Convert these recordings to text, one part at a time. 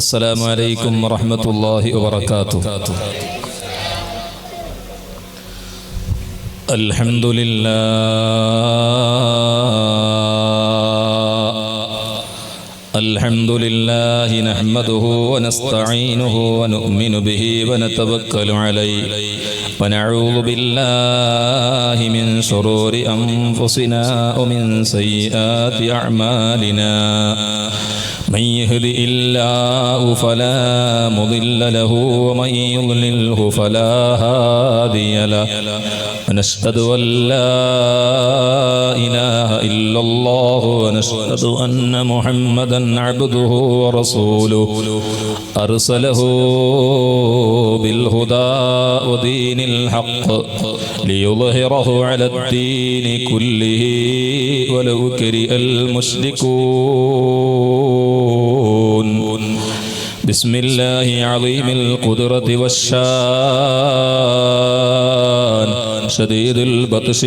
അസ്സലാമു അലൈക്കും വറഹ്മത്തുള്ളാഹി വബറകാതുഹു. അൽഹംദുലില്ലാഹി നഹ്മദുഹു വനസ്തഈനുഹു വനുഅ്മിനു ബിഹി വനതവക്കലു അലൈഹി വനഊദു ബില്ലാഹി മിൻ ശുറൂരി അൻഫുസിനാ വമിൻ സയ്യിആതി അഅ്മാലിനാ. من يهده الله فلا مضل له ومن يضلله فلا هادي له ونشهد أن لا إله إلا الله ونشهد أن محمدا عبده ورسوله أرسله بالهدى ودين الحق ليظهره على الدين كله ولو كره المشركون. بسم الله عظيم القدرة والشان شديد البطش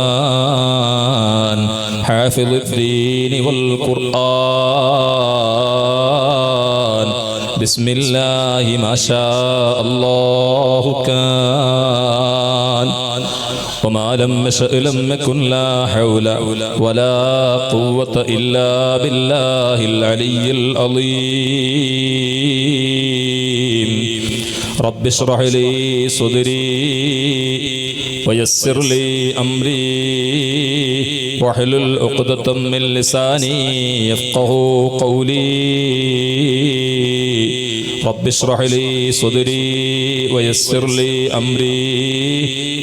والبرهان حافظ الدين والقرآن. بسم الله ما شاء الله كان وما لم يشأ لم يكن لا حول ولا قوة إلا بالله العلي العظيم. رب اشرح لي صدري ويسر لي أمري واحلل عقدة من لساني يفقه قولي. رب اشرح لي صدري ويسر لي أمري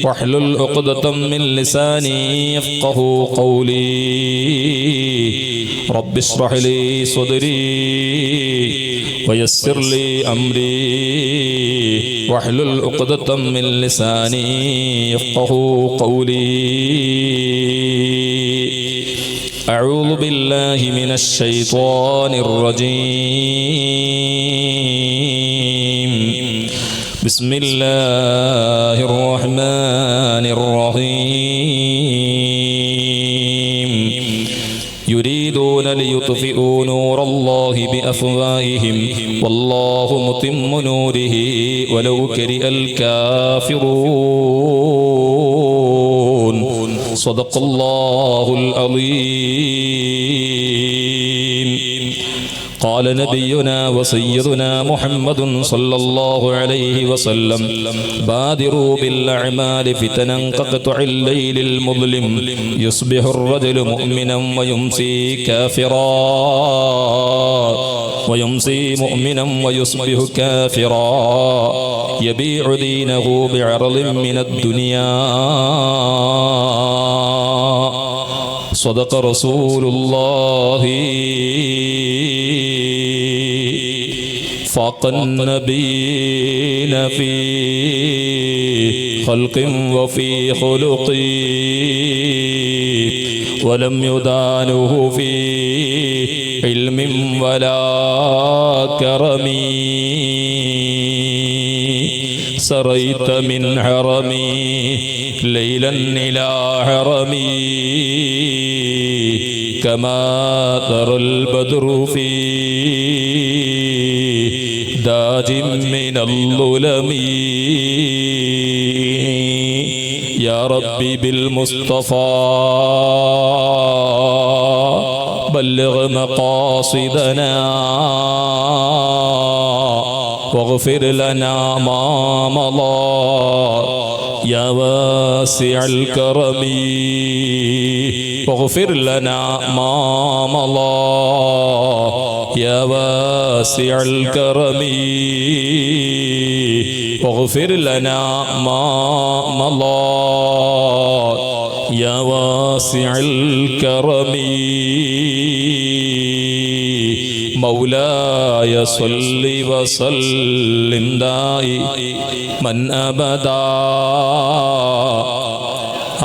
واحلل عقدة من لساني يفقه قولي. رب اشرح لي صدري ويسر لي أمري واحلل عقدة من لساني يفقه قولي. أعوذ بالله من الشيطان الرجيم. بسم الله الرحمن الرحيم. يريدون ليطفئوا نور الله بأفواههم والله متم نوره ولو كره الكافرون. صدق الله العظيم. قال نبينا وسيدنا محمد صلى الله عليه وسلم بادروا بالأعمال فتنا كقطع الليل المظلم يصبح الرجل مؤمنا ويمسي كافرا ويمسي مؤمنا ويصبح كافرا يبيع دينه بعرض من الدنيا. صدق رسول الله فاق النبيين في خلق وفي خلق ولم يدانه في علم ولا كرم. سريت من حرمي ليلا إلى حرمي كما ترى البدر في داج من الظلم. يا ربي بالمصطفى بلغ مقاصدنا واغفر لنا ما مضى يا واسع الكرم. واغفر لنا ما مضى يا واسع الكرم. واغفر لنا ما مضى يا واسع الكرم. مولاي صل وسلم دائما أبدا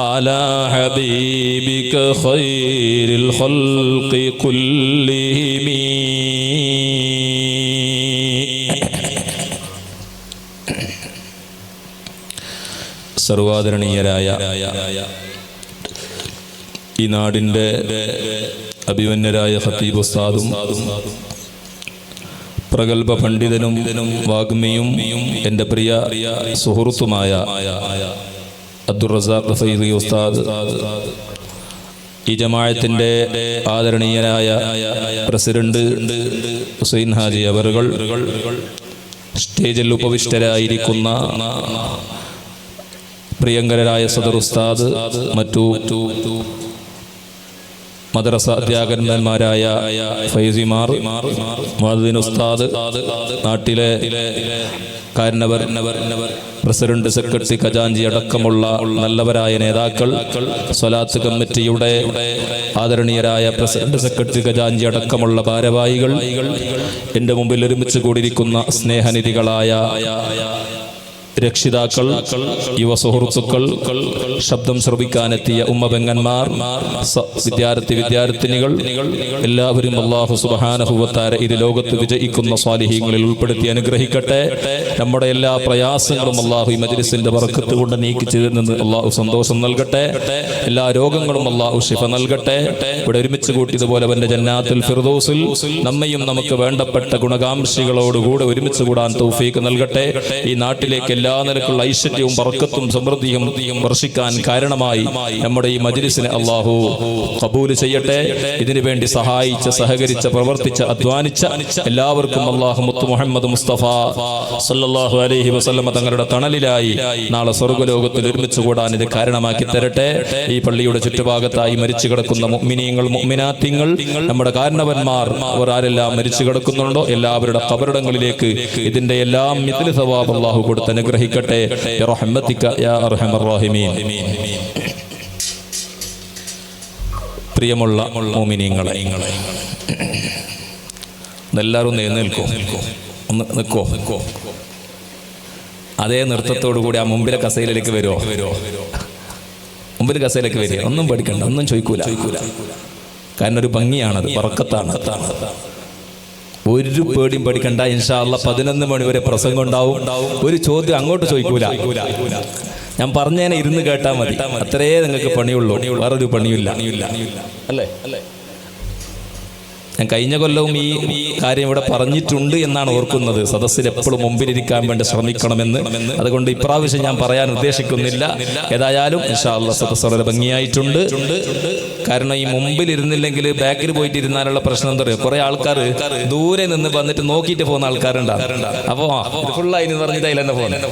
على حبيبك خير الخلق كلهم. സർവാദരണീയരായ ഈ നാടിൻ്റെ അഭിമന്യരായ ഖത്തീബ് ഉസ്താദും പ്രഗത്ഭ പണ്ഡിതനും വാഗ്മിയും എൻ്റെ പ്രിയ സുഹൃത്തുമായ അബ്ദുർ റസാഖ് ഫൈസി ഉസ്താദ്, ഈ ജമാഅത്തിൻ്റെ ആദരണീയനായ പ്രസിഡന്റ് ഹുസൈൻ ഹാജി അവറുകൾ, സ്റ്റേജിൽ ഉപവിഷ്ടരായിരിക്കുന്ന പ്രിയങ്കരായ സദർ ഉസ്താദ്, മറ്റു മദ്രസ അധ്യാപകന്മാരായ ഫൈസിമാർ, മുഅദ്ദിൻ ഉസ്താദ്, നാട്ടിലെ കാരണവർ, പ്രസിഡന്റ്, സെക്രട്ടറി, ഖജാൻജി അടക്കമുള്ള നല്ലവരായ നേതാക്കൾ, സ്വലാത്ത് കമ്മിറ്റിയുടെ ആദരണീയരായ പ്രസിഡന്റ്, സെക്രട്ടറി, ഖജാൻജി അടക്കമുള്ള ഭാരവാഹികൾ, എൻ്റെ മുമ്പിൽ ഒരുമിച്ച് കൂടിയിരിക്കുന്ന സ്നേഹനിധികളായ രക്ഷിതാക്കൾ, യുവ സുഹൃത്തുക്കൾ, ശബ്ദം ശ്രവിക്കാനെത്തിയ ഉമ്മബെങ്ങന്മാർ, വിദ്യാർത്ഥിനികൾ, എല്ലാവരും അല്ലാഹു സുബ്ഹാനഹു വ തആല ഇത് ലോകത്ത് വിജയിക്കുന്ന സ്വാലിഹീങ്ങളിൽ ഉൾപ്പെടുത്തി അനുഗ്രഹിക്കട്ടെ. നമ്മുടെ എല്ലാ പ്രയാസങ്ങളും അല്ലാഹു ഈ മജ്ലിസിന്റെ ബർക്കത്ത് കൊണ്ട് നീക്കിച്ചു നിന്ന് അല്ലാഹു സന്തോഷം നൽകട്ടെ. എല്ലാ രോഗങ്ങളും അല്ലാഹു ശിഫ നൽകട്ടെ. ഇവിടെ ഒരുമിച്ച് കൂട്ടിയതുപോലെ അവന്റെ ജന്നാത്തുൽ ഫിർദൗസിൽ നമ്മയും നമുക്ക് വേണ്ടപ്പെട്ട ഗുണകാംക്ഷികളോടുകൂടെ ഒരുമിച്ച് കൂടാൻ തൗഫീഖ് നൽകട്ടെ. ഈ നാട്ടിലേക്ക് എല്ലാ നിലക്കുള്ള ഐശ്വര്യവും ബർക്കത്തും സമൃദ്ധിയും വർഷിക്കാൻ കാരണമായി നമ്മുടെ ഈ മജ്ലിസിനെ അല്ലാഹു ഖബൂൽ ചെയ്യട്ടെ. ഇതിനു വേണ്ടി സഹായിച്ച, സഹകരിച്ച, പ്രവർത്തിച്ച, അധ്വാനിച്ച എല്ലാവർക്കും അല്ലാഹു മുത്ത് മുഹമ്മദ് മുസ്തഫ സല്ലല്ലാഹു അലൈഹി വസല്ലമ തങ്ങളുടെ തണലിലായി നാളെ സ്വർഗ്ഗലോകത്തിൽ ഒരുമിച്ച് കൂടാൻ ഇത് കാരണമാക്കി തരട്ടെ. ഈ പള്ളിയുടെ ചുറ്റുഭാഗത്തായി മരിച്ചു കിടക്കുന്ന മുഅ്മിനീങ്ങൾ, മുഅ്മിനാത്തിങ്ങൾ, നമ്മുടെ കാരണവന്മാർ, അവർ ആരെല്ലാം മരിച്ചു കിടക്കുന്നുണ്ടോ എല്ലാവരുടെ ഖബറിടങ്ങളിലേക്ക് ഇതിന്റെ എല്ലാം മിത്ല സവാബ് അല്ലാഹു കൊടുത്ത് അനുഗ്രഹിക്കട്ടെ. ബിറഹ്മതിക യാ അർഹമർ റഹീമീൻ. പ്രിയമുള്ള മുഅ്മിനീങ്ങളെ, എല്ലാവരും എഴുന്നേൽക്കോ, ഒന്ന് നിൽക്കോ. അതേ നൃത്തത്തോടു കൂടി ആ മുമ്പിലെ കസേരയിലേക്ക് വരുമോ? മുമ്പിൽ കസേരയിലേക്ക് വരിക. ഒന്നും പഠിക്കണ്ട, ഒന്നും ചോദിക്കൂല. കാരണം ഒരു ഭംഗിയാണത്, ബർക്കത്താണ്. ഒരു പേടിയും പഠിക്കണ്ട. ഇൻഷാ അല്ലാഹ് 11 മണി വരെ പ്രസംഗം ഉണ്ടാവും. ഒരു ചോദ്യം അങ്ങോട്ട് ചോദിക്കൂല. ഞാൻ പറഞ്ഞേനെ ഇരുന്ന് കേട്ടാൽ മതി. അത്രേ നിങ്ങൾക്ക് പണിയുള്ളൂ, വേറൊരു പണിയില്ല. അല്ലേ? ഞാൻ കഴിഞ്ഞ കൊല്ലവും ഈ കാര്യം ഇവിടെ പറഞ്ഞിട്ടുണ്ട് എന്നാണ് ഓർക്കുന്നത്. സദസ്സിൽ എപ്പോഴും മുമ്പിലിരിക്കാൻ വേണ്ടി ശ്രമിക്കണമെന്ന്. അതുകൊണ്ട് ഇപ്രാവശ്യം ഞാൻ പറയാൻ ഉദ്ദേശിക്കുന്നില്ല. ഏതായാലും ഇൻഷാ അല്ലാഹ് സദസ്സ് വളരെ ഭംഗിയായിട്ടുണ്ട്. കാരണം ഈ മുമ്പിൽ ഇരുന്നില്ലെങ്കിൽ ബാക്കിൽ പോയിട്ട് ഇരുന്നാലുള്ള പ്രശ്നം എന്താ പറയുക, കുറെ ആൾക്കാർ ദൂരെ നിന്ന് വന്നിട്ട് നോക്കിയിട്ട് പോകുന്ന ആൾക്കാരുണ്ടാകും. അപ്പോൾ ഫുള്ളായി പറഞ്ഞിട്ട് അതിൽ തന്നെ പോകുന്നത്.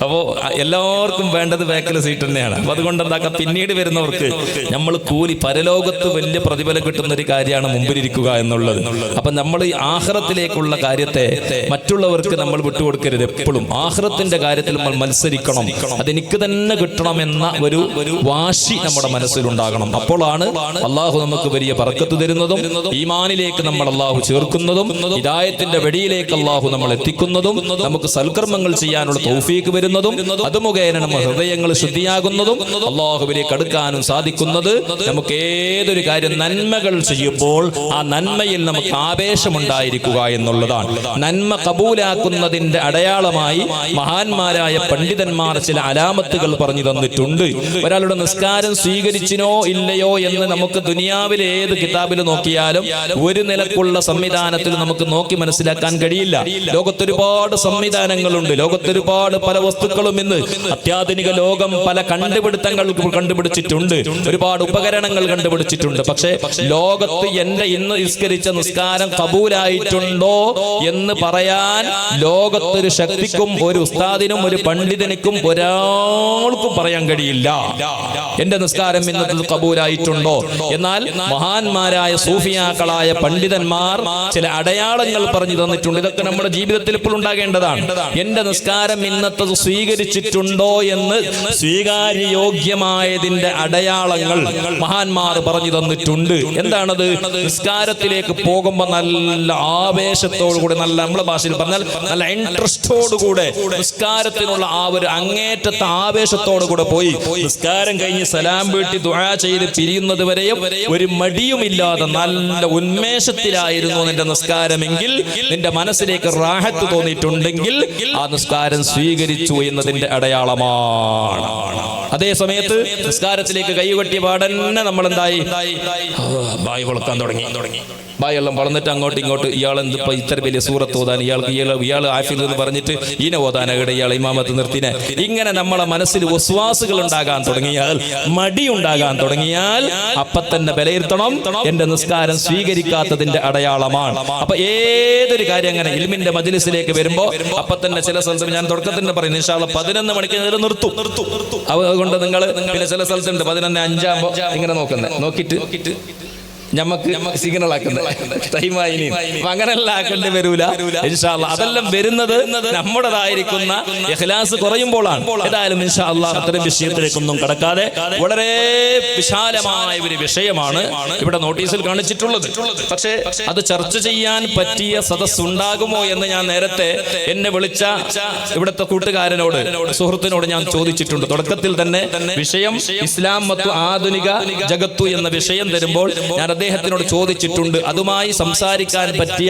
അപ്പോൾ എല്ലാവർക്കും വേണ്ടത് ബാക്കിലെ സീറ്റ് തന്നെയാണ്. അപ്പോൾ അതുകൊണ്ട് എന്താക്കാം, പിന്നീട് വരുന്നവർക്ക് നമ്മൾ കൂലി, പരലോകത്ത് വലിയ പ്രതിഫലം കിട്ടുന്ന ഒരു കാര്യമാണ് മുമ്പിലിരിക്കുക എന്നുള്ളത്. അപ്പം നമ്മൾ ഈ ആഖിറത്തിലേക്കുള്ള കാര്യത്തെ മറ്റുള്ളവർക്ക് നമ്മൾ വിട്ടുകൊടുക്കരുത്. എപ്പോഴും ആഖിറത്തിന്റെ കാര്യത്തിൽ നമ്മൾ മത്സരിക്കണം. അതെനിക്ക് തന്നെ കിട്ടണമെന്ന ഒരു വാശി നമ്മുടെ മനസ്സിലുണ്ടാകണം. അപ്പോഴാണ് അള്ളാഹു നമുക്ക് വലിയ ബർക്കത്ത് തരുന്നതും, ഈമാനിലേക്ക് നമ്മൾ അള്ളാഹു ചേർക്കുന്നതും, ഹിദായത്തിന്റെ വെടിയിലേക്ക് അള്ളാഹു നമ്മൾ എത്തിക്കുന്നതും, നമുക്ക് സൽക്കർമ്മങ്ങൾ ചെയ്യാനുള്ള തൗഫീഖ് വരുന്നതും, അത് മുഖേന നമ്മുടെ ഹൃദയങ്ങൾ ശുദ്ധിയാകുന്നതും, അള്ളാഹുവിലേക്ക് അടുക്കാനും സാധിക്കുന്നത്. നമുക്ക് ഏതൊരു കാര്യം നന്മകൾ ചെയ്യുമ്പോൾ ആ നന്മയിൽ നമുക്ക് ആവേശമുണ്ടായിരിക്കുക എന്നുള്ളതാണ്. നന്മ കബൂലാക്കുന്നതിന്റെ അടയാളമായി മഹാന്മാരായ പണ്ഡിതന്മാർ ചില അലാമത്തുകൾ പറഞ്ഞു തന്നിട്ടുണ്ട്. ഒരാളുടെ നിസ്കാരം സ്വീകരിച്ചിനോ ഇല്ലയോ എന്ന് നമുക്ക് ദുനിയാവിലെ ഏത് കിതാബിൽ നോക്കിയാലും ഒരു നിലക്കുള്ള സംവിധാനത്തിൽ നമുക്ക് നോക്കി മനസ്സിലാക്കാൻ കഴിയില്ല. ലോകത്തൊരുപാട് സംവിധാനങ്ങളുണ്ട്. ലോകത്തൊരുപാട് പല വസ്തുക്കളും ഇന്ന് അത്യാധുനിക ലോകം പല കണ്ടുപിടുത്തങ്ങൾ കണ്ടുപിടിച്ചിട്ടുണ്ട്. ഒരുപാട് ഉപകരണങ്ങൾ കണ്ടുപിടിച്ചിട്ടുണ്ട്. പക്ഷേ ലോകത്ത് എന്റെ ഇന്ന് നിസ്കരിച്ച നിസ്കാരം കബൂലായിട്ടുണ്ടോ എന്ന് പറയാൻ ലോകത്തൊരു ശക്തിക്കും ഒരു ഉസ്താദിനും ഒരു പണ്ഡിതനിക്കും ഒരാൾക്കും പറയാൻ കഴിയില്ല. എന്റെ നിസ്കാരം ഇന്നത്തെ കബൂലായിട്ടുണ്ടോ? എന്നാൽ മഹാന്മാരായ സൂഫിയാക്കളായ പണ്ഡിതന്മാർ ചില അടയാളങ്ങൾ പറഞ്ഞു തന്നിട്ടുണ്ട്. ഇതൊക്കെ നമ്മുടെ ജീവിതത്തിൽ ഇപ്പോൾ ഉണ്ടാകേണ്ടതാണ്. എന്റെ നിസ്കാരം ഇന്നത്തത് സ്വീകരിച്ചിട്ടുണ്ടോ എന്ന് സ്വീകാര്യയോഗ്യമായതിന്റെ അടയാളങ്ങൾ മഹാന്മാർ പറഞ്ഞു തന്നിട്ടുണ്ട്. എന്താണത്? നിസ്കാരത്തിലേക്ക് പോകുമ്പോൾ നല്ല ആവേശത്തോടുകൂടി, നല്ല നമ്മളെ ഭാഷയിൽ പറഞ്ഞാൽ നല്ല ഇൻട്രസ്റ്റോടുകൂടെ നിസ്കാരത്തിനുള്ള ആ ഒരു അങ്ങേറ്റത്തെ ആവേശത്തോടുകൂടെ പോയി നിസ്കാരം കഴിഞ്ഞ് സലാം വീട്ടി ദുആ ചെയ്ത് പിരിയുന്നത് വരെയും ഒരു മടിയുമില്ലാതെ നല്ല ഉന്മേഷത്തിലായിരുന്നു നിന്റെ നിസ്കാരമെങ്കിൽ, നിന്റെ മനസ്സിലേക്ക് റാഹത്ത് തോന്നിയിട്ടുണ്ടെങ്കിൽ ആ നിസ്കാരം സ്വീകരിച്ചു സ്വീകരിച്ചു എന്നതിന്റെ അടയാളമാണ്. അതേ സമയത്ത് നിസ്കാരത്തിലേക്ക് കൈകൊട്ടിയ പാടന്നെ നമ്മൾ എന്തായി, ബായ് വളക്കാൻ തുടങ്ങി. ബായെല്ലാം വളർന്നിട്ട് അങ്ങോട്ടും ഇങ്ങോട്ട് ഇയാൾ എന്തിപ്പോ ഇത്ര വലിയ സൂറത്ത് ഓതാൻ, ഇയാൾ ആഫിൽ എന്ന് പറഞ്ഞിട്ട് ഈനെ ഓതാനകടെ ഇയാൾ ഇമാമത്ത് നിർത്തിനെ. ഇങ്ങനെ നമ്മളെ മനസ്സിൽ വസ്വാസുകൾ ഉണ്ടാകാൻ തുടങ്ങിയാൽ, മടി ഉണ്ടാകാൻ തുടങ്ങിയാൽ അപ്പൊ തന്നെ വിലയിരുത്തണം, എന്റെ നിസ്കാരം സ്വീകരിക്കാത്തതിന്റെ അടയാളമാണ്. അപ്പൊ ഏതൊരു കാര്യം അങ്ങനെ ഇൽമിന്റെ മജ്‌ലിസിലേക്ക് വരുമ്പോ അപ്പൊ തന്നെ ചില സ്ഥലത്ത് ഞാൻ തുടക്കത്തിൽ തന്നെ പറയുന്നത് ഇൻഷാ അല്ലാഹ് 11 മണിക്ക് നിർത്തും. അതുകൊണ്ട് നിങ്ങൾ പിന്നെ ചില സ്ഥലത്തുണ്ട് 11:05 ഇങ്ങനെ നോക്കിയിട്ട് ഞമ്മക്ക് സിഗ്നൽ ആക്കുന്നത് ടൈമായി. അപ്പൊ അങ്ങനെല്ലാം ആക്കേണ്ടി വരൂല ഇൻഷാ അല്ലാഹ്. അതെല്ലാം വരുന്നത് നമ്മുടേതായിരിക്കുന്ന ഇഖ്ലാസ് കുറയുമ്പോഴാണ്. ഏതായാലും ഇൻഷാ അല്ലാഹ് അത്തരം വിഷയത്തിലേക്കൊന്നും കടക്കാതെ വളരെ വിശാലമായ ഒരു വിഷയമാണ് ഇവിടെ നോട്ടീസിൽ കാണിച്ചിട്ടുള്ളത്. പക്ഷേ അത് ചർച്ച ചെയ്യാൻ പറ്റിയ സദസ് ഉണ്ടാകുമോ എന്ന് ഞാൻ നേരത്തെ എന്നെ വിളിച്ച ഇവിടുത്തെ കൂട്ടുകാരനോട്, സുഹൃത്തിനോട് ഞാൻ ചോദിച്ചിട്ടുണ്ട്. തുടക്കത്തിൽ തന്നെ വിഷയം ഇസ്ലാം മത്തു ആധുനിക ജഗത്തു എന്ന വിഷയം തരുമ്പോൾ ഞാൻ അദ്ദേഹത്തിനോട് ചോദിച്ചിട്ടുണ്ട്, അതുമായി സംസാരിക്കാൻ പറ്റിയ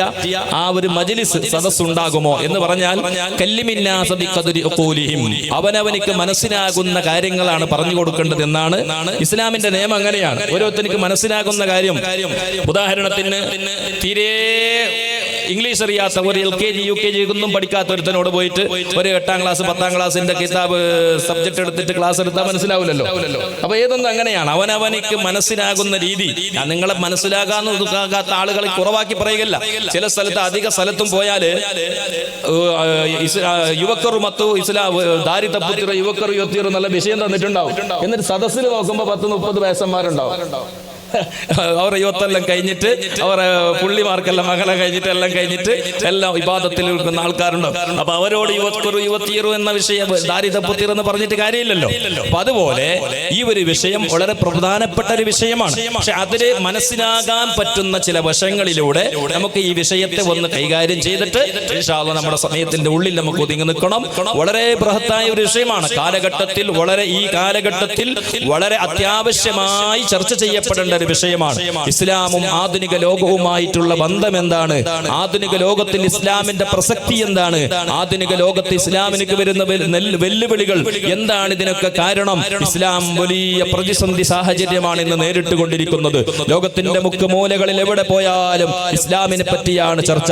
ആ ഒരു മജ്‌ലിസ് സദസ് ഉണ്ടാകുമോ എന്ന് പറഞ്ഞാൽ കല്ലിമിന്നാസ ബിഖദ്രി ഉഖൂലിഹിം, അവനവനിക്ക് മനസ്സിലാകുന്ന കാര്യങ്ങളാണ് പറഞ്ഞു കൊടുക്കേണ്ടത് എന്നാണ് ഇസ്ലാമിന്റെ നിയമം. അങ്ങനെയാണ് ഓരോരുത്തർക്ക് മനസ്സിലാകുന്ന കാര്യം. ഉദാഹരണത്തിന് തീരെ ഇംഗ്ലീഷ് അറിയാത്ത ഒരു LKG UKG ഒന്നും പഠിക്കാത്ത ഒരുത്തനോട് പോയിട്ട് ഒരു 8ാം ക്ലാസ് 10ാം ക്ലാസിന്റെ കിതാബ് സബ്ജക്ട് എടുത്തിട്ട് ക്ലാസ് എടുത്താൽ മനസ്സിലാവില്ലല്ലോ. അപ്പൊ ഏതൊന്നും അങ്ങനെയാണ്, അവനവനിക്ക് മനസ്സിലാകുന്ന രീതി. നിങ്ങളെ മനസ്സിലാകാത്ത ആളുകളെ കുറവാക്കി പറയുകയല്ല. ചില സ്ഥലത്ത് അധിക സ്ഥലത്തും പോയാല് യുവക്കർ മത്തു ഇസ്ലാം ദാരി തപ്പുത്തിറ യുവക്കർ യുവത്തിറ നല്ല വിഷയം തന്നിട്ടുണ്ടാവും. എന്നിട്ട് സദസ്സിൽ നോക്കുമ്പോ 10-30 വയസ്സന്മാരുണ്ടാവും. അവർ യുവത്തെല്ലാം കഴിഞ്ഞിട്ട്, അവർ പുള്ളിമാർക്കെല്ലാം മകളെ കഴിഞ്ഞിട്ട് എല്ലാം കഴിഞ്ഞിട്ട് എല്ലാം വിവാദത്തിൽ നിൽക്കുന്ന ആൾക്കാരുണ്ടോ. അപ്പൊ അവരോട് യുവത്തിയറു എന്ന വിഷയം ദാരിദ്ര്യപുത്തിർ എന്ന് പറഞ്ഞിട്ട് കാര്യമില്ലല്ലോ. അപ്പൊ അതുപോലെ ഈ ഒരു വിഷയം വളരെ പ്രധാനപ്പെട്ട ഒരു വിഷയമാണ്. പക്ഷെ അതില് മനസ്സിലാകാൻ പറ്റുന്ന ചില വശങ്ങളിലൂടെ നമുക്ക് ഈ വിഷയത്തെ ഒന്ന് കൈകാര്യം ചെയ്തിട്ട് ഇൻഷാ അല്ലാഹ് നമ്മുടെ സമയത്തിന്റെ ഉള്ളിൽ നമുക്ക് ഒതുങ്ങി നിൽക്കണം. വളരെ ബൃഹത്തായ ഒരു വിഷയമാണ്. ഈ കാലഘട്ടത്തിൽ വളരെ അത്യാവശ്യമായി ചർച്ച ചെയ്യപ്പെടേണ്ട ഒരു വിഷയമാണ്. ഇസ്ലാമും ആധുനിക ലോകവുമായിട്ടുള്ള ബന്ധം എന്താണ്, ആധുനിക ലോകത്തിൽ ഇസ്ലാമിന്റെ പ്രസക്തി എന്താണ്, ആധുനിക ലോകത്ത് ഇസ്ലാമിലേക്ക് വരുന്ന വെല്ലുവിളികൾ എന്താണ്, ഇതിനൊക്കെ കാരണം ഇസ്ലാം വലിയ പ്രതിസന്ധി സാഹചര്യമാണ് ഇന്ന് നേരിട്ടുകൊണ്ടിരിക്കുന്നത്. ലോകത്തിന്റെ മുക്കുമൂലകളിൽ എവിടെ പോയാലും ഇസ്ലാമിനെ പറ്റിയാണ് ചർച്ച.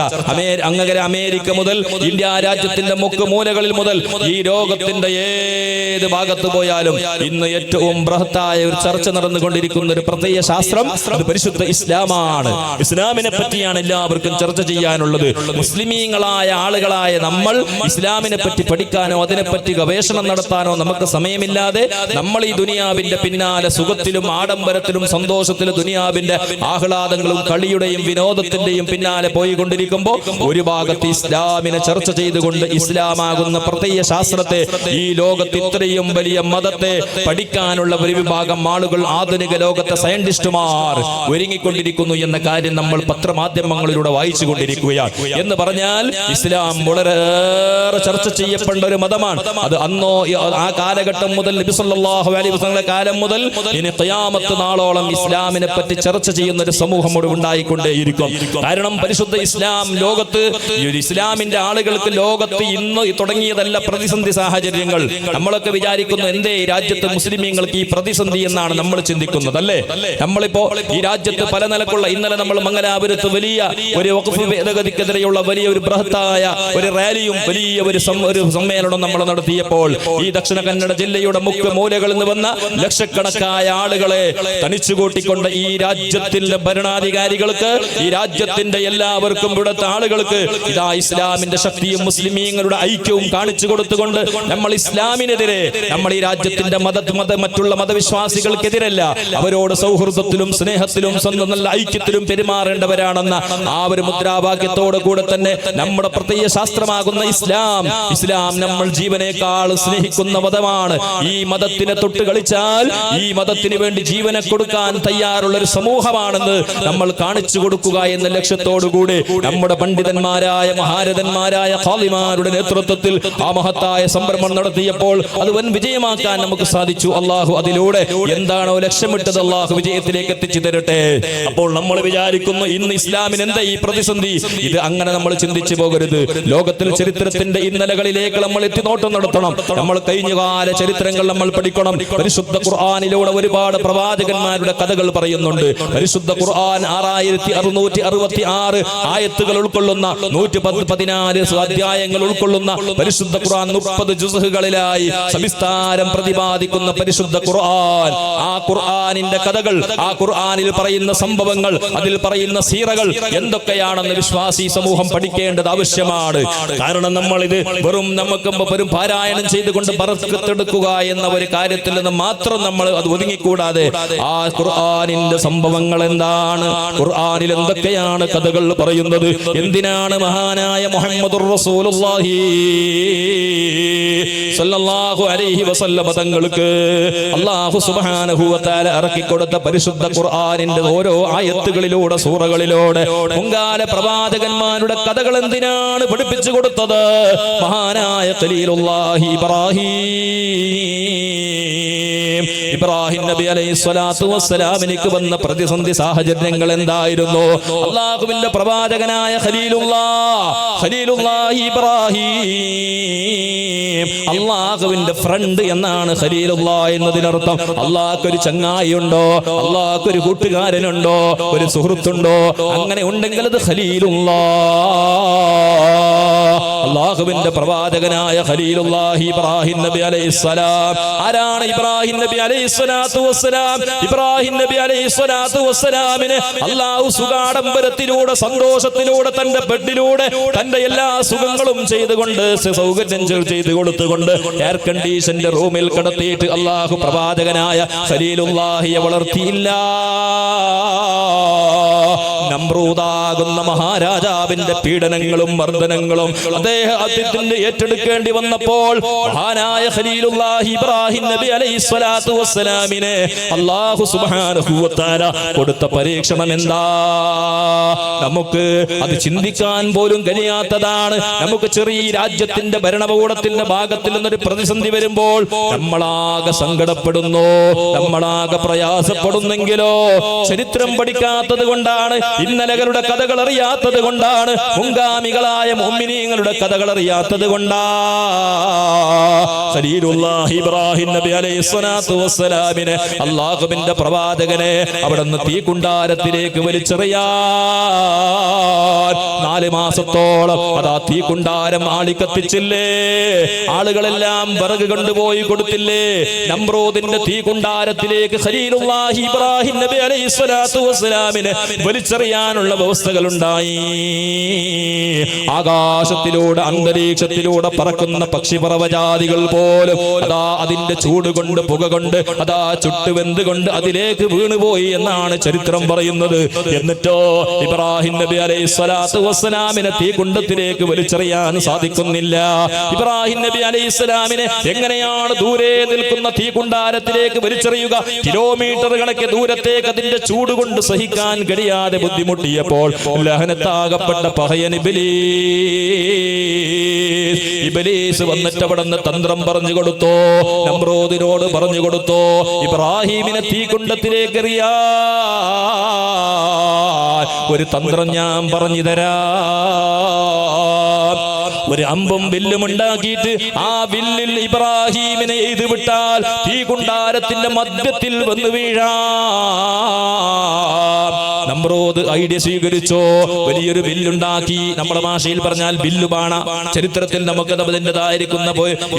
അങ്ങനെ അമേരിക്ക മുതൽ ഇന്ത്യ രാജ്യത്തിന്റെ മുക്കുമൂലകളിൽ മുതൽ ഈ ലോകത്തിന്റെ ഏത് ഭാഗത്ത് പോയാലും ഇന്ന് ഏറ്റവും ബൃഹത്തായ ഒരു ചർച്ച നടന്നുകൊണ്ടിരിക്കുന്ന ഒരു പ്രത്യേക ശാസ്ത്രം അത് പരിശുദ്ധ ഇസ്ലാമാണ്. ഇസ്ലാമിനെ പറ്റിയാണ് എല്ലാവർക്കും ചർച്ച ചെയ്യാനുള്ളത്. മുസ്ലിമീങ്ങളായ ആളുകളായ നമ്മൾ ഇസ്ലാമിനെ പറ്റി പഠിക്കാനോ അതിനെപ്പറ്റി ഗവേഷണം നടത്താനോ നമുക്ക് സമയമില്ലാതെ നമ്മൾ ഈ ദുനിയാവിന്റെ പിന്നാലെ സുഖത്തിലും ആഡംബരത്തിലും സന്തോഷത്തിലും ദുനിയാവിന്റെ ആഹ്ലാദങ്ങളും കളിയുടെയും വിനോദത്തിന്റെയും പിന്നാലെ പോയിക്കൊണ്ടിരിക്കുമ്പോൾ ഒരു ഭാഗത്ത് ഇസ്ലാമിനെ ചർച്ച ചെയ്തുകൊണ്ട് ഇസ്ലാമാകുന്ന പ്രത്യേക ശാസ്ത്രത്തെ, ഈ ലോകത്ത് ഇത്രയും വലിയ മതത്തെ പഠിക്കാനുള്ള ഒരു വിഭാഗം ആളുകൾ ആധുനിക ലോകത്തെ സയന്റിസ്റ്റുമാർ ഒരുങ്ങിക്കൊണ്ടിരിക്കുന്നു എന്ന കാര്യം നമ്മൾ പത്രമാധ്യമങ്ങളിലൂടെ വായിച്ചു കൊണ്ടിരിക്കുകയാണ്. എന്ന് പറഞ്ഞാൽ ഇസ്ലാം വളരെ ചർച്ച ചെയ്യപ്പെട്ട ഒരു മതമാണ്. അത് അന്നോ ആ കാലഘട്ടം മുതൽ നബി സല്ലല്ലാഹു അലൈഹി വസല്ലം കാലം മുതൽ ഇനി ഖിയാമത്ത് നാളോളം ഇസ്ലാമിനെ പറ്റി ചർച്ച ചെയ്യുന്ന ഒരു സമൂഹം ഉണ്ടായിക്കൊണ്ടേയിരിക്കും. കാരണം പരിശുദ്ധ ഇസ്ലാം ലോകത്ത്, ഇസ്ലാമിന്റെ ആളുകൾക്ക് ലോകത്ത് ഇന്ന് തുടങ്ങിയതല്ല പ്രതിസന്ധി സാഹചര്യങ്ങൾ. നമ്മളൊക്കെ വിചാരിക്കുന്നു എന്തേ രാജ്യത്ത് മുസ്ലിമീങ്ങൾക്ക് ഈ പ്രതിസന്ധി എന്നാണ് നമ്മൾ ചിന്തിക്കുന്നത്, അല്ലേ? നമ്മളിപ്പോ ഈ രാജ്യത്ത് പല നിലക്കുള്ള, ഇന്നലെ നമ്മൾ മംഗലാപുരത്ത് വലിയ ഒരു വഖഫ് ഭേദഗതിക്കെതിരെയുള്ള വലിയ ഒരു ബൃഹത്തായ ഒരു റാലിയും വലിയ ഒരു സമ്മേളനം നമ്മൾ നടത്തിയപ്പോൾ ഈ ദക്ഷിണ കന്നഡ ജില്ലയുടെ മുഖ്യ മൂലകളിൽ നിന്ന് വന്ന ലക്ഷക്കണക്കായ ആളുകളെ തനിച്ചുകൂട്ടിക്കൊണ്ട് ഈ രാജ്യത്തിന്റെ ഭരണാധികാരികൾക്ക്, ഈ രാജ്യത്തിന്റെ എല്ലാവർക്കും ഇവിടുത്തെ ആളുകൾക്ക് ഇതാ ഇസ്ലാമിന്റെ ശക്തിയും മുസ്ലിമീങ്ങളുടെ ഐക്യവും കാണിച്ചു കൊടുത്തുകൊണ്ട് നമ്മൾ ഇസ്ലാമിനെതിരെ, നമ്മൾ ഈ രാജ്യത്തിന്റെ മറ്റുള്ള മതവിശ്വാസികൾക്കെതിരല്ല, അവരോട് സൗഹൃദത്തിലും സ്നേഹത്തിലും സ്വന്തം നല്ല ഐക്യത്തിലും പെരുമാറേണ്ടവരാണെന്ന ആ ഒരു മുദ്രാവാക്യത്തോടു കൂടെ തന്നെ നമ്മുടെ പ്രത്യേക ശാസ്ത്രമാകുന്ന ഇസ്ലാം നമ്മൾ ജീവനേക്കാൾ സ്നേഹിക്കുന്ന മതമാണ്. ഈ മതത്തിനെ തൊട്ട് കളിച്ചാൽ ഈ മതത്തിന് വേണ്ടി ജീവനെ കൊടുക്കാൻ തയ്യാറുള്ള ഒരു സമൂഹമാണെന്ന് നമ്മൾ കാണിച്ചു കൊടുക്കുക എന്ന ലക്ഷ്യത്തോടുകൂടി നമ്മുടെ പണ്ഡിതന്മാരായ മഹാരഥന്മാരായ ഖാദിമാരുടെ നേതൃത്വത്തിൽ ആ മഹത്തായ സംരംഭം നടത്തിയപ്പോൾ അത് വൻ വിജയമാക്കാൻ നമുക്ക് സാധിച്ചു. അള്ളാഹു അതിലൂടെ എന്താണോ ലക്ഷ്യമിട്ടത് അള്ളാഹു വിജയത്തിൽ ജീവിതത്തിലേക്ക് എത്തിച്ചു തരട്ടെ. അപ്പോൾ നമ്മൾ വിചാരിക്കുന്നു ഇന്ന് ഇസ്ലാമിന് എന്താ ഈ പ്രതിസന്ധി? ഇത് അങ്ങനെ നമ്മൾ ചിന്തിച്ചു പോകരുത്. ലോകത്തിൽ ചരിത്രത്തിന്റെ ഇന്നലകളിലേക്ക് നമ്മൾ എത്തിനോട്ടം നടത്തണം. നമ്മൾ കഴിഞ്ഞകാല ചരിത്രങ്ങൾ നമ്മൾ പഠിക്കണം. പരിശുദ്ധ ഖുർആനിലൂടെ ഒരുപാട് പ്രവാചകന്മാരുടെ കഥകൾ പറയുന്നുണ്ട്. പരിശുദ്ധ ഖുർആൻ 6666 ആയത്തുകൾ ഉൾക്കൊള്ളുന്ന 114 അധ്യായങ്ങൾ ഉൾക്കൊള്ളുന്ന പരിശുദ്ധ ഖുർആൻ 30 ജുസുകളിലായി സവിസ്താരം പ്രതിപാദിക്കുന്ന പരിശുദ്ധ ഖുർആൻ. ആ ഖുർആനിന്റെ കഥകൾ, ആ ഖുർആനിൽ പറയുന്ന സംഭവങ്ങൾ, അതിൽ പറയുന്ന സീറകൾ എന്തൊക്കെയാണെന്ന് വിശ്വാസി സമൂഹം പഠിക്കേണ്ടത് ആവശ്യമാണ്. കാരണം നമ്മൾ ഇത് നമുക്ക് പാരായണം ചെയ്തുകൊണ്ട് ബർക്കത്തെടുക്കുക എന്ന ഒരു കാര്യത്തിൽ നിന്ന് മാത്രം നമ്മൾ അത് ഒതുങ്ങിക്കൂടാതെ ആ ഖുർആനിന്റെ സംഭവങ്ങൾ എന്താണ്, ഖുർആനിൽ എന്തൊക്കെയാണ് കഥകൾ പറയുന്നത്, എന്തിനാണ് മഹാനായ മുഹമ്മദുർ റസൂലുള്ളാഹി സ്വല്ലല്ലാഹു അലൈഹി വസല്ലം തങ്ങൾക്ക് അല്ലാഹു സുബ്ഹാനഹു വ തആല ഇറക്കി കൊടുത്ത പരിശുദ്ധ ഖുർആനിന്റെ ഓരോ ആയത്തുകളിലൂടെ സൂറകളിലൂടെ മുൻകാല പ്രവാചകന്മാരുടെ കഥകൾ എന്തിനാണ് പഠിപ്പിച്ചു കൊടുത്തത്? മഹാനായ ഖലീലുല്ലാഹി ഇബ്രാഹിം നബി അലൈഹി സ്വലാത്തു വസ്സലാമിലേക്ക് വന്ന പ്രതിസന്ധി സാഹചര്യങ്ങൾ എന്തായിരുന്നു? അല്ലാഹുവിന്റെ പ്രവാചകനായ ഖലീലുല്ലാഹി ഇബ്രാഹിം അല്ലാഹുവിന്റെ ഫ്രണ്ട് എന്നാണ് ഖലീലുല്ലാഹ് എന്നതിനർത്ഥം. അല്ലാഹുക്ക് ഒരു ചങ്ങായി ഉണ്ടോ? അല്ലാഹുക്ക് ഒരു കൂട്ടുകാരനുണ്ടോ? ഒരു സുഹൃത്തുണ്ടോ? അങ്ങനെ ഉണ്ടെങ്കിൽ അത് ഖലീലുല്ലാഹ്. അല്ലാഹുവിന്റെ പ്രവാചകനായ ഖലീലുല്ലാഹി ഇബ്രാഹിം നബി അലൈഹിസ്സലാം. ആരാണ് ഇബ്രാഹിം നബി അലൈഹിസ്സലാത്തു വസ്സലാം? ഇബ്രാഹിം നബി അലൈഹിസ്സലാത്തു വസ്സലാമിന് അല്ലാഹു സുഖാഡംബരത്തിലൂടെ, സന്തോഷത്തിലൂടെ, തന്റെ ബെഡിലൂടെ തന്റെ എല്ലാ സുഖങ്ങളും ചെയ്തുകൊണ്ട്, സൗകര്യം ചെയ്തു കൊടുത്തുകൊണ്ട് എയർ കണ്ടീഷന്റെ റൂമിൽ കിടത്തിയിട്ട് അല്ലാഹു പ്രവാചകനായ ഖലീലുല്ലാഹിയെ വളർത്തിയില്ല. നമ്രൂദാകുന്ന മഹാരാജാവിന്റെ പീഡനങ്ങളും മർദ്ദനങ്ങളും അദ്ദേഹത്തിന് ഏറ്റെടുക്കേണ്ടി വന്നപ്പോൾ മഹാനായ ഖലീലുല്ലാഹി ഇബ്രാഹിം നബി അലൈഹിസ്സലാത്തു വസ്സലാമിനെ അല്ലാഹു സുബ്ഹാനഹു വ തആല കൊടുത്ത പരീക്ഷണം എന്താ? നമുക്ക് അത് ചിന്തിക്കാൻ പോലും കഴിയാത്തതാണ്. നമുക്ക് ചെറിയ രാജ്യത്തിന്റെ ഭരണകൂടത്തിന്റെ ഭാഗത്തിൽ നിന്നൊരു പ്രതിസന്ധി വരുമ്പോൾ നമ്മളാകെ സങ്കടപ്പെടുന്നു, നമ്മളാകെ പ്രയാസപ്പെടുന്നെങ്കിലോ ചരിത്രം പഠിക്കാത്തത് കൊണ്ടാണ്, ഇന്നലകളുടെ കഥകൾ അറിയാത്തത് കൊണ്ടാണ്, മുൻഗാമികളായ മുഅ്മിനീങ്ങളുടെ കഥകൾ അറിയാത്തത് കൊണ്ടാണ് ഖലീലുല്ലാഹി ഇബ്രാഹിം നബി അലൈഹിസ്സലാത്തു വസ്സലാമിനെ, അല്ലാഹുവിന്റെ പ്രവാചകനെ അവിടുന്ന് തീക്കുണ്ടാരത്തിലേക്ക് വലിച്ചെറിയാൻ 4 മാസത്തോളം അതാ തീക്കുണ്ടാരം ആളിക്കത്തിച്ചില്ലേ? ആളുകളെല്ലാം വിറക് കൊണ്ടുപോയി കൊടുത്തില്ലേ? നമ്രൂദിന്റെ തീക്കുണ്ടാരത്തിലേക്ക് ഖലീലുല്ലാഹി ഇബ്രാഹിം നബി അലൈഹിസ്സലാത്തു വസ്സലാമിനെ വലിച്ചെറിയാനുള്ള വ്യവസ്ഥകൾ ഉണ്ടായി. ആകാശത്തിലൂടെ, അന്തരീക്ഷത്തിലൂടെ പറക്കുന്ന പക്ഷിപറവജാതികൾ പോലും അതാ അതിന്റെ ചൂട് കൊണ്ട്, പുക കൊണ്ട്, അതാ ചുട്ടുവെന്ത് കൊണ്ട് അതിലേക്ക് വീണുപോയി എന്നാണ് ചരിത്രം പറയുന്നത്. എന്നിട്ടോ ഇബ്രാഹിം നബി അലൈഹിസ്സലാത്തു വസ്സലാമിനെ തീകുണ്ടത്തിലേക്ക് വലിച്ചെറിയാൻ സാധിക്കുന്നില്ല. ഇബ്രാഹിം നബി അലൈഹിസ്സലാമിനെ എങ്ങനെയാണ് ദൂരെ നിൽക്കുന്ന തീകുണ്ടാരത്തിലേക്ക് വലിച്ചെറിയുക? കിലോമീറ്റർ കണക്കെ ദൂരത്തേക്ക് അതിന്റെ ചൂട് കൊണ്ട് സഹിക്കാൻ കഴിയാതെ ബുദ്ധിമുട്ടിയപ്പോൾ ലഹനത്താകപ്പെട്ട പഹയൻ ഇബ്ലീസ് വന്നിട്ട് അവിടുന്ന് തന്ത്രം പറഞ്ഞു കൊടുത്തു, നമ്രൂദിനോട് പറഞ്ഞു കൊടുത്തു, ഇബ്രാഹിമിനെ തീകുണ്ടത്തിലേക്ക് എറിയാൻ ഒരു തന്ത്രം ഞാൻ പറഞ്ഞു തരാം. ഒരു അമ്പും വില്ലും ഉണ്ടാക്കിയിട്ട് ആ വില്ലിൽ ഇബ്രാഹിമിനെ എയ്തു വിട്ടാൽ തീകുണ്ടാരത്തിന്റെ മധ്യത്തിൽ വന്ന് വീഴാം. നമ്രൂദ് ഐഡിയ സ്വീകരിച്ചോ, വലിയൊരു വില്ലുണ്ടാക്കി. നമ്മുടെ ഭാഷയിൽ പറഞ്ഞാൽ വില്ലുബാണ. ചരിത്രത്തിൽ നമുക്ക് അതിൻ്റെതായിരിക്കുന്ന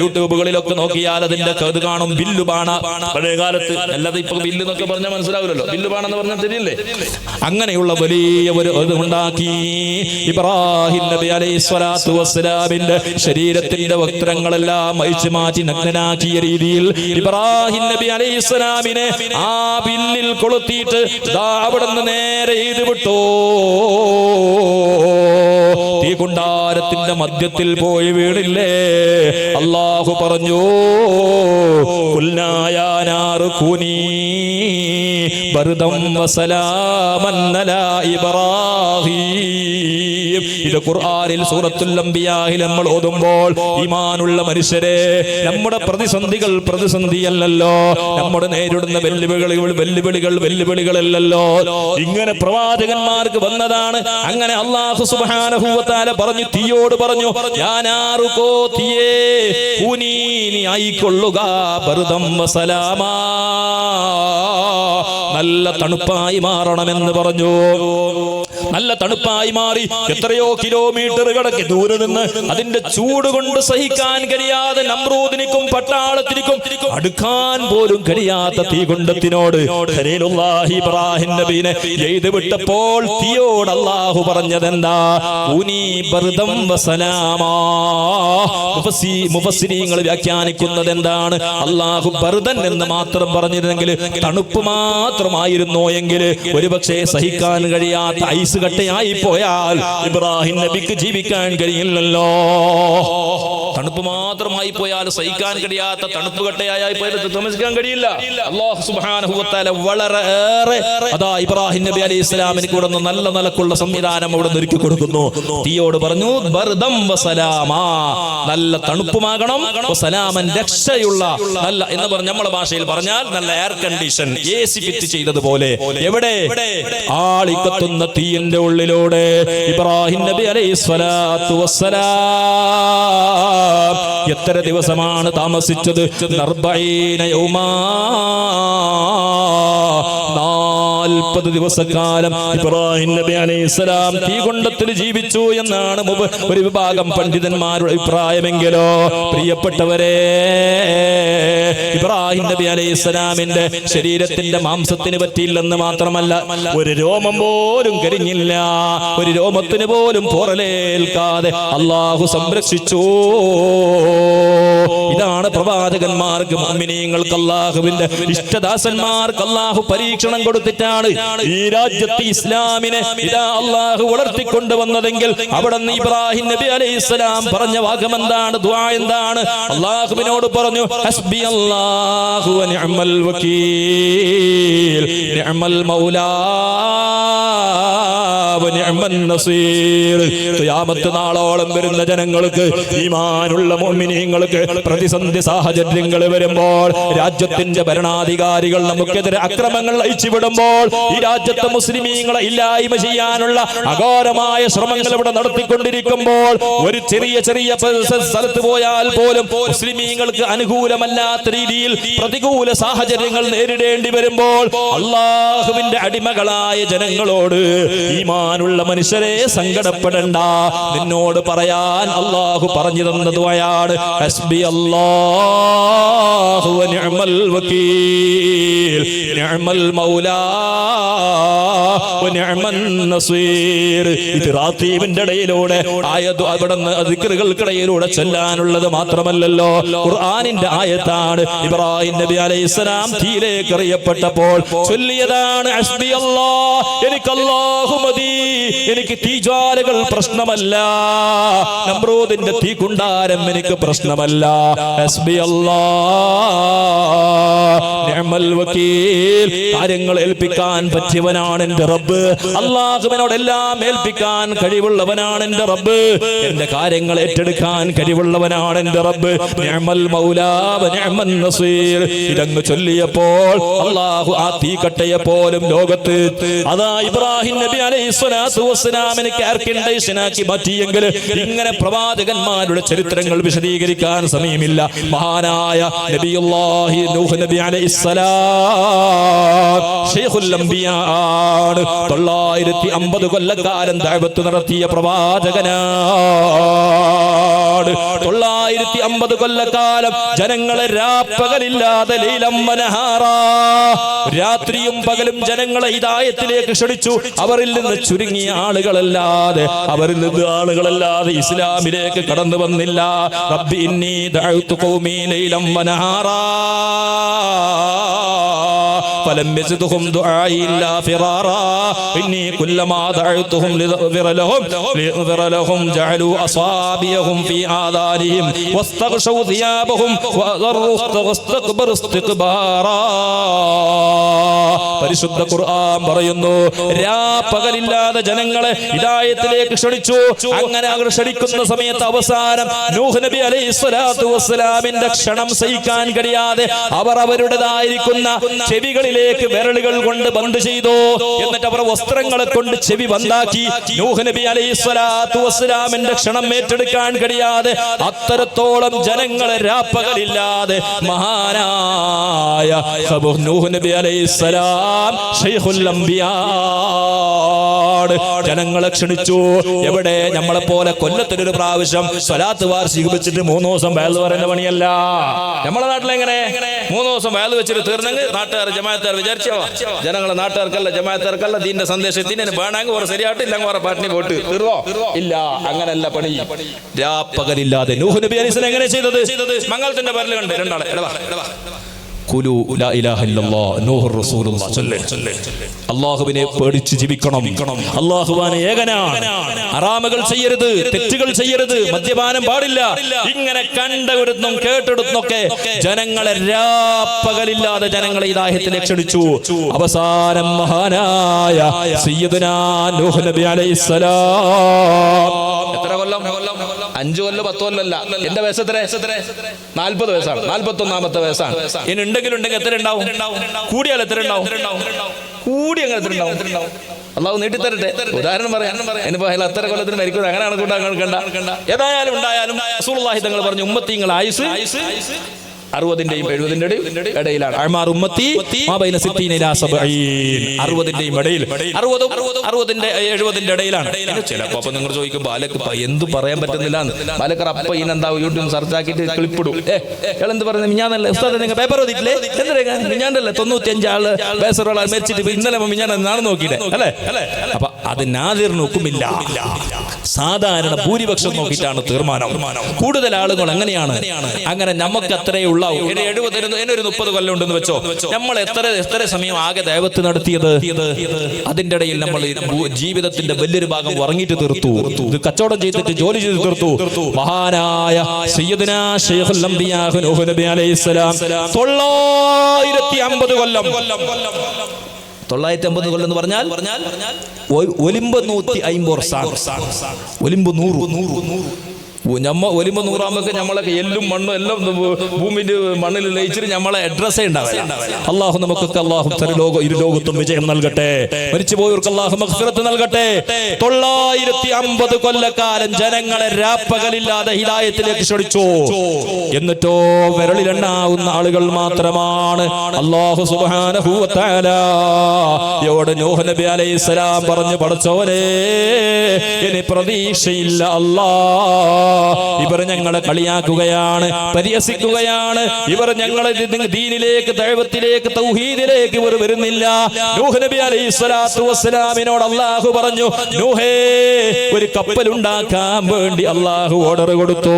യൂട്യൂബുകളിലൊക്കെ നോക്കിയാൽ അതിന്റെ അത് കാണും, വില്ലുബാണ. പഴയ കാലത്ത് അല്ലാതെ ഇപ്പൊ വില്ല് എന്നൊക്കെ പറഞ്ഞാൽ മനസ്സിലാവില്ലല്ലോ, വില്ലുബാണെന്ന് പറഞ്ഞാൽ ശരിയല്ലേ? അങ്ങനെയുള്ള വലിയ ഒരു ഇത് ഉണ്ടാക്കി. ഇബ്രാഹിം നബി അലൈഹിസ്സലാത്തു വസ്സലാമിന്റെ ശരീരത്തിന്റെ വസ്ത്രങ്ങളെല്ലാം അഴിച്ചു മാറ്റി നഗ്നനാക്കിയ രീതിയിൽ ഇബ്രാഹിം നബി അലൈഹിസ്സലാമിനെ ആ വില്ലിൽ കൊളുത്തിയിട്ട് അവിടുന്ന് നേരെ എയ്തു വിട്ടു. തീകുണ്ടാരത്തിന്റെ മധ്യത്തിൽ പോയി വീണില്ലേ? അല്ലാഹു പറഞ്ഞു, ഖുൽനാ യാ നാറു കൂനി ബർദം വസലാമൻ അലാ ഇബ്രാഹീം. ഇത് ഖുർആനിൽ സൂറത്തുൽ അംബിയായിൽ നമ്മൾ ഓതുമ്പോൾ ഈമാനുള്ള മനുഷ്യരെ, നമ്മുടെ പ്രതിസന്ധികൾ പ്രതിസന്ധിയല്ലല്ലോ, നമ്മുടെ നേരിടുന്ന വെല്ലുവിളികളല്ലല്ലോ, ഇങ്ങനെ പ്രവാചകന്മാർക്ക് വന്നതാണ്. അങ്ങനെ അല്ലാഹു സുബ്ഹാനഹു വ തആല പറഞ്ഞു, തീയോട് പറഞ്ഞു, യാനാറുകോ തീയേ കൂനി നീ ആയിക്കൊള്ളുക ബർദം വസലാമാ, നല്ല തണുപ്പായി മാറണമെന്ന് പറഞ്ഞു. നല്ല തണുപ്പായി മാറി. എത്രയോ കിലോമീറ്ററുകളൊക്കെ ദൂരെ നിന്ന് അതിന്റെ ചൂട് കൊണ്ട് സഹിക്കാൻ കഴിയാതെ നമ്രൂദിനിക്കും പട്ടാളത്തിനും അടുക്കാൻ പോലും കഴിയാത്ത തീകുണ്ടത്തിനോട് ഖലീലുല്ലാഹി ഇബ്രാഹിം നബിനെ എഴുതി വിട്ടപ്പോൾ തീയോട് അല്ലാഹു പറഞ്ഞതെന്താ? ഊനി ബർദം വസലാമാ. മുഫസ്സിരീങ്ങൾ വ്യാഖ്യാനിക്കുന്നത് എന്താണ്? അല്ലാഹു ബർദൻ എന്ന് മാത്രം പറഞ്ഞിരുന്നെങ്കിൽ, തണുപ്പ് മാത്രമായിരുന്നോ എങ്കിൽ ഒരുപക്ഷെ സഹിക്കാൻ കഴിയാത്ത ഐസ് കട്ടയായി പോയാൽ ഇബ്രാഹിം നബിക്ക് ജീവിക്കാൻ കഴിയില്ലല്ലോ. തണുപ്പ് മാത്രമായി പോയാൽ, സഹിക്കാൻ കഴിയാത്ത തണുപ്പ് കട്ടയായി പോയാൽ താമസിക്കാൻ കഴിയില്ല. അല്ലാഹു സുബ്ഹാനഹു വ തആല വളരെയേറെ അതാ ഇബ്രാഹിം നബി അലൈഹി ഇസ്ലാമിന് കൂടെ നല്ല നിലക്കുള്ള സംവിധാനം അവിടെ ഒരുക്കി കൊടുക്കുന്നു. തീയോട് പറഞ്ഞു ബർദം വസലാമാ, നല്ല തണുപ്പുമാകണം, വസലാമൻ രക്ഷയുള്ള നല്ല എന്ന് പറഞ്ഞ നമ്മുടെ ഭാഷയിൽ പറഞ്ഞാൽ നല്ല എയർ കണ്ടീഷൻ, AC ഫിറ്റ് ചെയ്തതുപോലെ. എവിടെ? ആളിക്കത്തുന്ന തീയിന്റെ ഉള്ളിലൂടെ ഇബ്രാഹിം നബി അലൈഹി സ്വലാത്തു വസ്സലാം എത്ര ദിവസമാണ് താമസിച്ചത്? 40 യൗമാ, 40 ദിവസക്കാലം ഇബ്രാഹിം നബി അലൈഹിസ്സലാം തീകൊണ്ടത്തിൽ ജീവിച്ചു എന്നാണ് ഒരു വിഭാഗം പണ്ഡിതന്മാരുടെ അഭിപ്രായമെങ്കിലോ പ്രിയപ്പെട്ടവരെ, ഇബ്രാഹിം നബി അലൈഹിസ്സലാമിന്റെ ശരീരത്തിന്റെ മാംസത്തിന് പറ്റിയില്ലെന്ന് മാത്രമല്ല, ഒരു രോമം പോലും കരിഞ്ഞില്ല, ഒരു രോമത്തിന് പോലും പോറലേൽക്കാതെ അല്ലാഹു സംരക്ഷിച്ചു. ഇതാണ് പ്രവാചകന്മാർക്ക്, മുഅ്മിനീങ്ങൾക്ക്, അല്ലാഹുവിന്റെ ഇഷ്ടദാസന്മാർക്ക് അല്ലാഹു പരീക്ഷണം കൊടുത്തിട്ടാണ് ഈ രാജ്യത്ത് ഇസ്ലാമിനെ ഇതാ അല്ലാഹു വളർത്തിക്കൊണ്ടുവന്നതെങ്കിൽ അവിടെ നിന്ന് ഇബ്രാഹിം നബി അലൈഹിസ്സലാം പറഞ്ഞ വാഗ്ദാനം, ദുആ എന്താണ്? അല്ലാഹുവിനോട് പറഞ്ഞു, ഹസ്ബി അല്ലാഹു വ നിഅമൽ വകീൽ, നിഅമൽ മൗലാ വ നിഅമൻ നസീർ. ഖിയാമത്ത് നാളോളം വരുന്ന ജനങ്ങൾക്ക്, ഈമാനുള്ള മുഅ്മിനീങ്ങൾക്ക് പ്രതിസന്ധി സാഹചര്യങ്ങൾ വരുമ്പോൾ, രാജ്യത്തിന്റെ ഭരണാധികാരികൾ നമുക്കെതിരെ അക്രമങ്ങൾ അയച്ചുവിടുമ്പോൾ, ഈ രാജ്യത്തെ മുസ്ലിമീങ്ങളെ ഇല്ലായ്മ ചെയ്യാനുള്ള അഘോരമായ ശ്രമങ്ങൾ ഇവിടെ നടത്തിക്കൊണ്ടിരിക്കുമ്പോൾ, ഒരു ചെറിയ സ്ഥലത്ത് പോയാൽ പോലും മുസ്ലിമീങ്ങൾക്ക് അനുകൂലമല്ലാത്ത രീതിയിൽ പ്രതികൂല സാഹചര്യങ്ങൾ നേരിടേണ്ടി വരുമ്പോൾ, അല്ലാഹുവിന്റെ അടിമകളായ ജനങ്ങളോട്, ഈമാനുള്ള മനുഷ്യരെ സങ്കടപ്പെടണ്ട, നിന്നോട് പറയാൻ അല്ലാഹു പറഞ്ഞു തന്ന ദുആയാണ് ഹസ്ബി അല്ലാഹു വ നിഅമൽ വകീൽ, നിഅമൽ മൗലാ വ നിഅമൻ നസീർ. ഇത് റാത്തീബിന്റെ ഇടയിലൂടെ ആയതു അവിടുന്ന് ദിക്റുകൾക്കിടയിലൂടെ ചൊല്ലാനുള്ളത് മാത്രമല്ലല്ലോ, ഖുർആനിന്റെ ആയത്താണ്. ഇബ്രാഹിം നബി അലൈഹിസ്സലാം തീയിലേക്ക് എറിയപ്പെട്ടപ്പോൾ ചൊല്ലിയതാണ് ഹസ്ബി അല്ലാഹ്, എനിക്ക് അല്ലാഹു മതി, എനിക്ക് തീജ്വാലകൾ പ്രശ്നമല്ല, നമ്രൂദിന്റെ തീകുണ്ടാരം എനിക്ക് പ്രശ്നമല്ല, ഹസ്ബി അല്ലാഹ് നിഅമൽ വകീൽ. കാര്യങ്ങൾ ഏൽപ്പിക്കാൻ പറ്റിയവനാണ് എന്റെ റബ്ബ്, അല്ലാഹുവിനോടെല്ലാം ഏൽപ്പിക്കാൻ കഴിവുള്ളവനാണ് എന്റെ റബ്ബ്, എന്റെ കാര്യങ്ങൾ ഏറ്റെടുക്കാൻ കഴിവുള്ളവനാണ് എന്റെ റബ്ബ്, നിഅമൽ മൗലാ വ നിഅമൻ നസീർ. ഇതങ്ങ് ചൊല്ലിയപ്പോൾ അല്ലാഹു ആ തീക്കട്ടയെ പോലും ലോകത്ത് അതാ ഇബ്രാഹിം നബി അലൈഹിസ്സലാത്തു വസ്സലാമിനെ എയർ കണ്ടീഷനാക്കി മാറ്റിയെങ്കിൽ ഇങ്ങനെ പ്രവാചകന്മാരുടെ ചരിത്രങ്ങൾ വിശദീകരിക്കാൻ സമയമില്ല. മഹാനായ നബിയുല്ലാഹി നൂഹ് നബി അലൈഹിസ്സലാം ശൈഖുൽ അംബിയാ ആണ്. 950 കൊല്ലക്കാലം ദഅവത്ത് നടത്തിയ പ്രവാചകനാണ്. 950 കൊല്ലക്കാലം ജനങ്ങളെ രാപ്പകലില്ലാതെ ലൈലം വനഹാറാ, രാത്രിയും പകലും ജനങ്ങളെ ഹിദായത്തിലേക്ക് ക്ഷണിച്ചു. അവരിൽ നിന്ന് ചുരുങ്ങിയ ആളുകളല്ലാതെ ഇസ്ലാമിലേക്ക് കടന്നു വന്നില്ല. റബ്ബി ഇന്നി ദഅഉതു ഖൗമി ലൈലം വനഹാറാ فلم يزدهم دعائي إلا فرارا إني كلما دعوتهم لأغفر لهم جعلوا أصابعهم في ആദാനിഹിം വസ്തഗ്ശൗ സിയാബഹും വസ്തക്ബറു ഇസ്തിക്ബാറാ. പരിശുദ്ധ ഖുർആൻ പറയുന്നു, രാപ്പകലില്ലാതെ ജനങ്ങളെ ഹിദായത്തിലേക്ക് ക്ഷണിച്ചു. അങ്ങനെ അവർ ക്ഷണിക്കുന്ന സമയത്ത് അവസാനം നൂഹ് നബി അലൈഹിസ്സലാത്തു വസ്സലാമിന്റെ ക്ഷണം സഹിക്കാൻ കഴിയാതെ അവർ അവരുടേതായിരിക്കുന്ന ചെവികളിലേക്ക് വിരലുകൾ കൊണ്ട് ബന്ദ് ചെയ്തു. എന്നിട്ട് അവർ വസ്ത്രങ്ങളെ കൊണ്ട് ചെവി ബന്ധാക്കി. നൂഹ് നബി അലൈഹിസ്സലാത്തു വസ്സലാമിന്റെ ക്ഷണം ഏറ്റെടുക്കാൻ കഴിയാതെ അത്തരത്തോളം ജനങ്ങളെ രാപ്പകലില്ലാതെ മഹാനായ നൂഹ് നബി അലൈഹിസ്സലാം ശൈഖുൽ അംബിയാ ജനങ്ങളെ ക്ഷണിച്ചു. എവിടെ? നമ്മളെ പോലെ കൊല്ലത്തിലൊരു പ്രാവശ്യം സ്വലാത്ത് വാർഷികം വെച്ചിട്ട് 3 ദിവസം വയല് പറയുന്ന പണിയല്ല. നമ്മളെ നാട്ടിലെങ്ങനെ 3 ദിവസം വയല് വെച്ചിട്ട് തീർന്നെങ്കിൽ നാട്ടുകാർ ജമാഅത്തുകാർ വിചാരിച്ചോ ജനങ്ങളെ നാട്ടുകാർക്കല്ല ജമാഅത്തുകാർക്കല്ല ദീന്റെ സന്ദേശത്തിന് വേണമെങ്കിൽ ഒരു ശരിയായിട്ട് ഇല്ലെങ്കിൽ വേറെ പാട്ടിന് പോട്ട് തീർവോ ഇല്ല. അങ്ങനല്ല പണി. രാപ്പകലില്ലാതെ നൂഹ് നബി അലൈഹി സ്വലാം എങ്ങനെ ചെയ്തത്? മംഗളത്തിന്റെ പേരിൽ കണ്ട് രണ്ടാളെ ഖുലു ലാ ഇലാഹ ഇല്ലല്ലാഹ് നൂഹുർ റസൂലുള്ളാഹ് ചൊല്ല്. അല്ലാഹുവിനെ പേടിച്ച് ജീവിക്കണം. അല്ലാഹുവാണ് ഏകനാണ്. ഹറാമുകൾ ചെയ്യരുത്, തെറ്റുകൾ ചെയ്യരുത്, മദ്യപാനം പാടില്ല. ഇങ്ങനെ കണ്ടെടുത്തും കേട്ടെടുത്തൊക്കെ ജനങ്ങളെ രാപ്പകലില്ലാതെ ജനങ്ങളെ ഹിദായത്തിലേക്ക് ക്ഷണിച്ചു. അവസാനം മഹാനായ സയ്യിദുനാ നൂഹ് നബി അലൈഹിസ്സലാം എത്ര കൊല്ലം? 5 കൊല്ലം 10 കൊല്ലമല്ല. എന്റെ വയസ്സ് എത്ര? 40 വയസ്സാണ്. 41ാമത്തെ വയസ്സാണ്. ഇനി ഉണ്ടെങ്കിൽ എത്ര ഉണ്ടാവും? കൂടിയാൽ എത്ര ഉണ്ടാവും? കൂടി അങ്ങനെ എത്ര ഉണ്ടാവും? അള്ളാഹു നീട്ടിത്തരട്ടെ. ഉദാഹരണം പറയാൻ ഇനിയിപ്പോ അത്ര കൊല്ലത്തിന് മരിക്കുന്നത് അങ്ങനെയാണ് കൂട്ടാൻ. ഏതായാലും ഉണ്ടായാലും റസൂലുള്ളാഹി തങ്ങൾ പറഞ്ഞു, ഉമ്മത്തിങ്ങൾ ആയുസ് 60ന്റെയും 70ന്റെയും ഇടയിലാണ്. 60ന്റെയും ഇടയിൽ 60ന്റെ 70ന്റെ ഇടയിലാണ്. ചിലപ്പോ അപ്പൊ നിങ്ങൾ ചോദിക്കും, ബാലക്ക് എന്ത് പറയാൻ പറ്റുന്നില്ല. ബാലക്കർ അപ്പൊ ഇനെന്താ യൂട്യൂബ് സെർച്ച് ആക്കിയിട്ട് ക്ലിപ്പിടും. എന്ത് പറയുന്നത്? മിഞ്ഞാന്നല്ലേ ഉസ്താദ് നിങ്ങൾ പേപ്പർ ഓതിട്ടില്ലേ? എന്താ മിഞ്ഞാന്നല്ലേ 95 ആള് ബേസറുകൾ മരിച്ചിട്ട് ഇന്നലെ മിഞ്ഞാൻ നാളെ നോക്കിയിട്ടേ അല്ലേ? അപ്പൊ അത് നാദിറിന് ഒക്കുമില്ല. സാധാരണ ഭൂരിപക്ഷം നോക്കിയിട്ടാണ് തീർമാനം. കൂടുതൽ ആളുകൾ അങ്ങനെയാണ്. അങ്ങനെ നമുക്ക് അത്രയുള്ള 30 കൊല്ലം ഉണ്ടെന്ന് വെച്ചോ. നമ്മൾ എത്ര സമയം ആകെ ദൈവത്ത് നടത്തിയത്? അതിന്റെ ഇടയിൽ നമ്മൾ ജീവിതത്തിന്റെ വലിയൊരു ഭാഗം ഉറങ്ങിയിട്ട് തീർത്തു. ഇത് കച്ചവടം ചെയ്തിട്ട് ജോലി ചെയ്ത് തീർത്തു. മഹാനായ സയ്യിദുനാ ശൈഖുൽ അംബിയാ നൂഹ് നബി അലൈഹിസ്സലാം 950 കൊല്ലം. 950 കൊല്ലം എന്ന് പറഞ്ഞാൽ ഒലിമ്പ് 150 ഒലിമ്പ് 100. ഒലിമ്പ് 100 നമ്മളൊക്കെ എല്ലും മണ്ണും എല്ലാം ഭൂമിന്റെ മണ്ണിൽ ലയിച്ചിട്ട് നമ്മളെ അഡ്രസ്സേ ഉണ്ടാവില്ല. അള്ളാഹു നമുക്കൊക്കെ അള്ളാഹു ഇരുലോകത്തും വിജയം നൽകട്ടെ. മരിച്ചുപോയവർക്ക് അള്ളാഹു മഗ്ഫിറത്ത് നൽകട്ടെ. 950 കൊല്ലക്കാലം ജനങ്ങളെ രാപ്പകലില്ലാതെ ഹിദായത്തിലേക്ക് ക്ഷണിച്ചു. എന്നിട്ടോ വിരളിലെണ്ണാവുന്ന ആളുകൾ മാത്രമാണ് അള്ളാഹു സുബ്ഹാനഹു വ തആല നൂഹ് നബി അലൈഹിസ്സലാം പറഞ്ഞു, പടച്ചോനെ ഇനി പ്രതീക്ഷയില്ല അല്ലാഹ്. ഇവർ ഞങ്ങളെ കളിയാക്കുകയാണ്, പരിഹസിക്കുകയാണ്. ഇവർ ഞങ്ങളെ ദീനിലേക്ക്, ദഅവത്തിലേക്ക്, തൗഹീദിലേക്ക് ഇവർ വരുന്നില്ല. നൂഹ് നബി അലൈഹിസ്സലാത്തു വസ്സലാമിനോട് അല്ലാഹു പറഞ്ഞു, നൂഹേ, ഒരു കപ്പൽ ഉണ്ടാക്കാൻ വേണ്ടി അല്ലാഹു ഓർഡർ കൊടുത്തു.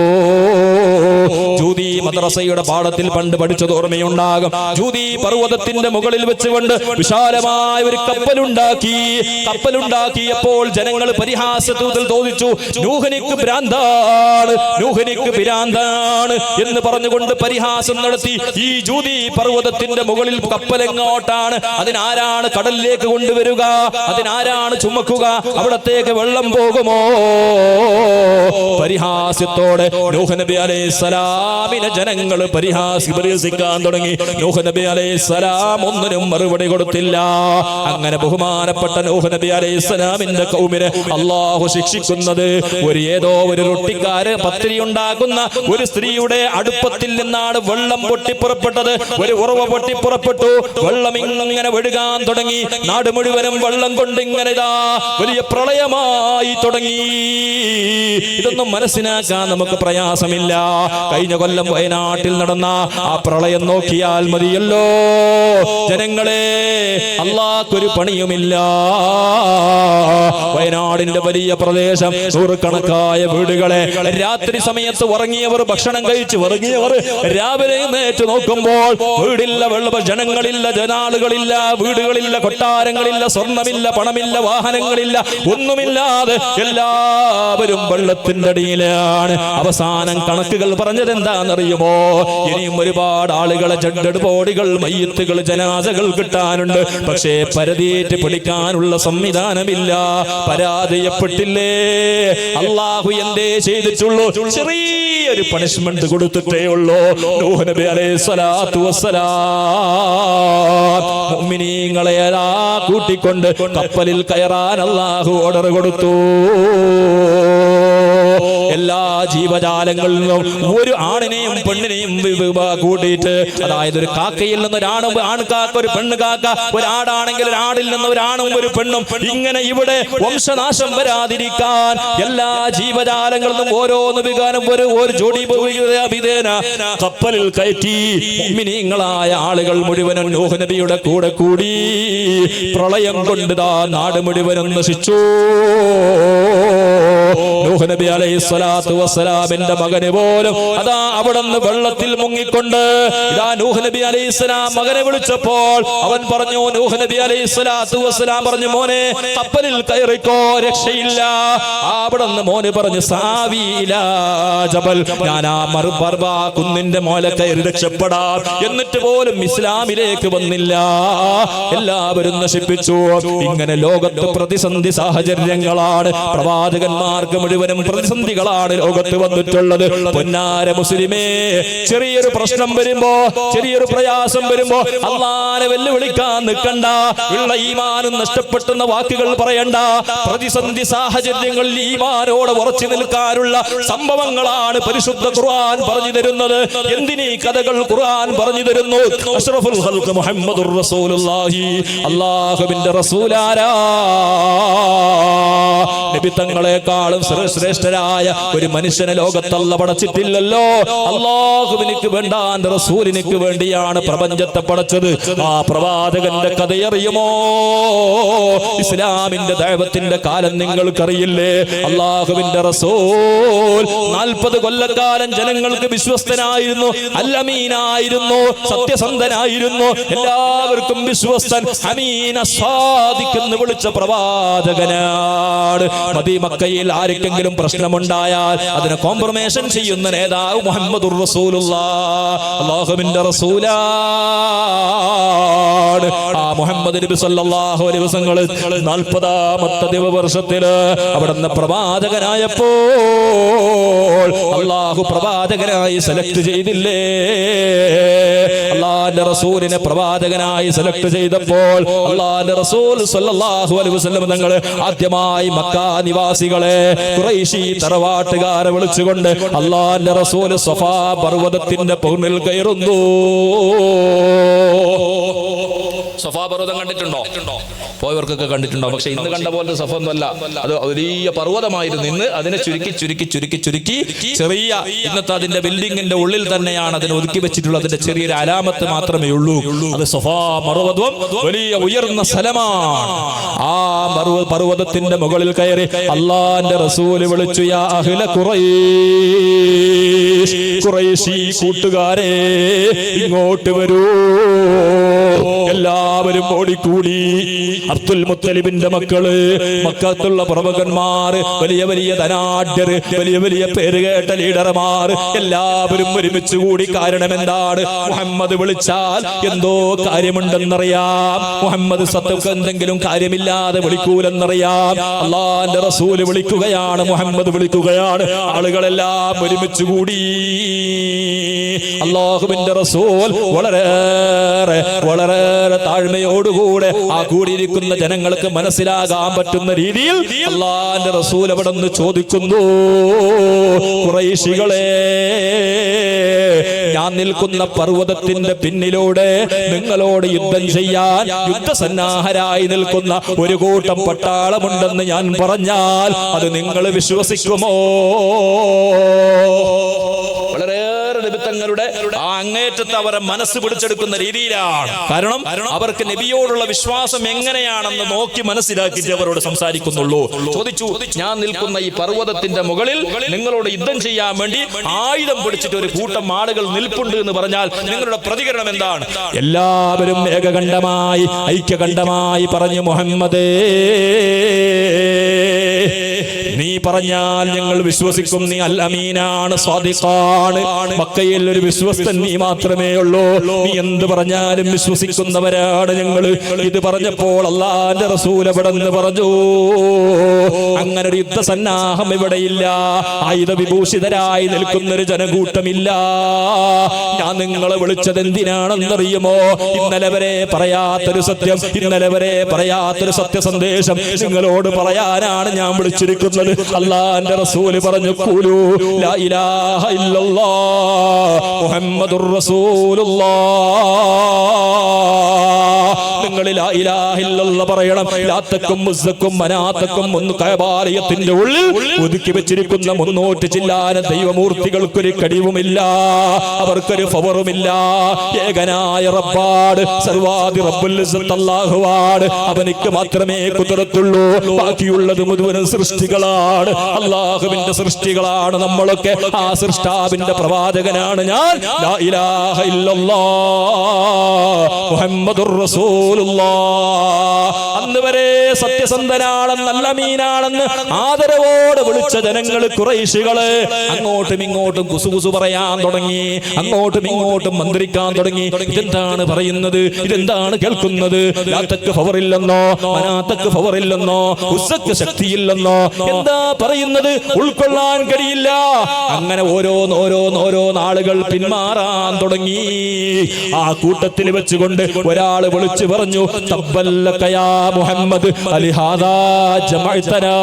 ജൂദി മദ്രസയുടെ പാഠത്തിൽ പണ്ട് പഠിച്ചത് ഓർമ്മയുണ്ടാകും. ജൂദി പർവ്വതത്തിന്റെ മുകളിൽ വെച്ചുകൊണ്ട് വിശാലമായ ഒരു കപ്പലുണ്ടാക്കിയപ്പോൾ ജനങ്ങൾ പരിഹാസത്തിൽ തോന്നിച്ചു, നൂഹ്നിക്ക് ഭ്രാന്താണ് എന്ന് പറഞ്ഞുകൊണ്ട് പരിഹാസം നടത്തി. ഈ ജൂദി പർവ്വതത്തിന്റെ മുകളിൽ കപ്പലെങ്ങോട്ടാണ്? അതിനാരാണ് കടലിലേക്ക് കൊണ്ടുവരിക? അതിനാരാണ് ചുമക്കുക? അവിടത്തേക്ക് വെള്ളം പോകുമോ? പരിഹാസ്യത്തോടെ നൂഹ് നബി അലൈഹിസ്സലാമിനെ ജനങ്ങൾ പരിഹസിക്കാൻ തുടങ്ങി. നൂഹ് നബി അലൈഹിസ്സലാം ഒന്നിനും മറുപടി കൊടുത്തില്ല. അങ്ങനെ ബഹുമാനപ്പെട്ട നൂഹ് നബി അലൈഹിസ്സലാമിന്റെ ഖൗമിനെ അല്ലാഹു ശിക്ഷിക്കുന്നത് ഏതോ ഒരു റൊട്ടിക്കാര് പത്തിരി ഉണ്ടാക്കുന്ന ഒരു സ്ത്രീയുടെ അടുപ്പത്തിൽ നിന്നാണ് വെള്ളം പൊട്ടിപ്പുറപ്പെട്ടത്. ഒരു ഉറവ പൊട്ടിപ്പുറപ്പെട്ടു. വെള്ളം ഇങ്ങനെ ഒഴുകാൻ തുടങ്ങി. നാട് മുഴുവനും വെള്ളം കൊണ്ട് ഇങ്ങനെ വലിയ പ്രളയമായി തുടങ്ങി. ഇതൊന്നും മനസ്സിലാക്കാൻ നമുക്ക് പ്രയാസമില്ല. കഴിഞ്ഞ കൊല്ലം വയനാട്ടിൽ നടന്ന ആ പ്രളയം നോക്കിയാൽ മതിയല്ലോ. ജനങ്ങളെ, അല്ലാഹുക്കൊരു പണിയുമില്ല. വയനാടിന്റെ വലിയ പ്രദേശം, നൂറുകണക്കായ വീടുകളെ രാത്രി സമയത്ത് ഉറങ്ങിയവർ, ഭക്ഷണം കഴിച്ച് ഉറങ്ങിയവർ രാവിലെ എഴുന്നേറ്റ് നോക്കുമ്പോൾ വീടില്ല, ജനങ്ങളില്ല, ജനാളുകളില്ല, വീടുകളില്ല, കൊട്ടാരങ്ങളില്ല, സ്വർണമില്ല, പണമില്ല, വാഹനങ്ങളില്ല, ഒന്നുമില്ലാതെ എല്ലാവരും വെള്ളത്തിന്റെ അടിയിലാണ്. അവസാനം കണക്കുകൾ പറഞ്ഞത് എന്താണെന്നറിയുമോ? ഇനിയും ഒരുപാട് ആളുകളെ ഡെഡ് ബോഡികൾ, മയ്യിത്തുകൾ, ജനാസകൾ കിട്ടാനുണ്ട്. പക്ഷേ പരതീറ്റ് പിടിക്കാനുള്ള സംവിധാനമില്ല. പരാജയപ്പെട്ടില്ലേ? അള്ളാഹു എന്തേ ചെയ്തിട്ടുള്ളൂ? ചെറിയൊരു പണിഷ്മെന്റ് കൊടുത്തിട്ടേ ഉള്ളൂ. നൂഹ് നബി അലൈഹിസ്സലാത്തു വസ്സലാം മുഅ്മിനീങ്ങളെ കൂട്ടിക്കൊണ്ട് കപ്പലിൽ കയറാൻ അള്ളാഹു ഓർഡർ കൊടുത്തു. എല്ലാ ജീവജാലങ്ങളിൽ നിന്നും ഒരു ആണിനെയും പെണ്ണിനെയും കൂട്ടിയിട്ട്, അതായത് ഒരു കാക്കയിൽ നിന്ന് ഒരാണും, ആൺകാക്ക, ഒരു പെണ്ണ് കാക്ക, ഒരാടാണെങ്കിൽ ഒരാടിൽ നിന്ന് ഒരാണും ഒരു പെണ്ണും, ഇങ്ങനെ ഇവിടെ വംശനാശം വരാതിരിക്കാൻ എല്ലാ ജീവജാലങ്ങളിൽ നിന്നും ഓരോന്ന് വികാരം ഒരു ജോഡി വിധേന കപ്പലിൽ കയറ്റി മുഅ്മിനീങ്ങളായ ആളുകൾ മുഴുവനും നൂഹ് നബിയുടെ കൂടെ കൂടി. പ്രളയം കൊണ്ട് നാട് മുഴുവനും നശിച്ചു. നൂഹ് നബി അലൈഹിസ്സലാത്തു വസ്സലാമിന്റെ മകന് പോലും അതാ അവിടെ നിന്ന് വെള്ളത്തിൽ മുങ്ങിക്കൊണ്ട് ഇതാ നൂഹ് നബി അലൈഹിസ്സലാം മകനെ വിളിച്ചപ്പോൾ അവൻ പറഞ്ഞു, നൂഹ് നബി അലൈഹിസ്സലാത്തു വസ്സലാം പറഞ്ഞു, മോനെ കപ്പലിൽ കയറിക്കോ, രക്ഷയില്ല. അവിടെ നിന്ന് മോന് പറഞ്ഞു, സാവീലാ ജബൽ, ഞാൻ ആ കുന്നിന്റെ മോലെ കയറി രക്ഷപ്പെടാം. എന്നിട്ട് പോലും ഇസ്ലാമിലേക്ക് വന്നില്ല. എല്ലാവരും നശിപ്പിച്ചു. ഇങ്ങനെ ലോകത്ത് പ്രതിസന്ധി സാഹചര്യങ്ങളാണ്. പ്രവാചകന്മാർക്ക് മുഴുവനും പ്രതിസന്ധികളാണ് ലോകത്ത് വന്നിട്ടുള്ളത്. പൊന്നാര മുസ്ലിമേ, ചെറിയൊരു പ്രശ്നം വരുമ്പോ, ചെറിയൊരു പ്രയാസം വരുമ്പോ അള്ളാനെ വെല്ലുവിളിക്കാൻ നിൽക്കണ്ട. ഉള്ള ഈമാനും നഷ്ടപ്പെട്ടെന്ന വാക്കുകൾ പറയണ്ട. പ്രതിസന്ധി സാഹചര്യങ്ങളിൽ ഈമാനോടെ ഉറച്ചു നിൽക്കാനുള്ള സംഭവങ്ങളാണ് പരിശുദ്ധ ഖുർആൻ പറഞ്ഞു തരുന്നത്. എന്തിനീ കഥകൾ ഖുർആൻ പറഞ്ഞു തരുന്നു? അഷ്റഫുൽ ഖൽഖ് മുഹമ്മദുർ റസൂലുള്ളാഹി, അല്ലാഹുവിന്റെ റസൂലാരാ? നബി തങ്ങളെക്കാളും ശ്രേഷ്ഠരായ ഒരു മനുഷ്യനെ ലോകത്തല്ല പടച്ചിട്ടില്ലല്ലോ. അല്ലാഹുവിനിക്ക് വേണ്ടാൻ റസൂലിനിക്ക് വേണ്ടിയാണ് പ്രപഞ്ചത്തെ പടച്ചത്. ആ പ്രവാചകന്റെ കഥയറിയുമോ? ഇസ്ലാമിന്റെ ദഅവത്തിന്റെ കാലം നിങ്ങൾക്കറിയില്ലേ? അല്ലാഹുവിന്റെ റസൂൽ 40 കൊല്ലക്കാലം ജനങ്ങൾക്ക് വിശ്വസ്തനായിരുന്നു, അൽ-അമീനായിരുന്നു, സത്യസന്ധനായിരുന്നു, എല്ലാവർക്കും വിശ്വസ്തൻ, അമീന സാദിഖ് എന്ന് വിളിച്ച പ്രവാചകനാണ്. മക്കയിൽ ആർക്കെങ്കിലും പ്രശ്നമുണ്ടായാൽ അതിനെ കോംപ്രമൈസ് ചെയ്യുന്ന നേതാവ് മുഹമ്മദുർ റസൂലുള്ളാഹ്, അല്ലാഹുവിന്റെ റസൂലാണ്. ആ മുഹമ്മദ് നബി സല്ലല്ലാഹു അലൈഹി വസല്ലം 40ാമത്തെ വർഷത്തില് അവിടുന്ന് പ്രവാചകനായപ്പോൾ അല്ലാഹു പ്രവാചകനായി സെലക്ട് ചെയ്തില്ലേ? അല്ലാഹുവിന്റെ റസൂലിനെ പ്രവാചകനായി സെലക്ട് ചെയ്തപ്പോൾ അല്ലാഹുവിന്റെ റസൂൽ സല്ലല്ലാഹു അലൈഹി വസല്ലം തങ്ങൾ ആദ്യമായി മക്ക നിവാസികളെ, ഖുറൈശി തറവാട്ടുകാരെ വിളിച്ചുകൊണ്ട് അല്ലാഹുവിന്റെ റസൂൽ സഫാ പർവതത്തിന്റെ മുകളിൽ കയറുന്നു. സഫാ പർവ്വതം കണ്ടിട്ടുണ്ടോ? പോയവർക്കൊക്കെ കണ്ടിട്ടുണ്ടോ? പക്ഷെ ഇന്ന് കണ്ട പോലത്തെ സഫ ഒന്നുമല്ല. അത് വലിയ പർവ്വതമായിരുന്നു. ഇന്ന് അതിനെ ചുരുക്കി ചുരുക്കി ചുരുക്കി ചുരുക്കി ചെറിയ, ഇന്നത്തെ അതിന്റെ ബിൽഡിങ്ങിന്റെ ഉള്ളിൽ തന്നെയാണ് അതിനെ ഒതുക്കി വെച്ചിട്ടുള്ളത്. അതിന്റെ ചെറിയൊരു അലാമത്ത് മാത്രമേ ഉള്ളൂ. അത് സഫാ പർവ്വതം വലിയ ഉയർന്ന സ്ഥലമാണ്. ആ പർവ്വതത്തിന്റെ മുകളിൽ കയറി അല്ലാഹുവിന്റെ റസൂൽ വിളിച്ചു, യാ അഹ്ല ഖുറൈശ്, ഖുറൈശി കൂട്ടുകാരെ ഇങ്ങോട്ട് വരൂ. എല്ലാവരും ഓടിക്കൂടി. അബ്ദുൽ മുത്തലിബിന്റെ മക്കള്, മക്കത്തുള്ള പ്രമുഖന്മാർ, വലിയ വലിയ ധനാഢ്യർ, വലിയ വലിയ പേരുകേട്ട ലീഡർമാർ എല്ലാവരും ഒരുമിച്ച് കൂടി. കാരണം എന്താണ്? മുഹമ്മദ് വിളിച്ചാൽ എന്തോ കാര്യമുണ്ടെന്നറിയാം. മുഹമ്മദ് സത്യക്ക് എന്തെങ്കിലും കാര്യമില്ലാതെ വിളിക്കൂലെന്നറിയാം. അല്ലാഹുവിന്റെ റസൂൽ വിളിക്കുകയാണ്, മുഹമ്മദ് വിളിക്കുകയാണ്. ആളുകളെല്ലാം ഒരുമിച്ച് കൂടി. അല്ലാഹുവിന്റെ റസൂൽ വളരെ വളരെ താഴ്മയോടുകൂടെ ആ കൂടിയിരിക്കുന്ന ജനങ്ങൾക്ക് മനസ്സിലാകാൻ പറ്റുന്ന രീതിയിൽ അല്ലാഹുവിന്റെ റസൂൽ അവിടെ നിന്ന് ചോദിക്കുന്നു, ഖുറൈശികളെ, ഞാൻ നിൽക്കുന്ന പർവ്വതത്തിന്റെ പിന്നിലൂടെ നിങ്ങളോട് യുദ്ധം ചെയ്യാൻ യുദ്ധസന്നാഹരായി നിൽക്കുന്ന ഒരു കൂട്ടം പട്ടാളമുണ്ടെന്ന് ഞാൻ പറഞ്ഞാൽ അത് നിങ്ങൾ വിശ്വസിക്കുമോ? വളരെ നബി തങ്ങളുടെ ആ അങ്ങേറ്റത്തെ അവരെ മനസ്സ് പിടിച്ചെടുക്കുന്ന രീതിയിലാണ്. കാരണം അവർക്ക് നബിയോടുള്ള വിശ്വാസം എങ്ങനെയാണെന്ന് നോക്കി മനസ്സിലാക്കിയിട്ട് അവരോട് സംസാരിക്കുന്നുള്ളൂ. ചോദിച്ചു, ഞാൻ നിൽക്കുന്ന ഈ പർവ്വതത്തിന്റെ മുകളിൽ നിങ്ങളോട് യുദ്ധം ചെയ്യാൻ വേണ്ടി ആയുധം പിടിച്ചിട്ട് ഒരു കൂട്ടം ആളുകൾ നിൽപ്പുണ്ട് എന്ന് പറഞ്ഞാൽ നിങ്ങളുടെ പ്രതികരണം എന്താണ്? എല്ലാവരും ഏകകണ്ഠമായി ഐക്യകണ്ഠമായി പറഞ്ഞു, മുഹമ്മദേ നീ പറഞ്ഞാൽ ഞങ്ങൾ വിശ്വസിക്കും, നീ അൽ അമീനാണ്, സ്വാദിഖാണ്, മക്കയിൽ ഒരു വിശ്വസ്തൻ നീ മാത്രമേ ഉള്ളൂ, നീ എന്ത് പറഞ്ഞാലും വിശ്വസിക്കുന്നവരാണ് ഞങ്ങൾ. ഇത് പറഞ്ഞപ്പോൾ അല്ലാഹുവിന്റെ റസൂൽ എവിടെന്ന് പറഞ്ഞു, അങ്ങനെ ഒരു യുദ്ധസന്നാഹം ഇവിടെയില്ല, ആയുധ വിഭൂഷിതരായി നിൽക്കുന്നൊരു ജനകൂട്ടമില്ല. ഞാൻ നിങ്ങളെ വിളിച്ചത് എന്തിനാണെന്നറിയുമോ? ഇന്നലെ വരെ പറയാത്തൊരു സത്യം, ഇന്നലെ വരെ പറയാത്തൊരു സത്യസന്ദേശം നിങ്ങളോട് പറയാനാണ് ഞാൻ വിളിച്ചിരിക്കുന്നത്. അല്ലാഹുവിന്റെ റസൂല് പറഞ്ഞു, ഖൂലൂ ലാ ഇലാഹ ഇല്ലല്ലാഹ് മുഹമ്മദുർ റസൂലുള്ളാഹ്. നിങ്ങൾ ലാ ഇലാഹ ഇല്ലല്ലാഹ് പറയണം. ലാത്തക്കും മുസ്സക്കും മനാത്തക്കും ഒന്ന് കഅബാലയത്തിന്റെ ഉള്ളിൽ ഒതുക്കി വെച്ചിരിക്കുന്ന 300 ചില്ലാന ദൈവമൂർത്തികൾക്കൊരു കഴിവുമില്ല, അവർക്കൊരു പവറുമില്ല. ഏകനായ റബ്ബാണ്, സർവാദി റബ്ബുൽ ഇസ്സത്ത് അല്ലാഹുവാണ്, അവനിക്ക് മാത്രമേ ഖുദ്റത്തുള്ളൂ. ബാക്കിയുള്ളത് മുഴുവൻ സൃഷ്ടികളാണ്, അല്ലാഹുവിന്റെ സൃഷ്ടികളാണ് നമ്മളൊക്കെ. ആ സൃഷ്ടാവിന്റെ പ്രവാചകനാണ് ഞാൻ. ലാ ഇലാഹ ഇല്ലല്ലാഹ് മുഹമ്മദുർ റസൂലുള്ളാഹ്. അന്ന് വരെ സത്യസന്ധനാണെന്ന് അൽ അമീനാണെന്ന് ആദരവോടെ വിളിച്ച ജനങ്ങൾ ഖുറൈശികള് അങ്ങോട്ടും ഇങ്ങോട്ടും കുസുകുസു പറയാൻ തുടങ്ങി, അങ്ങോട്ടും ഇങ്ങോട്ടും മന്ത്രിക്കാൻ തുടങ്ങി. ഇതെന്താണ് പറയുന്നത്? ഇതെന്താണ് കേൾക്കുന്നത്? ലാത്തക്ക് പവറില്ലെന്നോ, മനാത്തക്ക് പവറില്ലെന്നോ, ഉസ്സക്ക് ശക്തിയില്ലെന്നോ എന്താ പറയുന്നത്? ഉൾക്കൊള്ളാൻ കഴിയില്ല. അങ്ങനെ ഓരോ നാളുകൾ പിന്മാറാൻ തുടങ്ങി. ആ കൂട്ടത്തിൽ വെച്ചുകൊണ്ട് ഒരാൾ വിളിച്ചു പറഞ്ഞു, തബ്ബല്ലക യാ മുഹമ്മദ് അലിഹാദാ ജമഅതനാ.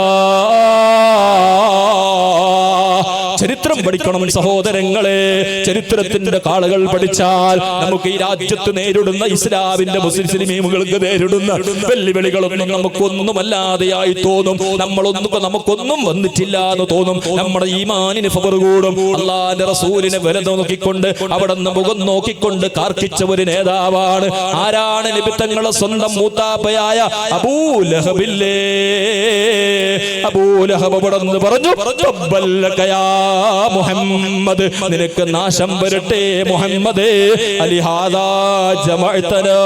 ചരിത്രം പഠിക്കണം സഹോദരങ്ങളെ. ചരിത്രത്തിന്റെ കാളുകൾ പഠിച്ചാൽ നമുക്ക് ഈ രാജ്യത്ത് നേരിടുന്ന ഇസ്ലാമിന്റെ മുസ്ലിമീങ്ങൾക്ക് നേരിടുന്ന വെല്ലുവിളികളൊന്നും നമുക്കൊന്നുമല്ലാതെയായി തോന്നും. നമുക്കൊന്നും വന്നിട്ടില്ല എന്ന് തോന്നും. നമ്മുടെ ഈമാനിന് ഫവർ കൂടും. അല്ലാഹുവിന്റെ റസൂലിനെ വില നോക്കിക്കൊണ്ട് അവിടെ നിന്ന് മുഖം നോക്കിക്കൊണ്ട് കാർക്കിച്ച ഒരു നേതാവാണ്. ആരാണ്? നബി തങ്ങളുടെ സ്വന്തം മൂത്താപ്പയായ അബൂലഹബില്ലേ. അബൂലഹബ് അവിടെ നിന്ന് പറഞ്ഞു, തബ്ബല്ലക യാ മുഹമ്മദ്, നിനക്ക് നാശം വരട്ടെ മുഹമ്മദേ. അലിഹാദാ ജമഅതനാ,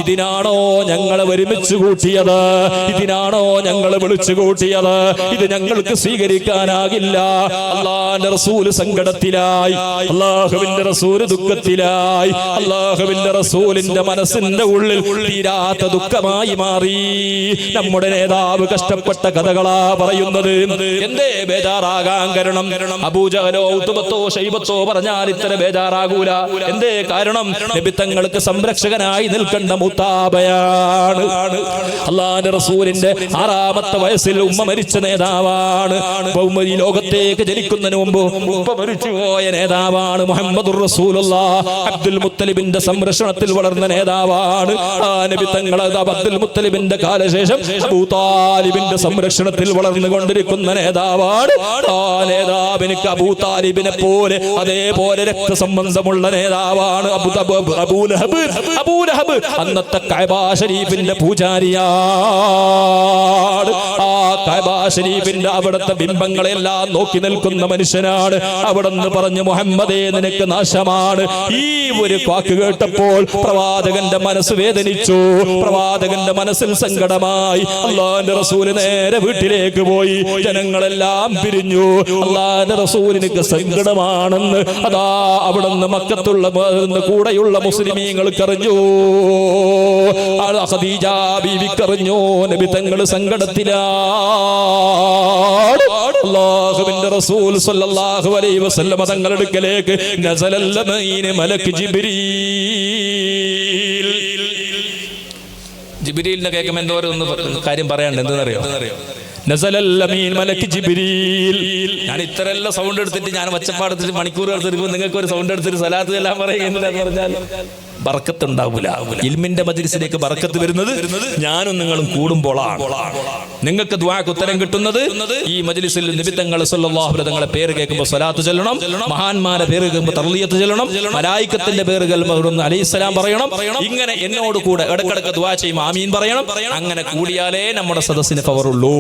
ഇതിനാണോ ഞങ്ങളെ ഒരുമിച്ച് കൂട്ടിയത്? ഇതിനാണോ ഞങ്ങളെ വിളിച്ചു കൂട്ടിയത്? ഇത് ഞങ്ങൾക്ക് സ്വീകരിക്കാനാകില്ല. അല്ലാഹുവിന്റെ റസൂല് സങ്കടത്തിലായി, അല്ലാഹുവിന്റെ റസൂല് ദുഃഖത്തിലായി, അല്ലാഹുവിന്റെ റസൂലിന്റെ മനസ്സിന്റെ ഉള്ളിൽ തീരാത്ത ദുഃഖമായി മാറി. നമ്മുടെ നേതാവ് കഷ്ടപ്പെട്ട കഥകളാ പറയുന്നത്. എന്തേ ബേജാറാകാൻ കാരണം? അബൂജഹലോ ഉത്ബത്തോ ശൈബത്തോ പറഞ്ഞാൽ ഇത്ര ബേജാറാകൂല. എന്തേ കാരണം? നബി തങ്ങൾക്ക് സംരക്ഷകനായി നിൽക്കേണ്ട മൂത്താബയാണ്. അല്ലാഹുവിന്റെ റസൂലിന്റെ 6ാമത്തെ വയസ്സിൽ ഉമ്മ മരിച്ച നേതാവാണ്. ഈ ലോകത്തേക്ക് ജനിക്കുന്നതിന് മുമ്പ് ഉപ്പ മരിച്ചു പോയ നേതാവാണ് മുഹമ്മദുർ റസൂലുള്ളാഹ്. അബ്ദുൽ മുത്തലിബിന്റെ സംരക്ഷണത്തിൽ വളർന്ന നേതാവാണ്. ആ നബി തങ്ങൾ അബ്ദുൽ മുത്തലിബിന്റെ കാലശേഷം അബൂ താലിബിന്റെ സംരക്ഷണത്തിൽ വളർന്നുകൊണ്ടിരിക്കുന്ന നേതാവാണ്. ആ നേതാവിനിക്ക് അബൂ താലിബിനെ പോലെ അതേപോലെ രക്തസംബന്ധമുള്ള നേതാവാണ് അബൂലഹബ്. അന്നത്തെ കഅബ ശരീഫിന്റെ പൂജാരിയാണ്. ആ കഅബ ശരീഫിന്റെ അവിടുത്തെ ബിംബങ്ങളെല്ലാം നോക്കി നിൽക്കുന്ന മനുഷ്യനാണ്. അവിടെ നിന്ന് പറഞ്ഞു, മുഹമ്മദേ നിനക്ക് നാശമാണ്. ഈ ഒരു വാക്ക് കേട്ടപ്പോൾ പ്രവാചകന്റെ മനസ്സ് വേദനിച്ചു. പ്രവാചകന്റെ മനസ്സിൽ സങ്കടമായി. അല്ലാഹുവിന്റെ റസൂല് നേരെ വീട്ടിലേക്ക് പോയി. ജനങ്ങളെല്ലാം പിരിഞ്ഞു. അല്ലാഹുവിന്റെ റസൂലിന് സങ്കടമാണെന്ന് അതാ അവിടെ നിന്ന് മക്കത്തുള്ള കൂടെയുള്ള മുസ്ലിമീങ്ങൾക്ക് അറിഞ്ഞു. ഖദീജ ബീവിക്ക് അറിഞ്ഞു. നബി തങ്ങൾ സങ്കടത്തിലാണ്. അല്ലാഹുവിന്റെ റസൂൽ സ്വല്ലല്ലാഹു അലൈഹി വസല്ലം തങ്ങളുടെ അടുക്കലേക്ക് നസലൽ അമീൻ മലക്ക് ജിബ്രീൽ. ജിബ്രീലിനെ കേൾക്കുമ്പോൾ എന്തോ ഒരു കാര്യം പറയാനുണ്ട്. എന്തെന്നറിയോ? നസലൽ അമീൻ മലക്ക് ജിബ്രീൽ. ഞാൻ ഇത്രയെല്ലാം സൗണ്ട് എടുത്തിട്ട് ഞാൻ ഒച്ചപ്പാടെടുത്തിട്ട് മണിക്കൂർ എടുത്തിരിക്കുമ്പോൾ നിങ്ങൾക്ക് ഒരു സൗണ്ട് എടുത്തിട്ട് സലാത്ത് എല്ലാം പറയുന്നില്ല എന്ന് പറഞ്ഞാൽ ബർക്കത്തുണ്ടാവില്ല. ഇൽമിന്റെ മജ്ലിസിലേക്ക് ബർക്കത്ത് വരുന്നത് ഞാനും നിങ്ങളും കൂടുമ്പോഴാണ്. നിങ്ങൾക്ക് ദുആക്ക് ഉത്തരം കിട്ടുന്നത് ഈ മജ്ലിസിൽ നബി തങ്ങൾ സല്ലല്ലാഹു അലൈഹി വസല്ലമയുടെ പേര് കേൾക്കുമ്പോൾ സ്വലാത്ത് ചൊല്ലണം, മഹാന്മാരെ പേര് കേൾക്കുമ്പോൾ തർളിയത്ത് ചൊല്ലണം, മലായികത്തിന്റെ പേര് കേൾക്കുമ്പോൾ അലൈഹിസ്സലാം പറയണം. ഇങ്ങനെ എന്നോട് കൂടെ ഇടക്കിടക്ക് ദുആ ചെയ്യും, ആമീൻ പറയണം. അങ്ങനെ കൂടിയാലേ നമ്മുടെ സദസ്സിന് പവറുള്ളൂ.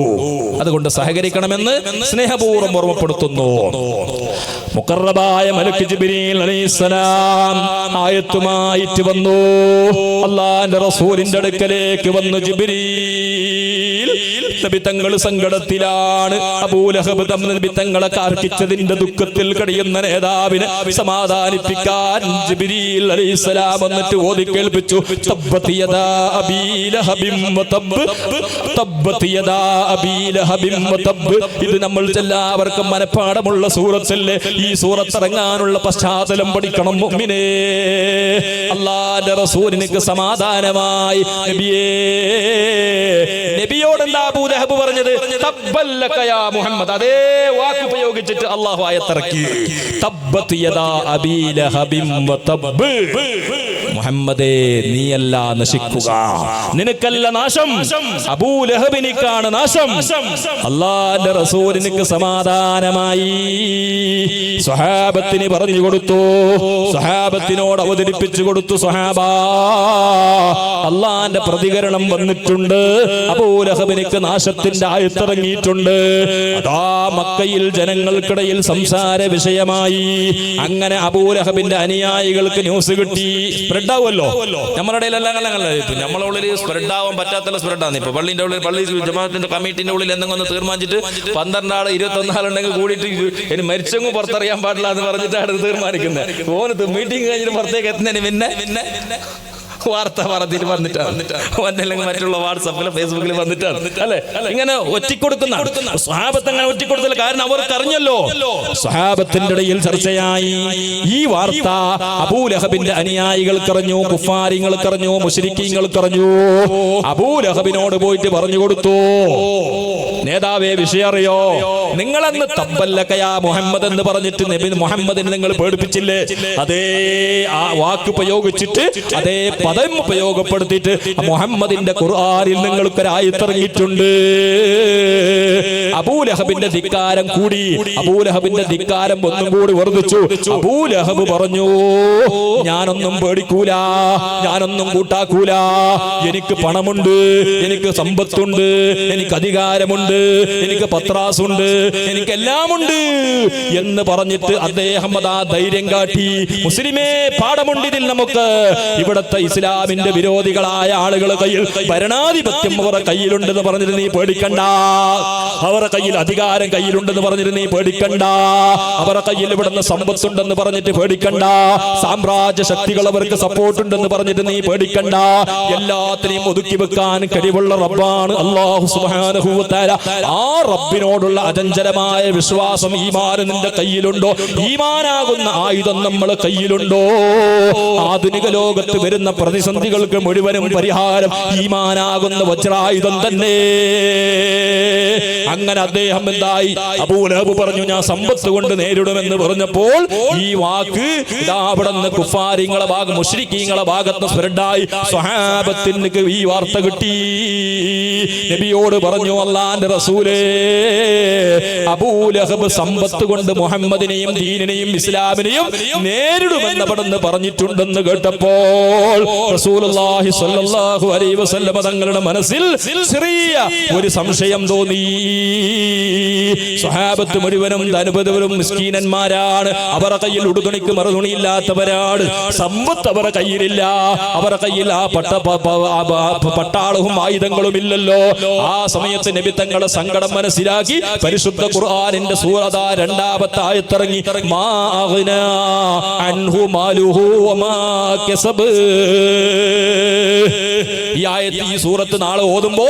അതുകൊണ്ട് സഹകരിക്കണമെന്ന് സ്നേഹപൂർവ്വം ഓർമ്മപ്പെടുത്തുന്നു. മുഖറബായ മലക്ക് ജിബ്രീൽ അലൈഹിസ്സലാം ആയത്തുമായിട്ട് വന്നു. അല്ലാഹുവിന്റെ റസൂലിന്റെ അടുക്കലേക്ക് വന്നു ജിബ്രീൽ. നബി തങ്ങൾ സങ്കടത്തിലാണ്. അബൂലഹബ് നബി തങ്ങളെ കാർക്കിച്ചതിന്റെ ദുഃഖത്തിൽ കഴിയുന്ന നേതാവിനെ സമാധാനിപ്പിക്കാൻ ജിബ്രീൽ അലൈഹിസ്സലാം വന്നിട്ട് ഓതി കേൾപ്പിച്ചു. തബ്ബത് യദാ അബീ ലഹബിൻ വതബ്, തബ്ബത് യദാ അബീ ലഹബിൻ വതബ്. ഇത് നമ്മൾ എല്ലാവർക്കും മനഃപ്പാഠമുള്ള സൂറത്തല്ലേ. ഈ സൂറത്ത് ഇറങ്ങാനുള്ള പശ്ചാത്തലം പഠിക്കണം മുഅ്മിനേ. അല്ലാഹുവിന്റെ റസൂലിന് സമാധാനമായി നബിയേ. നബിയോട് എന്താ അബൂ ലഹബ് പറഞ്ഞത്? തബ്ബല്ലക യാ മുഹമ്മദ്. അതേ വാക്ക് ഉപയോഗിച്ചിട്ട് അല്ലാഹു ആയത്തിറക്കി. തബ്ബത് യദാ അബീ ലഹബിൻ വതബ്. മുഹമ്മദേ, നീയല്ല നശിക്കുക, നിനക്കല്ല നാശം, അബൂ ലഹബിനിക്കാണ് നാശം. അല്ലാഹുവിന്റെ റസൂലിന് സമാധാനമായി. സ്വഹാബത്തിന് പറഞ്ഞു കൊടുത്തു, സ്വഹാബത്തിനോട് അവതരിപ്പിച്ചു കൊടുത്തു. സ്വഹാബ, അള്ളാന്റെ പ്രതികരണം വന്നിട്ടുണ്ട്. അബൂ ലഹബിനിക്ക് നാശത്തിന്റെ ആയത്തിറങ്ങിയിട്ടുണ്ട്. അതാ മക്കയിൽ ജനങ്ങൾക്കിടയിൽ സംസാര വിഷയമായി. അങ്ങനെ അബൂ ലഹബിന്റെ അനുയായികൾക്ക് ന്യൂസ് കിട്ടി. സ്പ്രെഡ് ആവുമല്ലോ നമ്മുടെ ഇടയിലെല്ലാം. നമ്മളെ ഉള്ളിൽ സ്പ്രെഡ് ആവാൻ പറ്റാത്ത സ്പ്രെഡാണ്. ഇപ്പൊ പള്ളിന്റെ ഉള്ളിൽ, പള്ളി ജമാഅത്തിന്റെ കമ്മിറ്റിന്റെ ഉള്ളിൽ എന്തെങ്കിലും തീരുമാനിച്ചിട്ട് 12 ആൾ 21 ആളുണ്ടെങ്കിൽ കൂടിയിട്ട് ഇനി മരിച്ചെങ്ങും പുറത്തറിയാൻ പാടില്ല എന്ന് പറഞ്ഞിട്ടാണ് തീരുമാനിക്കുന്നത്. ഓന് മീറ്റിംഗ് കഴിഞ്ഞിട്ട് പുറത്തേക്ക് എത്തുന്നതിന് പിന്നെ വാർത്ത പറഞ്ഞിട്ട് വന്നിട്ടാണ്, മറ്റുള്ള വാട്സാപ്പിലും ഫേസ്ബുക്കിൽ വന്നിട്ടാണ് അല്ലെ. ഇങ്ങനെ ഒറ്റിക്കൊടുക്കുന്ന സ്വഹാബത്ത് അങ്ങനെ ഒറ്റിക്കൊടുത്തില്ല. കാരണം അവർക്ക് അറിഞ്ഞല്ലോ. സ്വഹാബത്തിന്റെ ഇടയിൽ ചർച്ചയായി. ഈ വാർത്ത അബൂ ലഹബിന്റെ അനുയായികൾക്ക് അറിഞ്ഞു, കുഫാരിങ്ങൾക്ക് അറിഞ്ഞു, മുശ്രിക്കീങ്ങൾക്ക് അറിഞ്ഞു. അബൂ ലഹബിനോട് പോയിട്ട് പറഞ്ഞു കൊടുത്തു, നേതാവേ വിഷയം അറിയോ? നിങ്ങളെന്ന് തബ്ബല്ലക യാ മുഹമ്മദ് എന്ന് പറഞ്ഞിട്ട് നബി മുഹമ്മദിനെ നിങ്ങൾ പേടിപ്പിച്ചില്ലേ? അതേ ആ വാക്ക് ഉപയോഗിച്ചിട്ട്, അതേ പദം ഉപയോഗപ്പെടുത്തിയിട്ട് മുഹമ്മദിന്റെ ഖുർആനിൽ നിങ്ങൾക്കൊരായത്തിറങ്ങിയിട്ടുണ്ട്. അബൂ ലഹബിന്റെ ധിക്കാരം കൂടി. അബൂ ലഹബിന്റെ ധിക്കാരം ഒന്നും കൂടി വർദ്ധിച്ചു. അബൂ ലഹബ് പറഞ്ഞു, ഞാനൊന്നും പേടിക്കൂല, ഞാനൊന്നും കൂട്ടാക്കൂല. എനിക്ക് പണമുണ്ട്, എനിക്ക് സമ്പത്തുണ്ട്, എനിക്ക് അധികാരമുണ്ട്, എനിക്ക് പത്രാസുണ്ട്, എനിക്കെല്ലാമുണ്ട് എന്ന് പറഞ്ഞിട്ട് അദ്ദേഹം അതാ ധൈര്യം കാട്ടി. മുസ്ലിമേ, പാഠമുണ്ട് ഇതിൽ നമുക്ക്. ഇവിടത്തെ ഇസ്ലാമിന്റെ വിരോധികളായ ആളുകൾ കയ്യിൽ ഭരണാധിപത്യം അവരുടെ കയ്യിലുണ്ടെന്ന് പറഞ്ഞിട്ട് നീ പേടിക്കണ്ട. അവരുടെ കയ്യിൽ അധികാരം കയ്യിലുണ്ടെന്ന് പറഞ്ഞിട്ട് നീ പേടിക്കണ്ട. അവരുടെ കയ്യിൽ ഇവിടുന്ന് സമ്പത്തുണ്ടെന്ന് പറഞ്ഞിട്ട് പേടിക്കണ്ട. സാമ്രാജ്യ ശക്തികൾ അവർക്ക് സപ്പോർട്ട് ഉണ്ടെന്ന് പറഞ്ഞിട്ട് നീ പേടിക്കണ്ട. എല്ലാത്തിനെയും ഒതുക്കി വെക്കാൻ കഴിവുള്ള റബ്ബാണ് അല്ലാഹു സുബ്ഹാനഹു വ തആല. ആ റബ്ബിനോടുള്ള അചഞ്ചലമായ വിശ്വാസം, ഈമാൻ നിന്റെ കയ്യിലുണ്ടോ? ഈമാനാകുന്ന ആയുധം നമ്മുടെ കയ്യിലുണ്ടോ? ആധുനിക ലോകത്ത് വരുന്ന പ്രതിസന്ധികൾക്ക് മുഴുവനും പരിഹാരം ഈമാനാകുന്ന വജ്രായുധം തന്നെ. അങ്ങനെ അദ്ദേഹം എന്തായി? അബൂ ലഹബ് പറഞ്ഞു, ഞാൻ സമ്പത്ത് കൊണ്ട് നേരിടുമെന്ന് പറഞ്ഞപ്പോൾ ഈ വാക്ക് അവിടെ നിന്ന് കുഫാരിങ്ങളെ ഭാഗം, മുശ്രിക്കീങ്ങളെ ഭാഗത്ത് സ്പ്രെഡായി. സ്വഹാബത്തിന് ഈ വാർത്ത കിട്ടി. നബിയോട് പറഞ്ഞു, അല്ലാഹുവിന്റെ റസൂലേ, അബൂ ലഹബ് സമ്പത്ത് കൊണ്ട് മുഹമ്മദിനെയും ദീനിനെയും ഇസ്ലാമിനെയും നേരിടുമെന്ന് അവിടുന്ന് പറഞ്ഞിട്ടുണ്ടെന്ന് കേട്ടപ്പോൾ റസൂലുള്ളാഹി സ്വല്ലല്ലാഹു അലൈഹി വസല്ലം തങ്ങളുടെ മനസ്സിൽ ചെറിയ ഒരു സംശയം തോന്നി. സ്വഹാബത്ത് മുഴുവനും ധനപതിവരും മിസ്കീനന്മാരാണ്. അവരുടെ കയ്യിൽ ഉടുതുണിക്ക് മറുതുണിയില്ലാത്തവരാണ്. സമ്പത്ത് അവരുടെ കയ്യിലില്ല. അവരുടെ കയ്യിൽ ആ പട്ടാളവും ആയുധങ്ങളും ഇല്ലല്ലോ. ആ സമയത്ത് നബി തങ്ങളുടെ സങ്കടം മനസ്സിലാക്കി പരിശുദ്ധ ഖുർആനിന്റെ സൂറത 2-ാമത്തെ ആയത്തിറങ്ങി. മാ അഗ്നാ അൻഹു മാലുഹു വമാ കസബ്. ഈ ആയത്ത്, ഈ സൂറത്ത് നാളെ ഓതുമ്പോ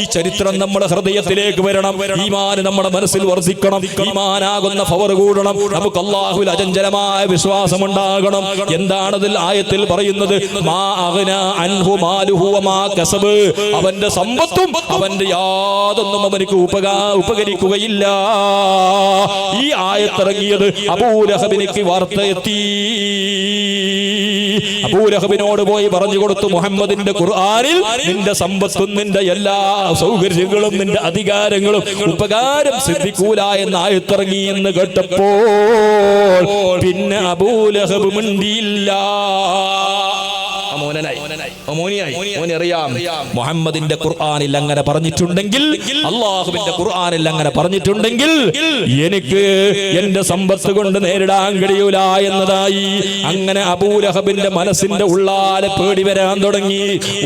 ഈ ചരിത്രം നമ്മുടെ ഹൃദയത്തിലേക്ക് വരണം. ഈമാൻ നമ്മുടെ മനസ്സിൽ വർദ്ധിക്കണം. ഈമാനാകുന്ന പവർ കൂടണം. നമുക്ക് അല്ലാഹുവിൽ അചഞ്ചലമായ വിശ്വാസം ഉണ്ടാകണം. എന്താണതിൽ ആയത്തിൽ പറയുന്നത്? മാ അഗ്നാ അൻഹു മാലുഹു വമാ കസബ്. അവന്റെ സമ്പത്തും അവന്റെ യാതൊന്നും അവനിക്ക് ഉപകരിക്കുകയില്ല. ഈ ആയത്തിറങ്ങിയത് അബൂ ലഹബിനിക്ക് വാർത്ത എത്തി. അബൂലഹബിനോട് പോയി പറഞ്ഞു കൊടുത്തു, മുഹമ്മദിന്റെ ഖുർആനിൽ നിന്റെ സമ്പത്തും നിന്റെ എല്ലാ സൗകര്യങ്ങളും നിന്റെ അധികാരങ്ങളും ഉപകാരം സിദ്ധിക്കൂല എന്ന് ആയത്തിറങ്ങി എന്ന് കേട്ടപ്പോൾ പിന്നെ അബൂലഹബ് മിണ്ടിയില്ല. മുഹമ്മദിന്റെ ഖുർആനിൽ അങ്ങനെ പറഞ്ഞിട്ടുണ്ടെങ്കിൽ, അള്ളാഹുവിന്റെ ഖുർആനിൽ അങ്ങനെ പറഞ്ഞിട്ടുണ്ടെങ്കിൽ എനിക്ക് എന്റെ സമ്പത്ത് കൊണ്ട് നേരിടാൻ കഴിയൂല എന്നതായി. അങ്ങനെ അബൂലഹബിന്റെ മനസ്സിന്റെ ഉള്ളാലെ പേടി വരാൻ തുടങ്ങി,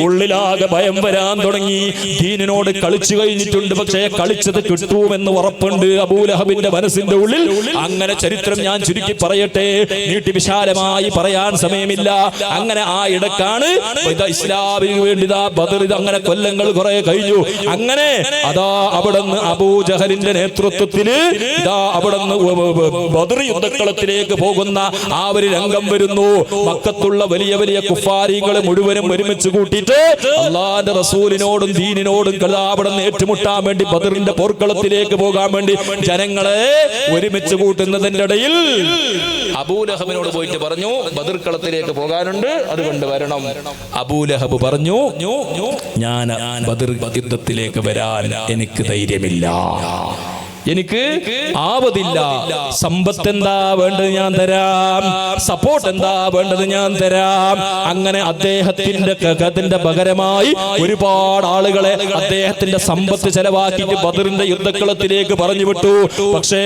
ഉള്ളിലാകെ ഭയം വരാൻ തുടങ്ങി. ദീനിനോട് കളിച്ചു കഴിഞ്ഞിട്ടുണ്ട്, പക്ഷേ കളിച്ചത് കിട്ടുമെന്ന് ഉറപ്പുണ്ട് അബൂലഹബിന്റെ മനസ്സിന്റെ ഉള്ളിൽ. അങ്ങനെ ചരിത്രം ഞാൻ ചുരുക്കി പറയട്ടെ, നീട്ടി വിശാലമായി പറയാൻ സമയമില്ല. അങ്ങനെ ആ ഇടക്കാണ് ഇസ്ലാമിന് വേണ്ടി ബദർ, അങ്ങനെ കൊല്ലങ്ങൾ കുറെ കഴിഞ്ഞു. അങ്ങനെ അതാ അവിടുന്ന് അബൂജഹലിന്റെ നേതൃത്വത്തില് അവിടുന്ന് ബദർ യുദ്ധക്കളത്തിലേക്ക് പോകുന്ന ആ ഒരു രംഗം വരുന്നു. മക്കത്തുള്ള വലിയ വലിയ കുഫാരികളെ മുഴുവനും ഒരുമിച്ച് കൂട്ടിയിട്ട് അള്ളാന്റെ റസൂലിനോടും ദീനിനോടും അവിടുന്ന് ഏറ്റുമുട്ടാൻ വേണ്ടി ബദറിന്റെ പോർക്കളത്തിലേക്ക് പോകാൻ വേണ്ടി ജനങ്ങളെ ഒരുമിച്ച് കൂട്ടുന്നതിന്റെ ഇടയിൽ അബൂലഹബിനോട് പോയിട്ട് പറഞ്ഞു, ബദർ കളത്തിലേക്ക് പോകാനുണ്ട്, അതുകൊണ്ട് വരണം. അബൂലഹബ് പറഞ്ഞു, ഞാൻ ബദർ യുദ്ധത്തിലേക്ക് വരാൻ എനിക്ക് ധൈര്യമില്ല, എനിക്ക് ആവതില്ല. സമ്പത്ത് എന്താ വേണ്ടത് ഞാൻ തരാം, സപ്പോർട്ട് എന്താ വേണ്ടത് ഞാൻ തരാം. അങ്ങനെ അദ്ദേഹത്തിന്റെ പകരമായി ഒരുപാട് ആളുകളെ അദ്ദേഹത്തിന്റെ സമ്പത്ത് ചെലവാക്കിയിട്ട് ബദറിന്റെ യുദ്ധക്കളത്തിലേക്ക് പറഞ്ഞു വിട്ടു. പക്ഷേ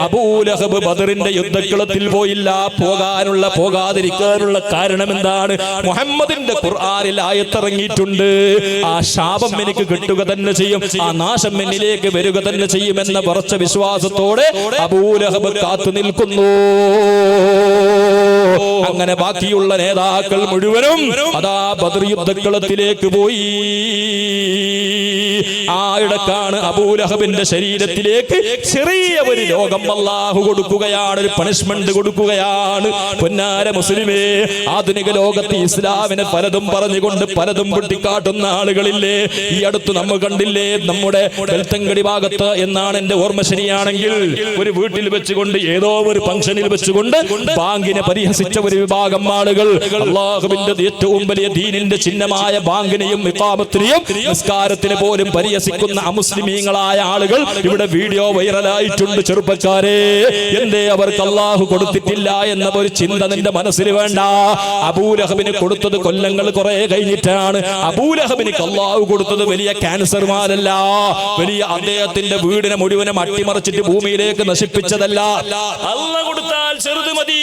അബൂലഹബ് ബദറിന്റെ യുദ്ധക്കളത്തിൽ പോയില്ല. പോകാതിരിക്കാനുള്ള കാരണം എന്താണ്? മുഹമ്മദിന്റെ ഖുർആനിൽ ആയത്തിറങ്ങിയിട്ടുണ്ട്, ആ ശാപം എനിക്ക് കിട്ടുക തന്നെ ചെയ്യും, ആ നാശം എന്നിലേക്ക് വരിക തന്നെ ചെയ്യുമെന്ന ഉറച്ച വിശ്വാസത്തോടെ അബൂലഹബ് കാത്തു നിൽക്കുന്നു. അങ്ങനെ ബാക്കിയുള്ള നേതാക്കൾ മുഴുവനും അതാ ബദർ യുദ്ധക്കളത്തിലേക്ക് പോയി. ആ ഇടക്കാണ് അബൂലഹബിന്റെ ശരീരത്തിലേക്ക് ചെറിയ ഒരു രോഗം അല്ലാഹു കൊടുക്കുകയാണ്, ഒരു പണിഷ്മെന്റ് കൊടുക്കുകയാണ്. പൊന്നാര മുസ്ലിമേ, ആധുനിക ലോകത്ത് ഇസ്ലാമിനെ പലതും പറഞ്ഞുകൊണ്ട് പലതും പൊട്ടിക്കാട്ടുന്ന ആളുകളില്ലേ? ഈ അടുത്ത് നമ്മൾ കണ്ടില്ലേ, നമ്മുടെ ബെൽത്തങ്കടി ഭാഗത്ത് എന്നാണ് എന്റെ ഓർമ്മ ശരിയാണെങ്കിൽ, ഒരു വീട്ടിൽ വെച്ചുകൊണ്ട് ഏതോ ഒരു ഫംഗ്ഷനിൽ വെച്ചുകൊണ്ട് ബാങ്കിനെ പരിഹസിച്ച ഒരു വിഭാഗം ആളുകൾ അല്ലാഹുവിന്റെ ഏറ്റവും വലിയ ദീനിന്റെ ചിഹ്നമായ ബാങ്കിനെയും ഇഖാമത്തിനെയും നിസ്കാരത്തിന് പോലും പരിഹസിക്കുന്ന അമുസ്ലിമീങ്ങളായ ആളുകൾ ഇവിടെ വീഡിയോ വൈറലായിട്ടുണ്ട്. ചെറുപ്പക്കാരെ, എന്തേ അവർക്ക് അല്ലാഹു കൊടുത്തിട്ടില്ല എന്ന ഒരു ചിന്ത നിന്റെ മനസ്സിൽ വേണ്ട. അബൂലഹബിന് കൊടുത്തത് കൊല്ലങ്ങൾ കുറെ കഴിഞ്ഞിട്ടാണ്. അബൂലഹബിന് അല്ലാഹു കൊടുത്തത് വലിയ ക്യാൻസർ മാലല്ല, വലിയ അദ്ദേഹത്തിന്റെ വീടിനെ മുഴുവനും അട്ടിമറിച്ചിട്ട് ഭൂമിയിലേക്ക് നശിപ്പിച്ചതല്ല. അല്ലാഹു കൊടുത്താൽ ചെറുത് മതി,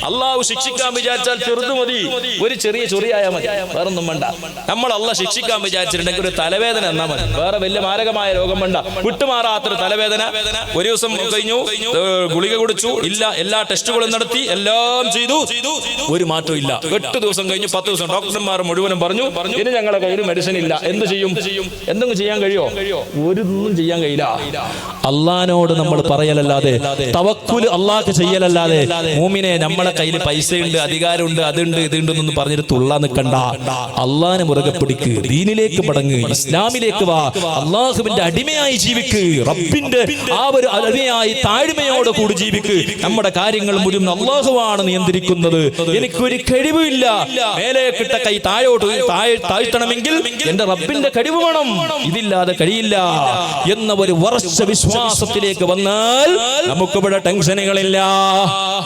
അള്ളാഹു ശിക്ഷിക്കാൻ വിചാരിച്ചാൽ ചെറുത് മതി, ഒരു ചെറിയ ചൊറിയായാൽ മതി, വേറൊന്നും വേണ്ട. നമ്മൾ അള്ളാഹ് ശിക്ഷിക്കാൻ വിചാരിച്ചിട്ടുണ്ടെങ്കിൽ ഒരു തലവേദന എന്നാ മതി, വേറെ വലിയ മാരകമായ രോഗം വേണ്ട. വിട്ടുമാറാത്തൊരു തലവേദന. ഒരു ദിവസം കഴിഞ്ഞു, ഗുളിക കുടിച്ചു, ഇല്ല, എല്ലാ ടെസ്റ്റുകളും നടത്തി, എല്ലാം ചെയ്തു, ഒരു മാറ്റവും ഇല്ല. 8 ദിവസം കഴിഞ്ഞു, 10 ദിവസം ഡോക്ടർമാർ മുഴുവനും പറഞ്ഞു, ഇനി ഞങ്ങളുടെ കയ്യിൽ മെഡിസിൻ ഇല്ല. എന്ത് ചെയ്യും? എന്തെങ്കിലും ചെയ്യാൻ കഴിയോ? ഒന്നും ചെയ്യാൻ കഴിയില്ല. അള്ളാഹിനോട് നമ്മൾ പറയലല്ലാതെ, തവക്കുൽ അള്ളാഹ് ചെയ്യലല്ലാതെ, മൂമിനെ നമ്മളെ കയ്യിൽ പൈസയുണ്ട്, അധികാരമുണ്ട്, അതുണ്ട്, ഇതുണ്ട് എന്നൊന്നും പറഞ്ഞിട്ട് തുള്ളാൻ നിൽക്കണ്ട. അള്ളാഹിനെ മുറുകെ പിടിക്ക്, ദീനിലേക്ക് മടങ്ങ്, ഇസ്ലാമിലേക്ക് വാ, അള്ളാഹുവിന്റെ അടിമയായി ജീവിക്ക്, റബ്ബിന്റെ ആ ഒരു അടിമയായി താഴ്മയോട് കൂടി ജീവിക്ക്. നമ്മുടെ കാര്യങ്ങൾ മുഴുവൻ അള്ളാഹുവാണ് നിയന്ത്രിക്കുന്നത്. എനിക്കൊരു കഴിവില്ല, മേലേക്കിട്ട കൈ താഴോട്ട് താഴ്ത്തണമെങ്കിൽ എന്റെ റബ്ബിന്റെ കഴിവ് വേണം, ഇതില്ലാതെ കഴിയില്ല എന്ന ഒരു ഉറച്ച വിശ്വാസത്തിലേക്ക് വന്നാൽ നമുക്കിവിടെ ടെൻഷനുകളില്ല.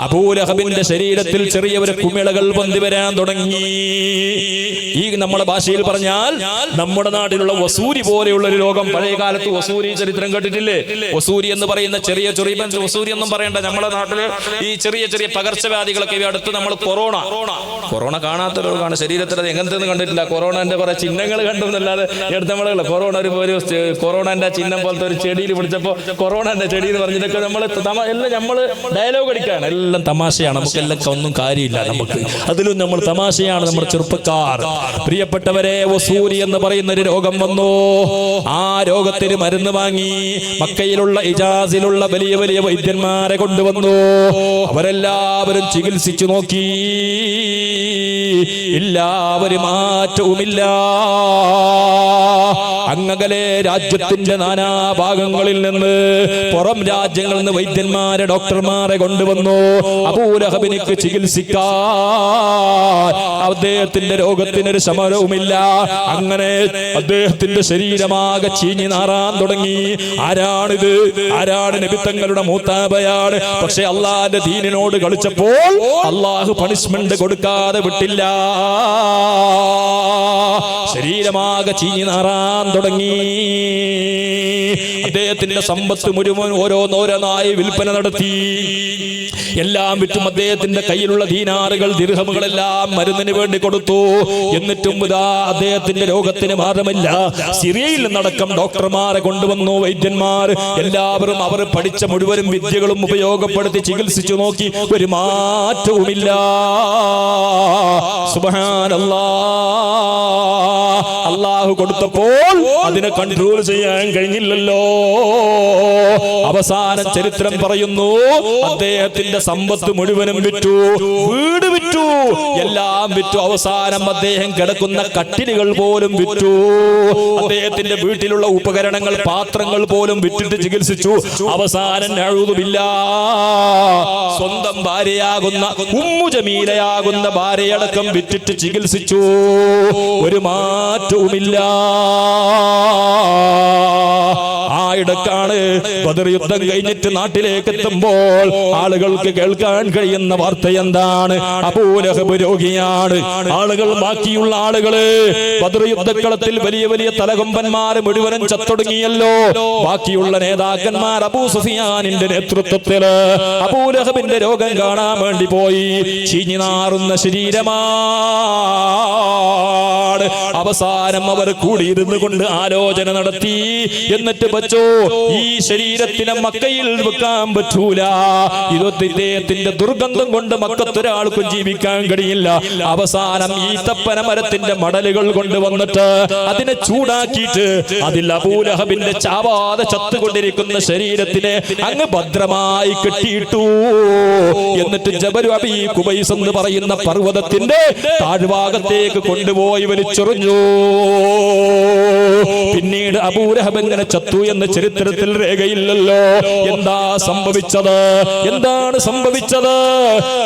അബൂലഹബിന്റെ ശരീരത്തിൽ ചെറിയ ഒരു കുമിളകൾ പൊന്തി വരാൻ തുടങ്ങി. ഈ നമ്മുടെ ഭാഷയിൽ പറഞ്ഞാൽ നമ്മുടെ നാട്ടിലുള്ള വസൂരി പോലെയുള്ള ഒരു രോഗം. പഴയ കാലത്ത് വസൂരി ചരിത്രം കേട്ടിട്ടില്ലേ? വസൂരി എന്ന് പറയുന്ന ചെറിയ വസൂരി ഒന്നും പറയണ്ട, നമ്മുടെ നാട്ടില് ഈ ചെറിയ ചെറിയ പകർച്ചവ്യാധികളൊക്കെ അടുത്ത് നമ്മൾ കൊറോണ കാണാത്ത രോഗമാണ്. ശരീരത്തിൽ അത് എങ്ങനത്തെ കണ്ടിട്ടില്ല. കൊറോണന്റെ കുറെ ചിഹ്നങ്ങൾ കണ്ടു എന്നല്ലാതെ അടുത്ത നമ്മളെ കൊറോണ ഒരു കൊറോണന്റെ ചിഹ്നം പോലത്തെ ഒരു ചെടിയിൽ പിടിച്ചപ്പോ കൊറോണന്റെ ചെടി എന്ന് പറഞ്ഞിട്ടൊക്കെ എല്ലാം നമ്മള് ഡയലോഗ് അടിക്കാണ്, എല്ലാം തമാശയാണ്. നമുക്കെല്ലാം ഒന്നും കാര്യമില്ല, നമുക്ക് അതിലും നമ്മൾ തമാശയാണ് നമ്മുടെ ചെറുപ്പക്കാർ. പ്രിയപ്പെട്ടവരെ, വസൂരി എന്ന് പറയുന്ന ഒരു രോഗം വന്നു. ആ രോഗത്തിന് മരുന്ന് വാങ്ങി മക്കയിലുള്ള ഇജാസിലുള്ള വലിയ വലിയ വൈദ്യന്മാരെ കൊണ്ടുവന്നു. അവരെല്ലാവരും ചികിത്സിച്ചു നോക്കി. ഒരു മാറ്റവുമില്ല. അങ്ങകലെ രാജ്യത്തിന്റെ നാനാഭാഗങ്ങളിൽ നിന്ന്, പുറം രാജ്യങ്ങളിൽ നിന്ന് വൈദ്യന്മാരെ, ഡോക്ടർമാരെ കൊണ്ടുവന്നു അബൂലഹബിനിക്ക് ചികിത്സിക്കാൻ. അദ്ദേഹത്തിന്റെ രോഗത്തിനൊരു ശമനവുമില്ല. അങ്ങനെ അദ്ദേഹത്തിന്റെ ശരീരമാകെ ചീഞ്ഞു നാറാൻ തുടങ്ങി. ആരാണിത്? ആരാണ്? നബി തങ്ങളുടെ മൂത്താബയാണ്. പക്ഷെ അള്ളാന്റെ ദീനിനോട് കളിച്ചപ്പോൾ അള്ളാഹു പണിഷ്മെന്റ് കൊടുക്കാതെ വിട്ടില്ല. ശരീരമാകെ ചീഞ്ഞു നാറാൻ തുടങ്ങി. അദ്ദേഹത്തിന്റെ സമ്പത്ത് മുഴുവൻ ഓരോന്നോരോന്നായി വിൽപ്പന നടത്തി. എല്ലാം വിറ്റും അദ്ദേഹത്തിന്റെ കയ്യിലുള്ള ദീനാറുകൾ, ദിർഹമുകളെല്ലാം മരുന്നിന് വേണ്ടി കൊടുത്തു. എന്നിട്ടും ഇതാ അദ്ദേഹത്തിന്റെ രോഗത്തിന് മാറ്റമില്ല. സിറിയയിൽ നിന്നടക്കം ഡോക്ടർമാരെ കൊണ്ടുവന്നു, വൈദ്യന്മാർ എല്ലാവരും അവർ പഠിച്ച മുഴുവനും വിദ്യകളും ഉപയോഗപ്പെടുത്തി ചികിത്സിച്ചു നോക്കി. ഒരു മാറ്റവുമില്ല. സുബ്ഹാനല്ലാഹ്. അള്ളാഹു കൊടുത്തപ്പോൾ അതിനെ കൺട്രോൾ ചെയ്യാൻ കഴിഞ്ഞില്ലല്ലോ. അവസാനം ചരിത്രം പറയുന്നു, അദ്ദേഹത്തിന്റെ സമ്പത്ത് മുഴുവനും വിറ്റു, വീട് വിറ്റു, എല്ലാം വിറ്റു. അവസാനം അദ്ദേഹം കിടക്കുന്ന കട്ടിലുകൾ പോലും വിറ്റു. അദ്ദേഹത്തിന്റെ വീട്ടിലുള്ള ഉപകരണങ്ങൾ, പാത്രങ്ങൾ പോലും വിറ്റിട്ട് ചികിത്സിച്ചു. അവസാനം നഊദുബില്ല, സ്വന്തം ഭാര്യയാകുന്ന ഉമ്മു ജമീലയാകുന്ന ഭാര്യയടക്കം വിറ്റിട്ട് ചികിത്സിച്ചു. ഒരു മാറ്റവുമില്ല. ആയിടക്കാണ് ബദർ യുദ്ധം കഴിഞ്ഞിട്ട് നാട്ടിലേക്ക് എത്തുമ്പോൾ ആളുകൾക്ക് കേൾക്കാൻ കഴിയുന്ന വാർത്ത എന്താണ്? അബൂലഹബ് രോഗിയാണ്. ആളുകൾ, ബാക്കിയുള്ള ആളുകള് ബദർ യുദ്ധക്കളത്തിൽ വലിയ വലിയ തലകൊമ്പന്മാർ മുഴുവനും ചത്തൊടുങ്ങിയല്ലോ. ബാക്കിയുള്ള നേതാക്കന്മാർ അബൂ സുഫിയാനിന്റെ നേതൃത്വത്തിൽ അബൂലഹബിന്റെ രോഗം കാണാൻ വേണ്ടി പോയി. ചീഞ്ഞു നാറുന്ന ശരീരമാണ്. അവസാനം അവർ കൂടിയിരുന്നു കൊണ്ട് ആലോചന നടത്തി. എന്നിട്ട് വെച്ചോ, ഈ ശരീരത്തിനെ മക്കയിൽ വെക്കാൻ പറ്റൂല. ഇദ്ദേഹത്തിന്റെ ദുർഗന്ധം കൊണ്ട് മക്കത്തൊരാൾക്കും ജീവിക്കാൻ കഴിയില്ല. അവസാനം ഈത്തപ്പന മരത്തിന്റെ മടലുകൾ കൊണ്ടുവന്നിട്ട് അതിനെ ചൂടാക്കിയിട്ട് അതിൽ അബൂലഹബിന്റെ ചാവാതെ ചത്തുകൊണ്ടിരിക്കുന്ന ശരീരത്തിനെ അങ്ങ് ഭദ്രമായി കെട്ടിയിട്ടു. എന്നിട്ട് ജബലു അബീ ഖുബൈസ് എന്ന് പറയുന്ന പർവ്വതത്തിന്റെ താഴ്ഭാഗത്തേക്ക് കൊണ്ടുപോയി വലിച്ചെറിഞ്ഞു. പിന്നീട് അബൂലഹബ് എങ്ങനെ ചത്തു എന്ന് ചരിത്രത്തിൽ രേഖയില്ലല്ലോ. എന്താ സംഭവിച്ചത്? എന്താണ് സംഭവിച്ചത്?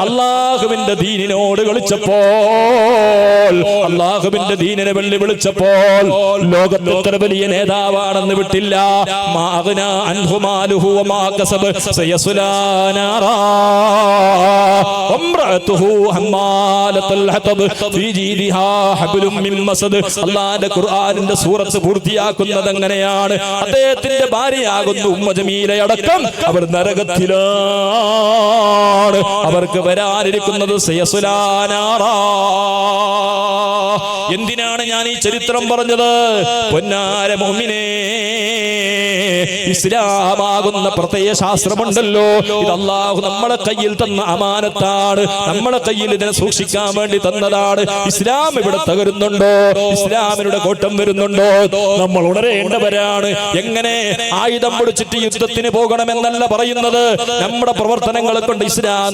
അള്ളാഹുവിന്റെ ദീനിനോട് കളിച്ചപ്പോൾ, അള്ളാഹുവിന്റെ ദീനിനെ വെള്ളി വിളിച്ചപ്പോൾ ലോകത്തെ എത്ര വലിയ നേതാവാണെന്ന് വിട്ടില്ല. അള്ളാന്റെ ഖുർആനിന്റെ സൂറത്ത് പൂർത്തിയാക്കുന്നത് എങ്ങനെയാണ്? അദ്ദേഹത്തിന്റെ ഭാര്യയാകുന്നു ഉമ്മ ജമീലയടക്കം അവർ നരകത്തിലാണ്. അവർക്ക് വരാനിരിക്കുന്നത് സയസുലാനാറാ. എന്തിനാണ് ഞാൻ ഈ ചരിത്രം പറഞ്ഞത്? പൊന്നാര മുഅ്മിനേ, ഇസ്ലാമാകുന്ന പ്രത്യയ ശാസ്ത്രമുണ്ടല്ലോ, ഇത് അല്ലാഹു നമ്മളെ കയ്യിൽ തന്ന അമാനത്താണ്. നമ്മളെ കയ്യിൽ ഇതിനെ സൂക്ഷിക്കാൻ വേണ്ടി തന്നതാണ്. ഇസ്ലാം ഇവിടെ തകരുന്നുണ്ടോ? ഇസ്ലാമിനുടെ കോട്ടം വരുന്നുണ്ടോ? നമ്മൾ ഉണരേണ്ടവരാണ്. എങ്ങനെ ആയുധം പിടിച്ചിട്ട് യുദ്ധത്തിന് പോകണമെന്നല്ല പറയുന്നത്. നമ്മുടെ പ്രവർത്തനങ്ങളെ കൊണ്ട് ഇസ്ലാം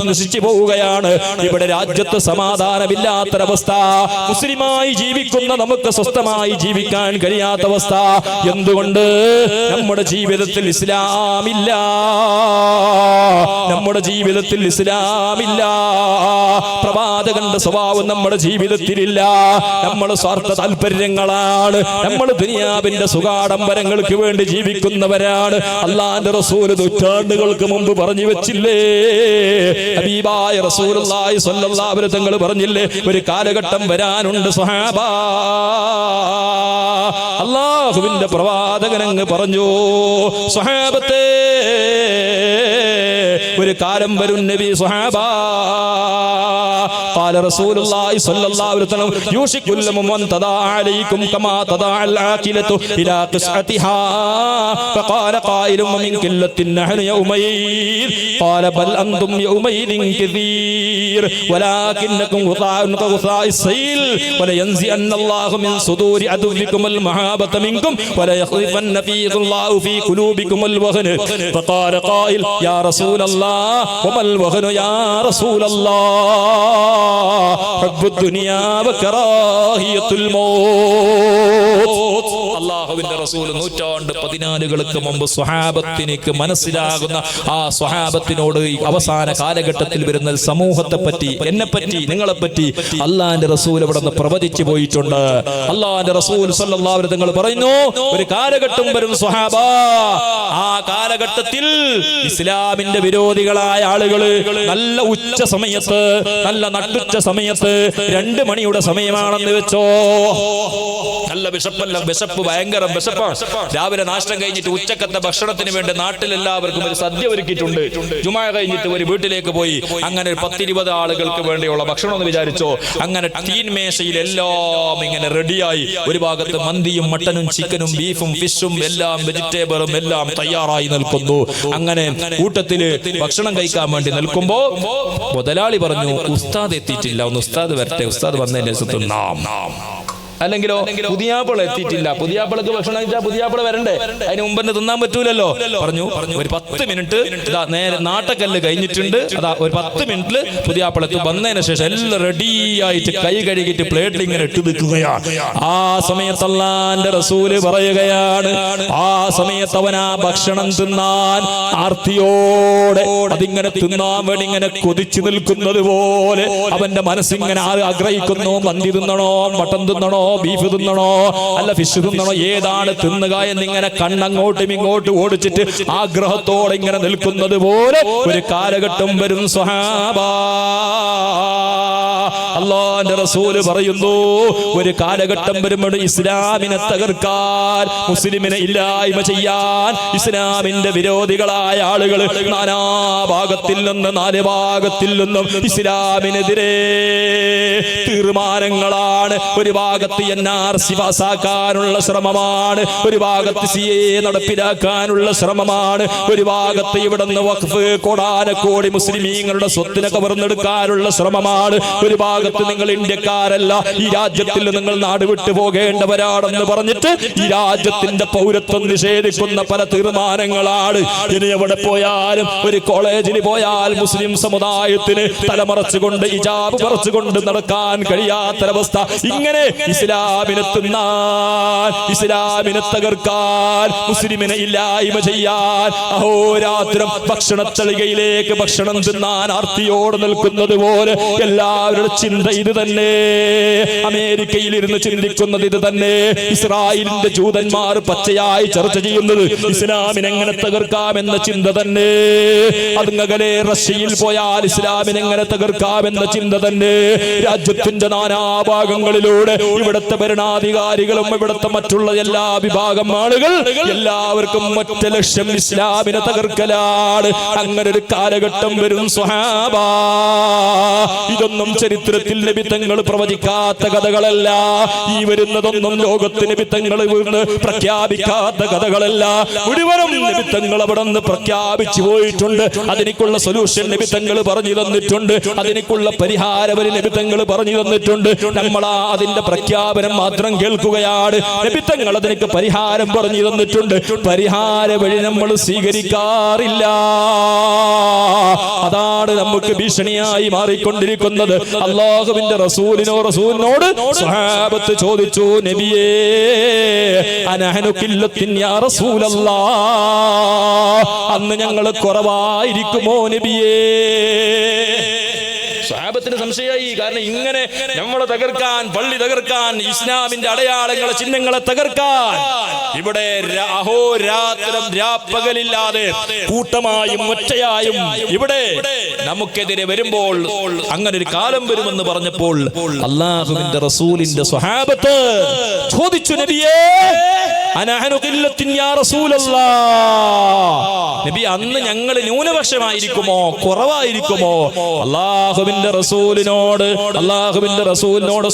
നശിച്ചു പോവുകയാണ്. ഇവിടെ രാജ്യത്ത് സമാധാനമില്ലാത്തൊരവസ്ഥ, മുസ്ലിമായി ജീവിക്കുന്ന നമുക്ക് സ്വസ്ഥമായി ജീവിക്കാൻ കഴിയാത്ത അവസ്ഥ. എന്തുകൊണ്ട്? നമ്മുടെ ജീവിതത്തിൽ ഇസ്ലാമില്ല. നമ്മുടെ ജീവിതത്തിൽ ഇസ്ലാമില്ല. പ്രവാചകന്റെ സ്വഭാവം നമ്മുടെ ജീവിതത്തിലില്ല. നമ്മൾ സ്വാർത്ഥ താല്പര്യങ്ങളാണ്. നമ്മൾ ദുനിയാവിന്റെ സുഖാഡംബരങ്ങൾക്ക് വേണ്ടി ജീവിക്കുന്നവരാണ്. അല്ലാഹുവിന്റെ റസൂൽ നൂറ്റാണ്ടുകൾക്ക് മുമ്പ് പറഞ്ഞു വെച്ചില്ലേ? ഹബീബായ റസൂലുള്ളാഹി സ്വല്ലല്ലാഹു അലൈഹി വസല്ലം തങ്ങൾ പറഞ്ഞില്ലേ, ഒരു കാലഘട്ടം വരാനുണ്ട് സ്വഹാബ. അല്ലാഹുവിന്റെ പ്രവാചകൻ അങ്ങ് പറഞ്ഞു, സ്വഹാബത്തെ, ഒരു കാലം വരും നബി സ്വഹാബ. قال رسول الله صلى الله عليه وسلم يوشك الأمم أن تضاع عليكم كما تضاع العاقلة إلى قصعتها. فقال قائل ومن قلة نحن يومئذ قال بل أنتم يومئذ كثير ولكنكم غثاء كغثاء السيل ولينزعن الله من صدور عدوكم المهابة منكم وليخلفن فيه الله في قلوبكم الوهن. فقال قائل يا رسول الله وما الوهن يا رسول الله. ഹുബ്ബുദ് ദുനിയാ വകറാഹിയത്തുൽ മൗത്ത്. അല്ലാഹുവിന്റെ റസൂൽ നൂറ്റാണ്ട് 14 മുമ്പ് സ്വഹാബത്തിനിക്ക് മനസ്സിലാകുന്ന ആ സ്വഹാബത്തിനോട് അവസാന കാലഘട്ടത്തിൽ വരുന്ന സമൂഹത്തെ പറ്റി, എന്നെ പറ്റി, നിങ്ങളെ പറ്റി അള്ളാന്റെ റസൂൽ ഇവിടെ നിന്ന് പ്രവചിച്ചു പോയിട്ടുണ്ട്. അള്ളാന്റെ റസൂൽ സല്ലല്ലാഹു അലൈഹി വസല്ലം പറയുന്നു, ഒരു കാലഘട്ടം വരും സ്വഹാബ, ആ കാലഘട്ടത്തിൽ ഇസ്ലാമിന്റെ വിരോധികളായ ആളുകൾ നല്ല ഉച്ച സമയത്ത്, നല്ല നട്ടുച്ച സമയത്ത് 2 മണിയുടെ സമയമാണെന്ന് വെച്ചോ, നല്ല വിശപ്പല്ല, വിശപ്പ് ഭയങ്കര വിശപ്പാണ്. രാവിലെ നാഷ്ടം കഴിഞ്ഞിട്ട് ഉച്ചക്കത്തെ ഭക്ഷണത്തിന് വേണ്ടി നാട്ടിലെല്ലാവർക്കും ഒരു സദ്യ ഒരുക്കിയിട്ടുണ്ട്. ജുമാ കഴിഞ്ഞിട്ട് ഒരു വീട്ടിലേക്ക് പോയി അങ്ങനെ 10-20 ആളുകൾക്ക് വേണ്ടിയുള്ള ഭക്ഷണം എന്ന് വിചാരിച്ചോ. അങ്ങനെ തീൻമേശയിൽ എല്ലാം ഇങ്ങനെ റെഡിയായി, ഒരു ഭാഗത്ത് മന്തിയും മട്ടനും ചിക്കനും ബീഫും ഫിഷും എല്ലാം വെജിറ്റബിളും എല്ലാം തയ്യാറായി നിൽക്കുന്നു. അങ്ങനെ കൂട്ടത്തില് ഭക്ഷണം കഴിക്കാൻ വേണ്ടി നിൽക്കുമ്പോ മുതലാളി പറഞ്ഞു, ഉസ്താദ് എത്തിയിട്ടില്ല, ഒന്ന് ഉസ്താദ് വരട്ടെ, ഉസ്താദ് വന്നതിന്റെ ശേഷം നാം. അല്ലെങ്കിലോ പുതിയാപ്പിള എത്തിയിട്ടില്ല, പുതിയാപ്പിളക്ക് ഭക്ഷണം കഴിച്ചാൽ പുതിയാപ്പിള വരണ്ടേ, അതിന് മുമ്പ് തന്നെ തിന്നാൻ പറ്റൂലല്ലോ. പറഞ്ഞു ഒരു 10 മിനിറ്റ് നേരെ നാട്ടക്കല്ല് കഴിഞ്ഞിട്ടുണ്ട്, അതാ ഒരു 10 മിനിറ്റില് പുതിയാപ്പിളക്ക് വന്നതിന് ശേഷം എല്ലാം റെഡിയായിട്ട് കൈ കഴുകിയിട്ട് പ്ലേറ്റിൽ ഇങ്ങനെ ഇട്ട് നിൽക്കുകയാണ്. ആ സമയത്ത് അല്ലാഹുവിന്റെ റസൂല് പറയുകയാണ്, ആ സമയത്ത് അവൻ ആ ഭക്ഷണം തിന്നാൻ ആർത്തിയോടെ അതിങ്ങനെ തിന്നാൻ വേണ്ടി ഇങ്ങനെ കൊതിച്ചു നിൽക്കുന്നത് പോലെ അവന്റെ മനസ്സിങ്ങനെ ആഗ്രഹിക്കുന്നു. മന്തി തിന്നണോ, മട്ടൻ തിന്നണോ, ബീഫ് തിന്നണോ, അല്ല ഫിഷ് തിന്നണോ, ഏതാണ് തിന്നുക എന്നിങ്ങനെ കണ്ണങ്ങോട്ടും ഇങ്ങോട്ടും ഓടിച്ചിട്ട് ആഗ്രഹത്തോടെ ഇങ്ങനെ നിൽക്കുന്നത് പോലെ ഒരു കാലഘട്ടം വരും സ്വഹാബാ. അല്ലാഹുവിന്റെ റസൂല് പറയുന്നു, ഒരു കാലഘട്ടം വരുമ്പോൾ ഇസ്ലാമിനെ തകർക്കാൻ, മുസ്ലിമിനെ ഇല്ലായ്മ ചെയ്യാൻ ഇസ്ലാമിന്റെ വിരോധികളായ ആളുകൾ നാനാഭാഗത്തിൽ നിന്ന്, 4 ഭാഗത്തിൽ നിന്നും ഇസ്ലാമിനെതിരെ തീരുമാനങ്ങളാണ്. ഒരു ഭാഗത്ത് NRC പാസാക്കാനുള്ള ശ്രമമാണ്, ഒരു ഭാഗത്ത് CA നടപ്പിലാക്കാനുള്ള ശ്രമമാണ്, ഒരു ഭാഗത്ത് ഇവിടുന്ന് വഖഫ് കോടാനക്കോടി മുസ്ലിമീങ്ങളുടെ സ്വത്തിനെ കവർന്നെടുക്കാനുള്ള ശ്രമമാണ്, ഒരു ഭാഗത്ത് നിങ്ങൾ ഇന്ത്യക്കാരല്ല, ഈ രാജ്യത്തിൽ നിങ്ങൾ നാട് വിട്ടു പോകേണ്ടവരാണെന്ന് പറഞ്ഞിട്ട് ഈ രാജ്യത്തിന്റെ പൗരത്വം നിഷേധിക്കുന്ന പല തീരുമാനങ്ങളാണ്. ഇനി എവിടെ പോയാലും, ഒരു കോളേജിൽ പോയാൽ മുസ്ലിം സമുദായത്തിന് തലമറച്ചുകൊണ്ട്, ഹിജാബ് മറച്ചുകൊണ്ട് നടക്കാൻ കഴിയാത്തൊരവസ്ഥ. ഇങ്ങനെ ഇസ്ലാമിനെ തിന്നാൻ, ഇസ്ലാമിനെ തകർക്കാൻ, മുസ്ലിമിനെ ഇല്ലായ്മ ചെയ്യാൻ അഹോരാത്രം ഭക്ഷണത്തളികയിലേക്ക് ഭക്ഷണം തിന്നാൻ ആർത്തിയോടെ നിൽക്കുന്നത് പോലെ എല്ലാവരുടെ ചിന്ത ഇത് തന്നെ. അമേരിക്കയിൽ ഇരുന്ന് ചിന്തിക്കുന്നത് ഇത് തന്നെ. ഇസ്രായേലിന്റെ ജൂതന്മാർ പച്ചയായി ചർച്ച ചെയ്യുന്നത് ഇസ്ലാമിനെ എങ്ങനെ തകർക്കാമെന്ന ചിന്ത തന്നെ. അതുങ്ങകലെ റഷ്യയിൽ പോയാൽ ഇസ്ലാമിനെ എങ്ങനെ തകർക്കാമെന്ന ചിന്ത തന്നെ. രാജ്യത്തിന്റെ നാനാഭാഗങ്ങളിലൂടെ ഇവിടുത്തെ ഭരണാധികാരികളും ഇവിടുത്തെ മറ്റുള്ള എല്ലാ വിഭാഗം ആളുകൾ എല്ലാവർക്കും ഒറ്റ ലക്ഷ്യം, ഇസ്ലാമിനെ തകർക്കലാണ്. അങ്ങനെ ഒരു കാലഘട്ടം വരും സ്വഹാബാ. ഇതൊന്നും ചരിത്രത്തിൽ നബി തങ്ങൾ പ്രവചിക്കാത്ത കഥകളല്ല. ഈ വരുന്നതൊന്നും ലോകത്ത് നബി തങ്ങൾ പ്രഖ്യാപിക്കാത്ത കഥകളല്ല. മുഴുവനും നബി തങ്ങൾ അവിടെ നിന്ന് പ്രഖ്യാപിച്ചു പോയിട്ടുണ്ട്. അതിനുള്ള സൊല്യൂഷൻ നബി തങ്ങൾ പറഞ്ഞു തന്നിട്ടുണ്ട്. അതിനുള്ള പരിഹാരം നബി തങ്ങൾ പറഞ്ഞു തന്നിട്ടുണ്ട്. നമ്മൾ അതിന്റെ പ്രഖ്യാപനം മാത്രം കേൾക്കുകയാണ്. നബി തങ്ങൾ അതിനൊക്കെ പരിഹാരം പറഞ്ഞു തന്നിട്ടുണ്ട്. പരിഹാര വഴി നമ്മൾ സ്വീകരിക്കാറില്ല. അതാണ് നമുക്ക് ഭീഷണിയായി മാറിക്കൊണ്ടിരിക്കുന്നത്. അല്ലാഹുവിന്റെ റസൂലിനോട് സ്വഹാബത്ത് ചോദിച്ചു, നബിയേ അനഹനു ഖില്ലത്തിൻ യാ റസൂലല്ലാഹ്, അന്ന് ഞങ്ങൾ കുറവായിരിക്കുമോ നബിയേ? സ്വഹാബത്തിന് സംശയമായി. കാരണം ഇങ്ങനെ നമ്മളെ തകർക്കാൻ, പള്ളി തകർക്കാൻ, ഇസ്ലാമിന്റെ അടയാളങ്ങളെ, ചിഹ്നങ്ങളെ തകർക്കാൻ ഇവിടെ അഹോരാത്രം രാപ്പകലില്ലാതെ കൂട്ടമായും ഒറ്റയായും ഇവിടെ നമുക്കെതിരെ വരുമ്പോൾ അങ്ങനെ ഒരു കാലം വരുമെന്ന് പറഞ്ഞപ്പോൾ അല്ലാഹുവിന്റെ റസൂലിന്റെ സ്വഹാബത്ത് ചോദിച്ചു, നബിയേ അനഹനു ഖില്ലത്തിൻ യാ റസൂലല്ലാഹ്, നബി അന്ന് ഞങ്ങൾ ന്യൂനപക്ഷമായിരിക്കുമോ, കുറവായിരിക്കുമോ? അല്ലാഹുവിന്റെ റസൂലിനോട്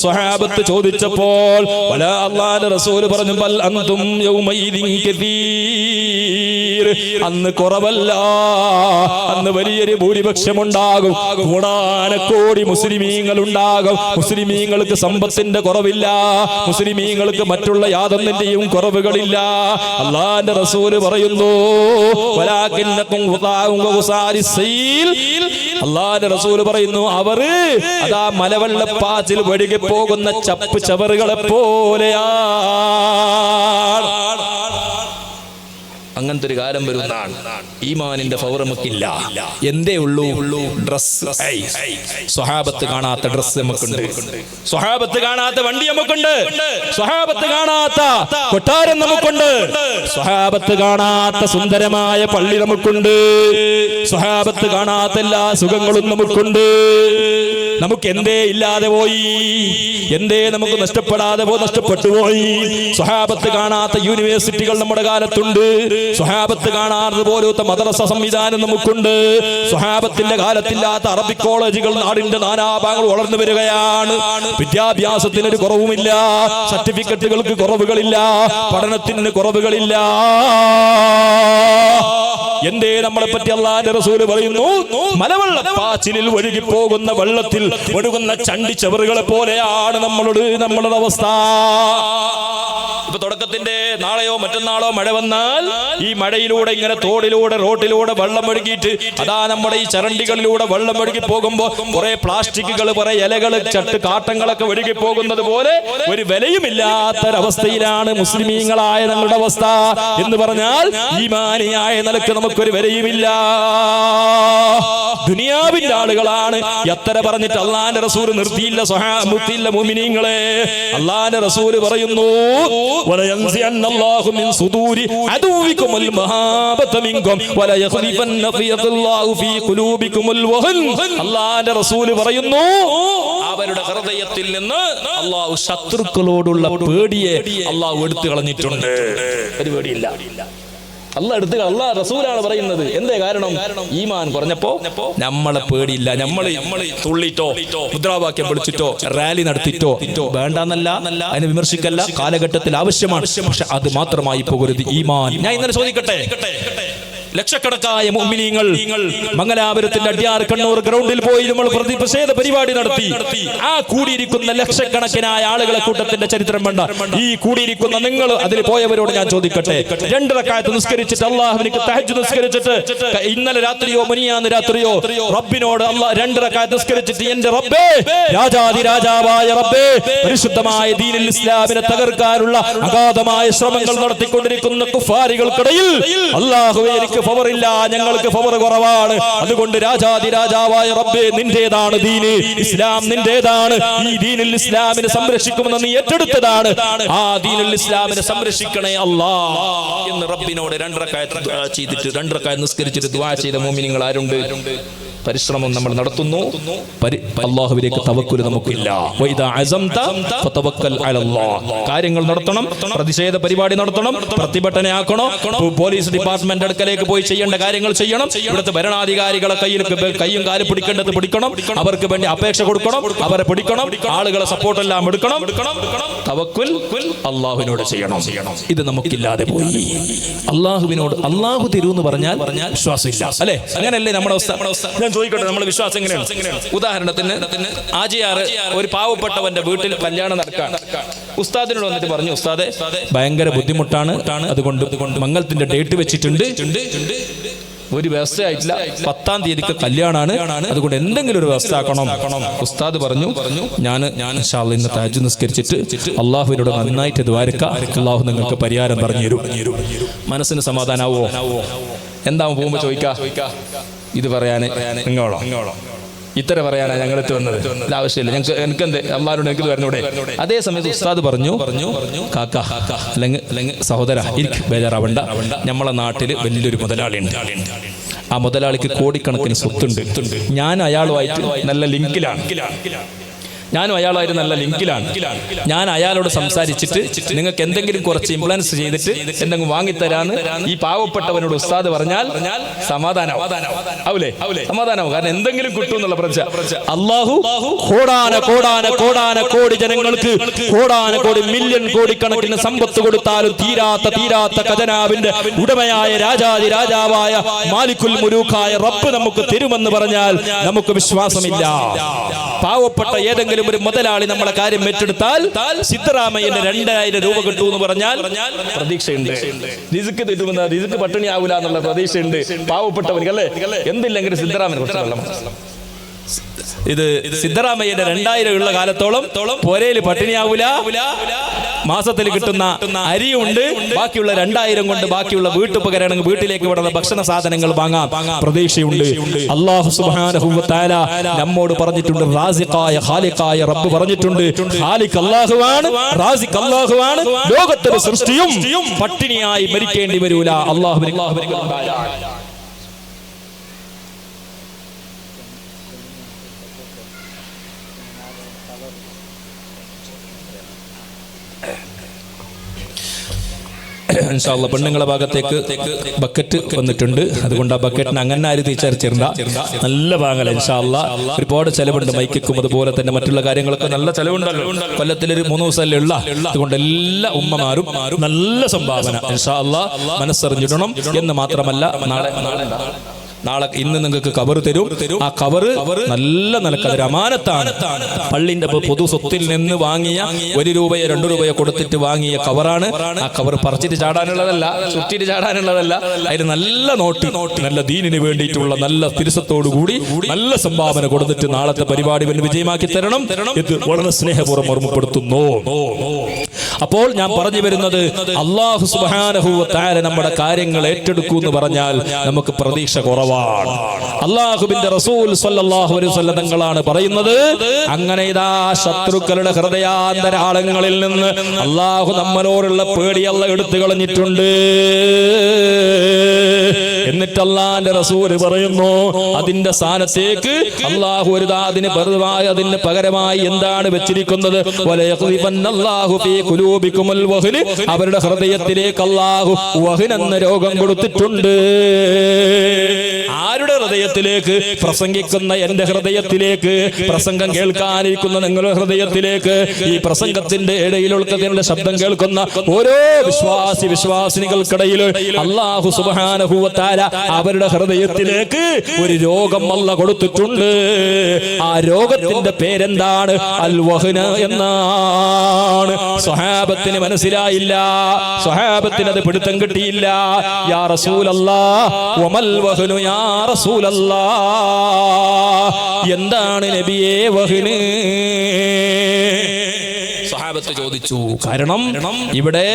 സ്വഹാബത്ത് ചോദിച്ചപ്പോൾ അല്ലാഹുവിന്റെ റസൂൽ പറഞ്ഞു, ബൽ അൻതും യൗമഇദിൻ കസീർ, അന്ന് കുറവല്ല, അന്ന് വലിയൊരു ഭൂരിപക്ഷമുണ്ടാകും. കോടാനക്കോടി മുസ്ലിമീങ്ങൾ ഉണ്ടാകും. മുസ്ലിമീങ്ങൾക്ക് സമ്പത്തിന്റെ കുറവില്ല, മുസ്ലിമീങ്ങൾക്ക് മറ്റുള്ള യാതൊന്നിന്റെയും കുറവുകളില്ല. അല്ലാഹുവിന്റെ റസൂൽ പറയുന്നു, വലാകിന്നകും ഖുതാഉൻ വഖുസാരിസീൽ. അല്ലാഹുവിന്റെ റസൂൽ പറയുന്നു, അവർ അതാ മലവെള്ളപ്പാച്ചിൽ ഒഴുകി പോകുന്ന ചപ്പ് ചവറുകളെ പോലെയാണ്. അങ്ങനത്തെ ഒരു കാലം വരുന്നതാണ്. ഈമാനിന്റെ പവർ നമുക്കില്ല. എന്തേ ഉള്ളൂ? ഡ്രസ്. സ്വഹാബത്ത് കാണാത്ത ഡ്രസ് നമുക്കുണ്ട്, സ്വഹാബത്ത് കാണാത്ത വണ്ടി നമുക്കുണ്ട്, സ്വഹാബത്ത് കാണാത്ത കൊട്ടാരം നമുക്കുണ്ട്, സ്വഹാബത്ത് കാണാത്ത സുന്ദരമായ പള്ളി നമുക്കുണ്ട്, സ്വഹാബത്ത് കാണാത്ത എല്ലാ സുഖങ്ങളും നമുക്കുണ്ട്. നമുക്ക് എന്തേ ഇല്ലാതെ പോയി? എന്തേ നമുക്ക് നഷ്ടപ്പെട്ടു പോയി? സ്വഹാബത്ത് കാണാത്ത യൂണിവേഴ്സിറ്റികൾ നമ്മുടെ കാലത്തുണ്ട്, സ്വഹാബത്ത് കാണാതെ പോലത്തെ മദ്രസ സംവിധാനം നമുക്കുണ്ട്, സ്വഹാബത്തിന്റെ കാലത്തില്ലാത്ത അറബിക് കോളേജുകൾ നാടിന്റെ നാനാഭാഗങ്ങൾ വളർന്നു വരികയാണ്. വിദ്യാഭ്യാസത്തിനൊരു കുറവുമില്ല, സർട്ടിഫിക്കറ്റുകൾക്ക് കുറവുകളില്ല, പഠനത്തിന് കുറവുകളില്ല. എന്തേ നമ്മളെ പറ്റി അല്ലാഹുവിന്റെ റസൂൽ പറയുന്നു, മലവെള്ളപ്പാച്ചിലിൽ ഒഴുകി പോകുന്ന വെള്ളത്തിൽ ഒഴുകുന്ന ചണ്ടിച്ചവറുകളെ പോലെയാണ് നമ്മളുടെ അവസ്ഥ. ഇപ്പൊ തുടക്കത്തിന്റെ നാളെയോ മറ്റന്നാളോ മഴ വന്നാൽ ഈ മഴയിലൂടെ ഇങ്ങനെ തോടിലൂടെ റോട്ടിലൂടെ വെള്ളം ഒഴുകിയിട്ട് അതാ നമ്മുടെ ഈ ചരണ്ടികളിലൂടെ വെള്ളം ഒഴുകി പോകുമ്പോ കുറെ പ്ലാസ്റ്റിക്കുകൾ, കുറെ ഇലകൾ, കാട്ടങ്ങളൊക്കെ ഒഴുകി പോകുന്നത് പോലെ ഒരു വിലയുമില്ലാത്തൊരവസ്ഥയിലാണ് മുസ്ലിമീങ്ങളായ ഞങ്ങളുടെ അവസ്ഥ. എന്ന് പറഞ്ഞാൽ ഈമാനിയായ നിലക്ക് നമുക്കൊരു വിലയുമില്ല. ദുനിയാവിന്റെ ആളുകളാണ്. എത്ര പറഞ്ഞിട്ട് അല്ലാഹുവിന്റെ റസൂൽ നിർത്തിയില്ല മുഅ്മിനീങ്ങളെ. അല്ലാഹുവിന്റെ റസൂൽ പറയുന്നു, وَلَيَنزِعَنَّ اللَّهُ مِنْ صُدُورِ عَدُوِّكُمُ الْمَهَابَةَ مِنْكُمْ وَلَيَخْلِفَنَّ اللَّهُ فِي قُلُوبِكُمُ الْوَهْنَ. അല്ലാഹുവിന്റെ റസൂൽ പറയുന്നു, അവരുടെ ഹൃദയത്തിൽ നിന്ന് അല്ലാഹു ശത്രുക്കളോടുള്ള പേടിയെ അല്ലാഹു എടുത്തു കളഞ്ഞിട്ടുണ്ട്. ഒരു പേടിയില്ല. അല്ലാഹ് റസൂലാണ് പറയുന്നത്. എന്തേ കാരണം? ഈമാൻ കുറഞ്ഞപ്പോ നമ്മളെ പേടിയില്ല. നമ്മള് തുള്ളിട്ടോ മുദ്രാവാക്യം വിളിച്ചിട്ടോ റാലി നടത്തിട്ടോ വേണ്ടെന്നല്ല, അതിനെ വിമർശിക്കല്ല, കാലഘട്ടത്തിൽ ആവശ്യമാണ്. പക്ഷെ അത് മാത്രമായി പോകരുത് ഈമാൻ. ഞാൻ ഇന്നലെ ചോദിക്കട്ടെ, ലക്ഷക്കണക്കായ മുഅ്മിനീങ്ങൾ മംഗലാപുരത്തിന്റെ അടിയാർ കണ്ണൂർ ഗ്രൗണ്ടിൽ പോയി നമ്മൾ പ്രതിഷേധ പരിപാടി നടത്തി. ആ കൂടിയിരിക്കുന്ന ലക്ഷക്കണക്കിനായ ആളുകളെ കൂട്ടത്തിന്റെ ചരിത്രം വേണ്ട. ഈ കൂടിയിരിക്കുന്ന നിങ്ങൾ അതിൽ പോയവരോട് ഞാൻ ചോദിക്കട്ടെ, 2 റക്അത്ത് നിസ്കരിച്ചിട്ട് അല്ലാഹുവിലേക്ക് തഹജ്ജുദ് നിസ്കരിച്ചിട്ട് ഇന്നലെ രാത്രിയോ മിനിയാന്ന് രാത്രിയോ റബ്ബിനോട് അല്ലാഹ് 2 റക്അത്ത് നിസ്കരിച്ചിട്ട് എന്റെ റബ്ബേ, രാജാതി രാജാവായ റബ്ബേ, പരിശുദ്ധമായ ദീനുൽ ഇസ്ലാമിനെ തകർക്കാനുള്ള അഗാധമായ ശ്രമങ്ങൾ നടത്തിക്കൊണ്ടിരിക്കുന്ന കുഫാരികൾക്കിടയിൽ അല്ലാഹുവേ എനിക്ക് പവറില്ല, ഞങ്ങൾക്ക് പവർ കുറവാണ്, അതുകൊണ്ട് രാജാതി രാജാവായ റബ്ബേ നിന്റേതാണ് ദീന്, ഇസ്ലാം നിന്റേതാണ്, ഈ ദീനുൽ ഇസ്ലാമിനെ സംരക്ഷിക്കുമെന്ന് നീ ഏറ്റെടുത്തതാണ്, ആ ദീനുൽ ഇസ്ലാമിനെ സംരക്ഷിക്കണേ അല്ലാഹ് എന്ന് റബ്ബിനോട് 2 റക്അത്ത് ചെയ്തിട്ട് 2 റക്അത്ത് നിസ്കരിച്ചിട്ട് ദുആ ചെയ്ത മുഅ്മിനീങ്ങൾ ആരുണ്ട്? പരിശ്രമം നമ്മൾ നടത്തുന്നു. അല്ലാഹുവിലേക്ക് തവക്കുൽ നമുക്കില്ല. വഇദാ അസംത ഫതവക്കൽ അലല്ലാഹ്. കാര്യങ്ങൾ നടത്തണം, പ്രതിഷേധ പരിപാടി നടത്തണം, പ്രതിഭടനയാക്കണം, പോലീസ് ഡിപ്പാർട്ട്മെന്റ് അടുക്കലേക്ക് പോയി ചെയ്യേണ്ട കാര്യങ്ങൾ ചെയ്യണം, ഇവിടുത്തെ ഭരണാധികാരികളെ കയ്യും കാലും പിടിക്കേണ്ടത് പിടിക്കണം, അവർക്ക് വേണ്ടി അപേക്ഷ കൊടുക്കണം, അവരെ പിടിക്കണം, ആളുകളെ സപ്പോർട്ട് എല്ലാം എടുക്കണം. തവക്കുൽ അല്ലാഹുവിനോട് ചെയ്യണം. ഇത് നമുക്കില്ലാതെ പോയി. അല്ലാഹുവിനോട് അല്ലാഹു തരൂന്ന് പറഞ്ഞാൽ വിശ്വാസമില്ല, അല്ലെ? അങ്ങനെയല്ലേ നമ്മുടെ അവസ്ഥ? ഞാൻ ചോദിക്കട്ടെ, നമ്മുടെ വിശ്വാസം എങ്ങനെയാണ്? ഉദാഹരണത്തിന് ആജിയാറ് ഒരു പാവപ്പെട്ടവന്റെ വീട്ടിൽ കല്യാണം നടക്കാൻ ഉസ്താദിനോട് വന്നിട്ട് പറഞ്ഞു, ഉസ്താദെ ഭയങ്കര ബുദ്ധിമുട്ടാണ്, അതുകൊണ്ട് മംഗലത്തിന്റെ ഡേറ്റ് വെച്ചിട്ടുണ്ട്, ഒരു വ്യവസ്ഥയായിട്ടില്ല, 10-ാം തീയതിക്ക് കല്യാണാണ്, അതുകൊണ്ട് എന്തെങ്കിലും ഒരു വ്യവസ്ഥ ആക്കണം. ഉസ്താദ് പറഞ്ഞു, ഞാൻ ഇൻഷാ അല്ലാഹ് ഇന്ന് തഹജ്ജുദ് നിസ്കരിച്ചിട്ട് അല്ലാഹുവിനോട് നന്നായിട്ട് ദ്വാരക്കാം, അല്ലാഹു നിങ്ങൾക്ക് പരിഹാരം പറഞ്ഞു തരും. മനസ്സിന് സമാധാനാവോ? എന്താവും പോകുമ്പോ ചോദിക്കാ, ഇത് പറയാന് നിങ്ങളോ ഇത്ര പറയാനാ ഞങ്ങളെത്തി വന്നത്? ആവശ്യമില്ല, എനിക്ക് എന്ത് അള്ളാഹുവിനോട് എനിക്ക് പറഞ്ഞൂടെ? അതേ സമയത്ത് ഉസ്താദ് പറഞ്ഞു, കാക്ക അല്ലെങ്കിൽ സഹോദര ഇരിക്ക്, ബേജാറാവണ്ട, നമ്മളെ നാട്ടിൽ വലിയൊരു മുതലാളിയുണ്ട്, ആ മുതലാളിക്ക് കോടിക്കണക്കിന് സ്വത്തുണ്ട്, ഞാൻ അയാളുമായിട്ട് നല്ല ലിങ്കിലാണ്, ഞാനും അയാളായിരുന്നു നല്ല ലിങ്കിലാണ്. ഞാൻ അയാളോട് സംസാരിച്ചിട്ട് നിങ്ങൾക്ക് എന്തെങ്കിലും കുറച്ച് ഇംപ്ലൻസ് ചെയ്തിട്ട് എന്തെങ്കിലും വാങ്ങിത്തരാന്ന് ഈ പാവപ്പെട്ടവനോട് ഉസ്താദ് പറഞ്ഞാൽ സമാധാനാവും. സമാധാനാവും. കാരണം എന്തെങ്കിലും കിട്ടും എന്നുള്ള പ്രതീക്ഷ. അല്ലാഹു കോടാന കോടി ജനങ്ങൾക്ക് കോടാന മില്യൺ കോടിക്കണക്കിന് സമ്പത്ത് കൊടുത്താലും തീരാത്ത ഖജനാവിന്റെ ഉടമയായ രാജാവായ മാലിക്കുൽ മുലൂക്കായ റബ്ബ് നമുക്ക് തരുമെന്ന് പറഞ്ഞാൽ നമുക്ക് വിശ്വാസമില്ല. പാവപ്പെട്ട ഏതെങ്കിലും ഒരു മുതലാളി നമ്മളെ കാര്യം ഏറ്റെടുത്താൽ സിദ്ധരാമയ്യന്റെ 2000 രൂപ കിട്ടുമെന്ന് പറഞ്ഞാൽ പ്രതീക്ഷയുണ്ട്. റിസ്ക് തരുമെന്ന്, റിസ്ക് പട്ടിണിയാവൂല എന്നുള്ള പ്രതീക്ഷയുണ്ട് പാവപ്പെട്ടവർക്ക്. അല്ലേ? എന്തില്ലെങ്കിലും സിദ്ധരാമനെ കുറിച്ച് ഇത് സിദ്ധരാമയ്യന്റെ 2000 ഉള്ള കാലത്തോളം പോരയില് പട്ടിണിയാവൂല. മാസത്തിൽ കിട്ടുന്ന അരിയുണ്ട്. ബാക്കിയുള്ള 2000 കൊണ്ട് ബാക്കിയുള്ള വീട്ടുപകരണങ്ങൾ, വീട്ടിലേക്ക് വിടുന്ന ഭക്ഷണ സാധനങ്ങൾ വാങ്ങാൻ പ്രതീക്ഷയുണ്ട്. അല്ലാഹു സുബ്ഹാനഹു വ തആല നമ്മോട് പറഞ്ഞിട്ടുണ്ട്, റാസിഖായ ഖാലിഖായ റബ്ബ് പറഞ്ഞിട്ടുണ്ട്. ഖാലിഖ് അല്ലാഹുവാണ്, റാസിഖ് അല്ലാഹുവാണ്. ലോകത്തിലെ സൃഷ്ടിയും പട്ടിണിയായി മരിക്കേണ്ടി വരൂല. അല്ലാഹു പെണ്ണുങ്ങളെ ഭാഗത്തേക്ക് ബക്കറ്റ് വന്നിട്ടുണ്ട്. അതുകൊണ്ട് ആ ബക്കറ്റിന് അങ്ങനെ ആരും തിരിച്ചറിച്ചിരുന്ന നല്ല ഭാഗങ്ങൾ ഇൻഷാ അല്ലാഹ്. ഒരുപാട് ചെലവുണ്ട് മൈക്കും അതുപോലെ തന്നെ മറ്റുള്ള കാര്യങ്ങളൊക്കെ നല്ല ചെലവുണ്ടല്ലോ. കൊല്ലത്തിലൊരു 3 ദിവസമല്ലേ ഉള്ള. അതുകൊണ്ട് എല്ലാ ഉമ്മമാരും നല്ല സംഭാവന ഇൻഷാ അല്ലാഹ് മനസ്സറിഞ്ഞിടണം. എന്ന് മാത്രമല്ല, നാളെ ഇന്ന് നിങ്ങൾക്ക് കവർ തരും. ആ കവർ നല്ല നിലക്ക് അമാനത്താണ്. പള്ളിന്റെ പൊതു സ്വത്തിൽ നിന്ന് വാങ്ങിയ 1 രൂപയോ 2 രൂപയോ കൊടുത്തിട്ട് വാങ്ങിയ കവറാണ്. ആ കവർ പറിച്ചിട്ട് ചാടാനുള്ളതല്ല, ചുറ്റിട്ട് ചാടാനുള്ളതല്ല. അതിന് നല്ല നോട്ട്, നല്ല ദീനിന് വേണ്ടിയിട്ടുള്ള നല്ല തിരുസത്തോടുകൂടി നല്ല സംഭാവന കൊടുത്തിട്ട് നാളത്തെ പരിപാടി വിജയമാക്കി തരണം. ഇത് വളരെ സ്നേഹപൂർവ്വം ഓർമ്മപ്പെടുത്തുന്നു. അപ്പോൾ ഞാൻ പറഞ്ഞു വരുന്നത്, അല്ലാഹു സുബ്ഹാനഹു വ തആല നമ്മുടെ കാര്യങ്ങൾ ഏറ്റെടുക്കുമെന്ന് പറഞ്ഞാൽ നമുക്ക് പ്രതീക്ഷ കുറവാണ്. അല്ലാഹുവിന്റെ റസൂൽ സ്വല്ലല്ലാഹു അലൈഹി വസല്ലം തങ്ങളാണ് പറയുന്നത്, അങ്ങനെ ഇതാ ശത്രുക്കളുടെ ഹൃദയാന്തരാളങ്ങളിൽ നിന്ന് അല്ലാഹു നമ്മളോടുള്ള പേടി അല്ലാഹു എടുത്തു കളഞ്ഞിട്ടുണ്ട്. എന്നിട്ട് അല്ലാഹുവിന്റെ റസൂൽ പറയുന്നു, അതിന്റെ സ്ഥാനത്തേക്ക് അല്ലാഹു അതിന് പകരമായി എന്താണ് വെച്ചിരിക്കുന്നത്? വലയഖ്ദിഫന്നല്ലാഹു ഫീ ഖുലൂബികുമുൽ വഹ്ൻ, അവരുടെ ഹൃദയത്തിലേക്ക് അല്ലാഹു വഹ്ൻ എന്ന രോഗം കൊടുത്തിട്ടുണ്ട്. ആരുടെ ഹൃദയത്തിലേക്ക്? പ്രസംഗിക്കുന്ന എന്റെ ഹൃദയത്തിലേക്ക്, പ്രസംഗം കേൾക്കാനിരിക്കുന്ന നിങ്ങളുടെ ഹൃദയത്തിലേക്ക്, ഈ പ്രസംഗത്തിന്റെ ഇടയിലുള്ള ശബ്ദം കേൾക്കുന്ന ഓരോ വിശ്വാസിനികൾക്കിടയിൽ അല്ലാഹു സുബ്ഹാനഹു വ തആല അവരുടെ ഹൃദയത്തിലേക്ക് ഒരു രോഗം അല്ലാഹു കൊടുത്തിട്ടുണ്ട്. ആ രോഗത്തിന്റെ പേരെന്താണ്? അൽ വഹ്ന എന്നാണ്. സ്വഹാബത്തിന് മനസ്സിലായില്ല, സ്വഹാബത്തിന് അത് പിടുത്തം കിട്ടിയില്ല. യാ റസൂലല്ലാഹ് വമൽ വഹ്നു യാ റസൂലല്ലാഹ്, എന്താണ് നബിയേ വഹ്ന്? സ്വഹാബത്ത് ചോദിച്ചു. കാരണം ഇവിടെ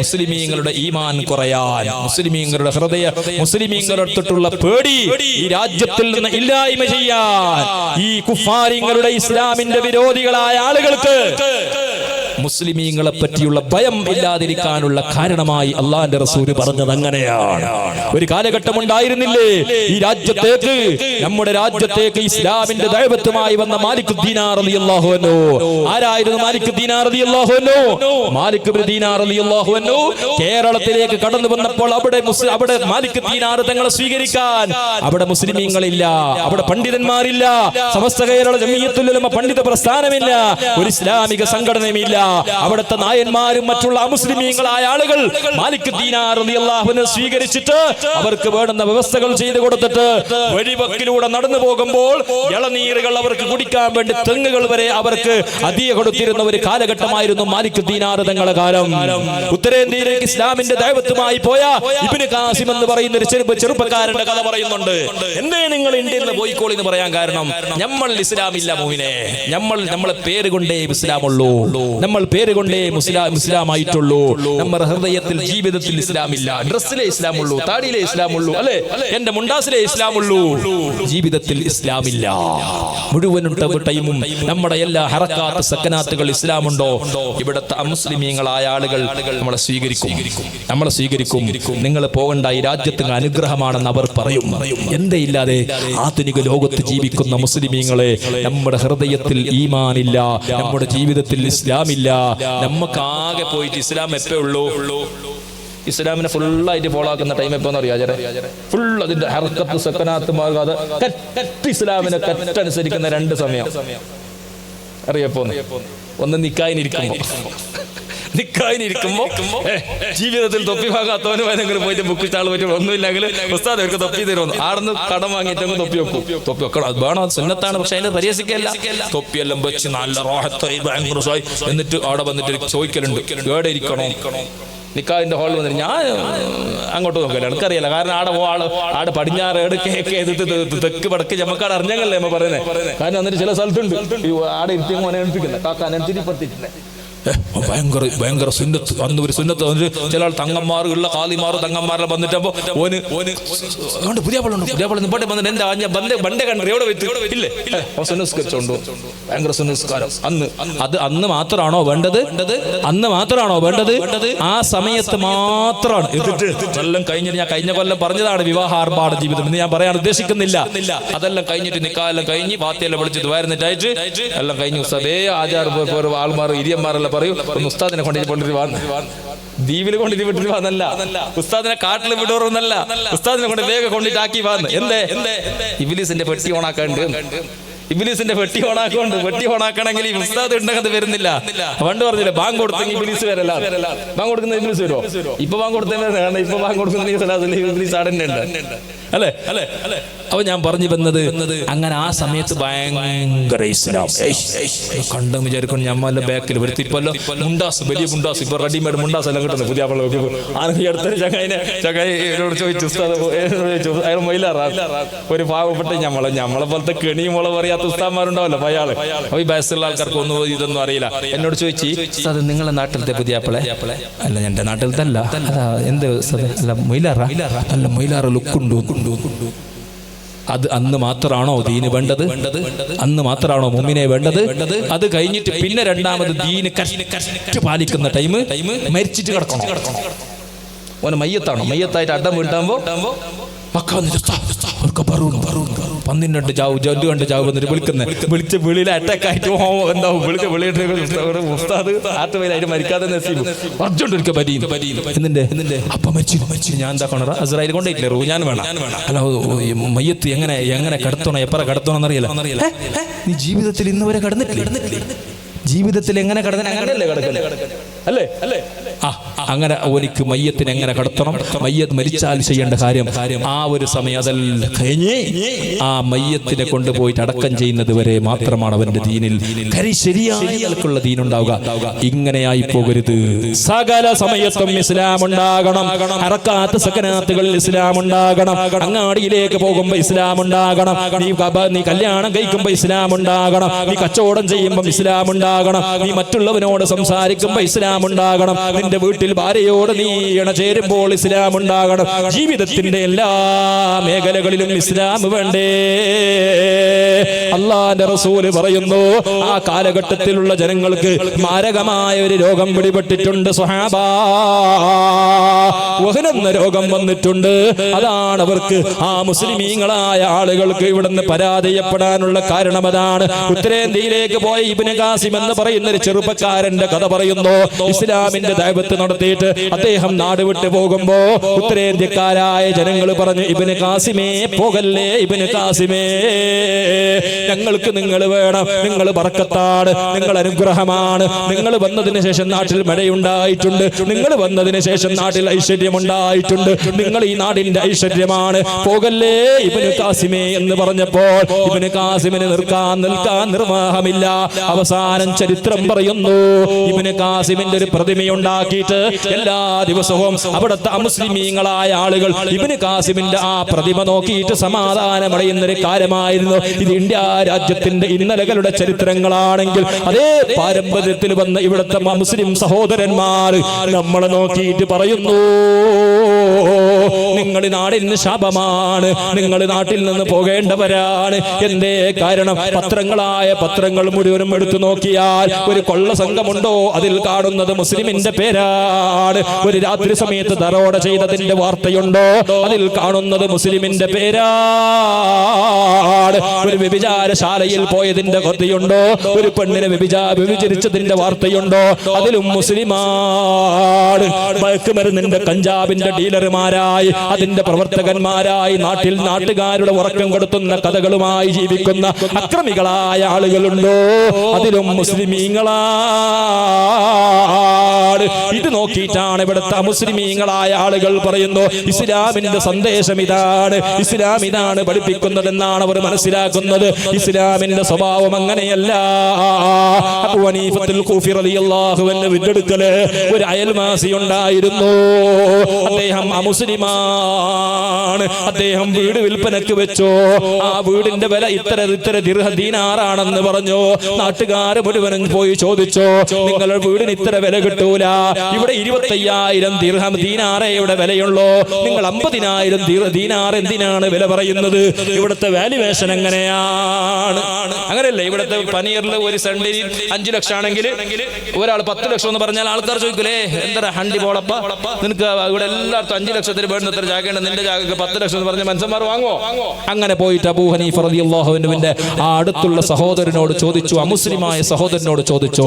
മുസ്ലിമീങ്ങളുടെ ഈമാൻ കുറയാൻ, മുസ്ലിമീങ്ങളുടെ മുസ്ലിമീങ്ങളടുത്തുള്ള പേടി ഈ രാജ്യത്തിൽ നിന്ന് ഇല്ലായ്മ ചെയ്യാൻ, ഈ കുഫാരിങ്ങളുടെ ഇസ്ലാമിന്റെ വിരോധികളായ ആളുകൾക്ക് മുസ്ലിമീങ്ങളെ പറ്റിയുള്ള ഭയം ഇല്ലാതിരിക്കാനുള്ള കാരണമായി അള്ളാന്റെ റസൂൽ പറഞ്ഞത് അങ്ങനെയാണ്. ഒരു കാലഘട്ടം ഉണ്ടായിരുന്നില്ലേ ഈ രാജ്യത്തേക്ക്, നമ്മുടെ രാജ്യത്തേക്ക് ഇസ്ലാമിന്റെ ദഅവത്തുമായി വന്ന മാലിക് ദീനാർ റളിയല്ലാഹു അൻഹു. ആരായിരുന്നു മാലിക് ദീനാർ റളിയല്ലാഹു അൻഹു? മാലിക് ദീനാർ റളിയല്ലാഹു അൻഹു കേരളത്തിലേക്ക് കടന്നു വന്നപ്പോൾ അവിടെ മാലിക് ദീനാർ തങ്ങളെ സ്വീകരിക്കാൻ അവിടെ മുസ്ലിമീങ്ങളില്ല, അവിടെ പണ്ഡിതന്മാരില്ല, സമസ്ത കേരള ജമിയത്തുൽ ഉലമ പണ്ഡിത പ്രസ്ഥാനമില്ല, ഒരു ഇസ്ലാമിക സംഘടനയുമില്ല. അവിടുത്തെ നായന്മാരും മറ്റുള്ള അമുസ്ലിമീങ്ങളായ ആളുകൾ മാലിക് ദീനാർ റളിയല്ലാഹു അൻഹു സ്വീകരിച്ചിട്ട് അവർക്ക് വേണ്ടുന്ന വ്യവസ്ഥകൾ ചെയ്തു കൊടുത്തിട്ട് വഴിവക്കിലൂടെ നടന്നു പോകുമ്പോൾ ഇളനീറുകൾ അവർക്ക് കുടിക്കാൻ വേണ്ടി തെങ്ങുകൾ വരെ അവർക്ക് അധിക കൊടുത്തിരുന്ന ഒരു കാലഘട്ടമായിരുന്നു മാലിക് ദീനാർ തങ്ങളുടെ കാലം. ഉത്തരേന്ത്യയിലേക്ക് ഇസ്ലാമിന്റെ ദഅവത്തുമായി പോയ ഇബ്നു ഖാസിം എന്ന് പറയുന്ന ഒരു ചെറുപ്പക്കാരന്റെ കഥ പറയുന്നുണ്ട്. എന്തേ നിങ്ങൾ ഇന്ത്യയിൽ നിന്ന് പോയിക്കോളി എന്ന് പറയാൻ കാരണം, നമ്മൾ ഇസ്ലാമില്ല മോഹിനെ, നമ്മളെ പേര് കൊണ്ടേ ഇസ്ലാമുള്ളൂ, നമ്മൾ നമ്മൾ പേര് കൊണ്ടേ ഇസ്ലാമായിട്ടുള്ളൂ. നമ്മുടെ ഹൃദയത്തിൽ ജീവിതത്തിൽ ഇസ്ലാമില്ല. ഡ്രസ്സിലെ ഇസ്ലാമുള്ളൂ, താടിയിലെ ഇസ്ലാമുള്ളൂ, അല്ലെ എന്റെ മുണ്ടാസിലെ ഇസ്ലാമുള്ളൂ, ജീവിതത്തിൽ ഇസ്ലാമില്ല. മുഴുവനും ടൈമും നമ്മുടെ എല്ലാ ഹറക്കാത്ത് സക്കനാത്തുകൾ ഇസ്ലാമുണ്ടോ? ഇവിടുത്തെ അമുസ്ലിമീങ്ങളായ ആളുകൾ നമ്മളെ സ്വീകരിക്കും. നിങ്ങൾ പോകണ്ട, ഈ രാജ്യത്തിന് അനുഗ്രഹമാണെന്ന് അവർ പറയും. എന്തേ ഇല്ലാതെ ആധുനിക ലോകത്ത് ജീവിക്കുന്ന മുസ്ലിമീങ്ങളെ നമ്മുടെ ഹൃദയത്തിൽ ഈമാനില്ല, നമ്മുടെ ജീവിതത്തിൽ ഇസ്ലാമില്ല. നമുക്ക് ആകെ പോയിട്ട് ഇസ്ലാം എപ്പേ ഉള്ളൂ? ഇസ്ലാമിനെ ഫുള്ളായിട്ട് ഫോളോ ആക്കുന്ന ടൈം എപ്പോന്ന് അറിയാം? ഫുൾ അതിന്റെ ഹർക്കത്ത് സക്കനാത്ത് മാർഗാതെ ഇസ്ലാമിനെ കറ്റനുസരിക്കുന്ന 2 സമയം അറിയപ്പോ. ഒന്ന് നിക്കായിനിരിക്കുമ്പോ ജീവിതത്തിൽ തൊപ്പി വാങ്ങാത്തവന് വേണമെങ്കിലും പോയിട്ട് ബുക്ക് സ്റ്റാൾ പോയിട്ട് ഒന്നുമില്ലെങ്കിൽ ഉസ്താദ് അവർക്ക് തൊപ്പി തരുമെന്ന് ആടുന്ന് കടം വാങ്ങിയിട്ട് തൊപ്പി വെക്കണം. അത് വേണം, അത് സുന്നത്താണ്. പക്ഷെ അതിന്റെ പരിഹസിക്കല്ല. തൊപ്പിയെല്ലാം വെച്ച് നല്ല റോഹത്തായി ഭയങ്കരമായി എന്നിട്ട് അവിടെ വന്നിട്ട് ചോദിക്കലുണ്ട്, എവിടെ ഇരിക്കണോ? നിക്കാഹിന്റെ ഹാളിൽ വന്നിട്ട് ഞാൻ അങ്ങോട്ട് നോക്കില്ല, എനിക്കറിയില്ല. കാരണം ആടെ പടിഞ്ഞാറ് തെക്ക് വടക്ക് ചമ്മക്കാട് അറിഞ്ഞല്ലേ നമ്മ പറയുന്നത്. കാരണം എന്നിട്ട് ചില സ്ഥലത്തുണ്ട് ആടെ ഇരുത്തിയും മോനെ എണിപ്പിക്കില്ല, കാക്കാൻ തിരിപ്പത്തിട്ടില്ല. ഭയങ്കര സുന്നത്ത്. അന്ന് ഒരു സുന്നത്ത് വന്നിട്ട് ചില ആൾ തങ്ങന്മാർ ഉള്ള കാലിമാർ തങ്ങന്മാരെ വന്നിട്ടപ്പോ ഓന് പുതിയ വന്നിട്ട് എന്താ ബണ്ടേ കണ്ടു എവിടെ ഇല്ലേ സുനസ്കരിച്ചോണ്ടു. ഭയങ്കര സുനസ്കാരം. അന്ന് മാത്രമാണോ വേണ്ടത്? ആ സമയത്ത് മാത്രമാണ്. എല്ലാം കഴിഞ്ഞിട്ട് ഞാൻ കഴിഞ്ഞ കൊല്ലം പറഞ്ഞതാണ് വിവാഹ ആർഭാട ജീവിതം എന്ന് ഞാൻ പറയാൻ ഉദ്ദേശിക്കുന്നില്ല. അതെല്ലാം കഴിഞ്ഞിട്ട് നിക്കാലെല്ലാം കഴിഞ്ഞ് വാത്തിയെല്ലാം വിളിച്ചിട്ട് വരുന്നിട്ടായിട്ട് എല്ലാം കഴിഞ്ഞു. അതേ ആചാര ആൾമാർ ഇരിയന്മാരെല്ലാം പറയൂ, ഒന്ന് ഉസ്താദിനെ കൊണ്ടിട്ട് ദ്വീപിൽ കൊണ്ടിട്ട് വിട്ടിട്ട് വന്നല്ല, ഉസ്താദിനെ കാട്ടിൽ വിടൂറന്നല്ല, ഉസ്താദിനെ കൊണ്ട് വേഗം കൊണ്ടിട്ട് ആക്കി വന്ന്. എന്തേ? ഇബ്ലീസിന്റെ പെട്ടി ഓണാക്കാണ്ട്. ഇബ്ലീസിന്റെ പെട്ടി ഓണാക്കണമെങ്കിൽ ഈ ഉസ്താദ് ഉണ്ടെങ്കിൽ വരുന്നില്ല. പണ്ട് പറഞ്ഞില്ല ബാങ്ക് കൊടുത്തെങ്കിൽ ഇബ്ലീസ് വരല്ല. ബാങ്ക് കൊടുക്കുന്ന ഇബ്ലീസ് വരുമോ? ഇപ്പൊ ബാങ്ക് കൊടുത്തേ, ഇപ്പൊ ബാങ്ക് കൊടുക്കുന്ന ഇബ്ലീസ് ആടന്നെ ഉണ്ട്, അല്ലേ? അപ്പൊ ഞാൻ പറഞ്ഞു വന്നത്, അങ്ങനെ ആ സമയത്ത് ഭയങ്കര ഇസ്ലാം കണ്ടും വിചാരിക്കണം ഞമ്മല്ല ബാക്കിൽ വരുത്തിപ്പല്ലോ മുണ്ടാസ്, വലിയ മുണ്ടാസ്, ഇപ്പൊ റെഡിമെയ്ഡ് മുണ്ടാസ് എല്ലാം കിട്ടുന്നു. പുതിയ അടുത്തൊരു ചങ്ങായിനോട് ചോദിച്ചു, അയാൾ മൊയിലാറാ, ഒരു പാവപ്പെട്ട ഞമ്മളെ പോലത്തെ കെണിയും മുള പറയാത്ത ഉസ്താന്മാരുണ്ടാവല്ലോ അയാള്. അപ്പൊ ഈ ബസ്സുള്ള ആൾക്കാർക്ക് ഒന്നും ഇതൊന്നും അറിയില്ല. എന്നോട് ചോദിച്ചു, അത് നിങ്ങളെ നാട്ടിലത്തെ പുതിയാപ്പിളെ? അല്ല, എന്റെ നാട്ടിലത്തെ അല്ല. എന്ത് അല്ല മൊയിലാറാ? അല്ല, മൊയിലാറ് ലുക്കുണ്ടു. അത് അന്ന് മാത്രമാണോ ദീന് വേണ്ടത്? അന്ന് മാത്രമാണോ മുഅ്മിനെ വേണ്ടത്? അത് കഴിഞ്ഞിട്ട് പിന്നെ രണ്ടാമത് ദീന് കറക്റ്റ് പാലിക്കുന്ന ടൈം മരിച്ചിട്ട് കിടക്കണം. ഓനെ മയ്യത്തായിട്ട് അഡം വീട്ടാകുമ്പോ പന്നിന്റെ ചാവ് ജഡു കണ്ട് ചാവ് വന്നിട്ട് വിളിച്ച് വിളിയിലെ അറ്റാക്ക് ആയിട്ട് എന്താവും ഉസ്താദ് ആട്ടുവയിലായിട്ട് മരിക്കാതെ എന്നിന്റെ അപ്പ മരിച്ചു. ഞാൻ എന്താ കൊണ്ട അസ്രായേൽ കൊണ്ടിട്ടില്ലേ ഞാൻ വേണം. അല്ല, മയ്യത്ത് എങ്ങനെ കടത്തണം, എപ്പറ കടത്തണം എന്നറിയില്ല. നീ ജീവിതത്തിൽ ഇന്ന് വരെ കടന്നിട്ടില്ലേ? ജീവിതത്തിൽ എങ്ങനെ കടന്ന അങ്ങനെയല്ലേ കടക്കല്ലേ? അല്ലേ? അങ്ങനെ ഓനിക്ക് മയ്യത്തിന് എങ്ങനെ കടത്തണം, മയ്യത്ത് മരിച്ചാൽ ചെയ്യേണ്ട കാര്യം, ആ ഒരു സമയം അതെല്ലാം കഴിഞ്ഞ് ആ മയ്യത്തിനെ കൊണ്ടുപോയിട്ട് അടക്കം ചെയ്യുന്നത് വരെ മാത്രമാണ് അവന്റെ ദീനിൽ ശരിയായുള്ള ദീനുണ്ടാവുക. ഇങ്ങനെയായി പോകരുത്. സകല സമയത്തും ഇസ്ലാം ഉണ്ടാകണം. ഹറക്കാത്ത് സക്കനാത്തുകളിൽ ഇസ്ലാം ഉണ്ടാകണം. അങ്ങാടിയിലേക്ക് പോകുമ്പോ ഇസ്ലാം ഉണ്ടാകണം. നീ കല്യാണം കഴിക്കുമ്പോ ഇസ്ലാം ഉണ്ടാകണം. നീ കച്ചവടം ചെയ്യുമ്പോ ഇസ്ലാം ഉണ്ടാകണം. നീ മറ്റുള്ളവനോട് സംസാരിക്കുമ്പോ ഇസ്ലാം ഉണ്ടാകണം. നിന്റെ വീട്ടിൽ ഭാര്യയോട് നീ ഇണചേരുമ്പോൾ ഇസ്ലാം ഉണ്ടാകണം. ജീവിതത്തിന്റെ എല്ലാ മേഖലകളിലും ഇസ്ലാം വേണ്ടേ? അല്ലാഹുവിന്റെ റസൂല് പറയുന്നു, ആ കാലഘട്ടത്തിലുള്ള ജനങ്ങൾക്ക് മാരകമായ ഒരു രോഗം പിടിപെട്ടിട്ടുണ്ട് സ്വഹാബാ. വഹനെന്ന രോഗം വന്നിട്ടുണ്ട്. അതാണ് അവർക്ക്, ആ മുസ്ലിമീങ്ങളായ ആളുകൾക്ക് ഇവിടുന്ന് പരാജയപ്പെടാനുള്ള കാരണം അതാണ്. ഉത്തരേന്ത്യയിലേക്ക് പോയ ഇബ്നു ഖാസിം എന്ന് പറയുന്ന ഒരു ചെറുപ്പക്കാരന്റെ കഥ പറയുന്നു. ഇസ്ലാമിന്റെ ദഅവത്ത് നടത്തിയിട്ട് അദ്ദേഹം നാട് വിട്ടു പോകുമ്പോ ഉത്തരേന്ത്യക്കാരായ ജനങ്ങൾ പറഞ്ഞു, ഇബ്നു ഖാസിമേ പോകല്ലേ, ഇബ്നു ഖാസിമേ ഞങ്ങൾക്ക് നിങ്ങൾ വേണം, നിങ്ങൾ ബർക്കത്താണ്, നിങ്ങൾ അനുഗ്രഹമാണ്. നിങ്ങൾ വന്നതിന് ശേഷം നാട്ടിൽ മഴയുണ്ടായിട്ടുണ്ട്, നിങ്ങൾ വന്നതിന് ശേഷം നാട്ടിൽ ഐശ്വര്യമുണ്ടായിട്ടുണ്ട്, നിങ്ങൾ ഈ നാടിന്റെ ഐശ്വര്യമാണ്, പോകല്ലേ ഇബ്നു ഖാസിമേ എന്ന് പറഞ്ഞപ്പോൾ ഇബ്നു ഖാസിമിന് നിൽക്കാൻ നിർവാഹമില്ല. അവസാനം ചരിത്രം പറയുന്നു, ഇബ്നു ഖാസിമിന്റെ ഒരു പ്രതിമയുണ്ടാക്കി ഉണ്ടാക്കിയിട്ട് എല്ലാ ദിവസവും അവിടുത്തെ അമുസ്ലിമീങ്ങളായ ആളുകൾ ഇബ്നു ഖാസിമിന്റെ ആ പ്രതിമ നോക്കിയിട്ട് സമാധാനമടയുന്നൊരു കാര്യമായിരുന്നു. ഇത് ഇന്ത്യ രാജ്യത്തിന്റെ ഇന്നലകളുടെ ചരിത്രങ്ങളാണെങ്കിൽ അതേ പാരമ്പര്യത്തിൽ വന്ന ഇവിടുത്തെ മുസ്ലിം സഹോദരന്മാർ നമ്മളെ നോക്കിയിട്ട് പറയുന്നു, നിങ്ങൾ നാടിന് ശാപമാണ്, നിങ്ങൾ നാട്ടിൽ നിന്ന് പോകേണ്ടവരാണ്. എന്തേ കാരണം? പത്രങ്ങൾ മുഴുവനും എടുത്തു നോക്കിയാൽ ഒരു കൊള്ള സംഘമുണ്ടോ അതിൽ കാണുന്നത് മുസ്ലിമിന്റെ പേരാണ്. ഒരു രാത്രി സമയത്ത് ദറോഡ ചെയ്തതിന്റെ വാർത്തയുണ്ടോ അതിൽ കാണുന്നത് മുസ്ലിമിന്റെ പേരാണ്. ഒരു വ്യഭിചാരശാലയിൽ പോയതിന്റെ കഥയുണ്ടോ, ഒരു പെണ്ണിനെ വ്യഭിചരിച്ചതിന്റെ വാർത്തയുണ്ടോ അതിലും മുസ്ലിമാണ്. മയക്കുമരുന്നിന്റെ കഞ്ചാവിന്റെ ഡീലർമാരായി അതിന്റെ പ്രവർത്തകന്മാരായി നാട്ടുകാരുടെ ഉറക്കം കെടുത്തുന്ന കഥകളുമായി ജീവിക്കുന്ന അക്രമികളായ ആളുകളുണ്ടോ അതിലും മുസ്ലിമീങ്ങളാണ്. ഇത് നോക്കിയിട്ടാണ് ഇവിടുത്തെ മുസ്ലിമീങ്ങളായ ആളുകൾ പറയുന്നു, ഇസ്ലാമിന്റെ സന്ദേശം ഇതാണ്, ഇസ്ലാം ഇതാണ് പഠിപ്പിക്കുന്നതെന്നാണ് അവർ മനസ്സിലാക്കുന്നത്. ഇസ്ലാമിന്റെ സ്വഭാവം അങ്ങനെയല്ല. അബൂ ഹനീഫത്തുൽ കൂഫി റളിയല്ലാഹു അൻഹു വിട്ടെടുക്കല് ഒരു അയൽവാസി ഉണ്ടായിരുന്നു. അദ്ദേഹം അമുസ്ലിമാണ്. അദ്ദേഹം വീട് വിൽപ്പനക്ക് വെച്ചു. ആ വീടിന്റെ വില ഇത്ര ദീനാറാണെന്ന് പറഞ്ഞു. നാട്ടുകാർ മുഴുവനും പോയി ചോദിച്ചു, നിങ്ങളുടെ വീടിന് ഇത്ര വില കിട്ടൂല, ഇവിടെ 25,000 ദീനാറേ ഇവിടെ വിലയുള്ളൂ, നിങ്ങൾ 50,000 ദീനാർ എന്തിനാണ് വില പറയുന്നത്? ഇവിടുത്തെ വാല്യുവേഷൻ എങ്ങനെയാണ്? അങ്ങനെയല്ലേ? ഇവിടുത്തെ പനീറിൽ ഒരു സെന്റിന് 5 ലക്ഷം ആണെങ്കിൽ ഒരാൾ 10 ലക്ഷം എന്ന് പറഞ്ഞാൽ ആൾക്കാർ ചോദിക്കൂലേ, എന്താ ഹണ്ടി പോളപ്പ, നിനക്ക് ഇവിടെ എല്ലായിടത്തും 5 ലക്ഷത്തിന് വേണ്ട എത്ര ജാഗയുണ്ട്, നിന്റെ ജാഗക്ക് 10 ലക്ഷം എന്ന് പറഞ്ഞ മനുഷ്യന്മാർ വാങ്ങോ? അങ്ങനെ പോയിട്ട് അബൂ ഹനീഫ റളിയല്ലാഹു അൻഹുവിന്റെ ആ അടുത്തുള്ള സഹോദരനോട് ചോദിച്ചു, അമുസ്ലിമായ സഹോദരനോട് ചോദിച്ചു.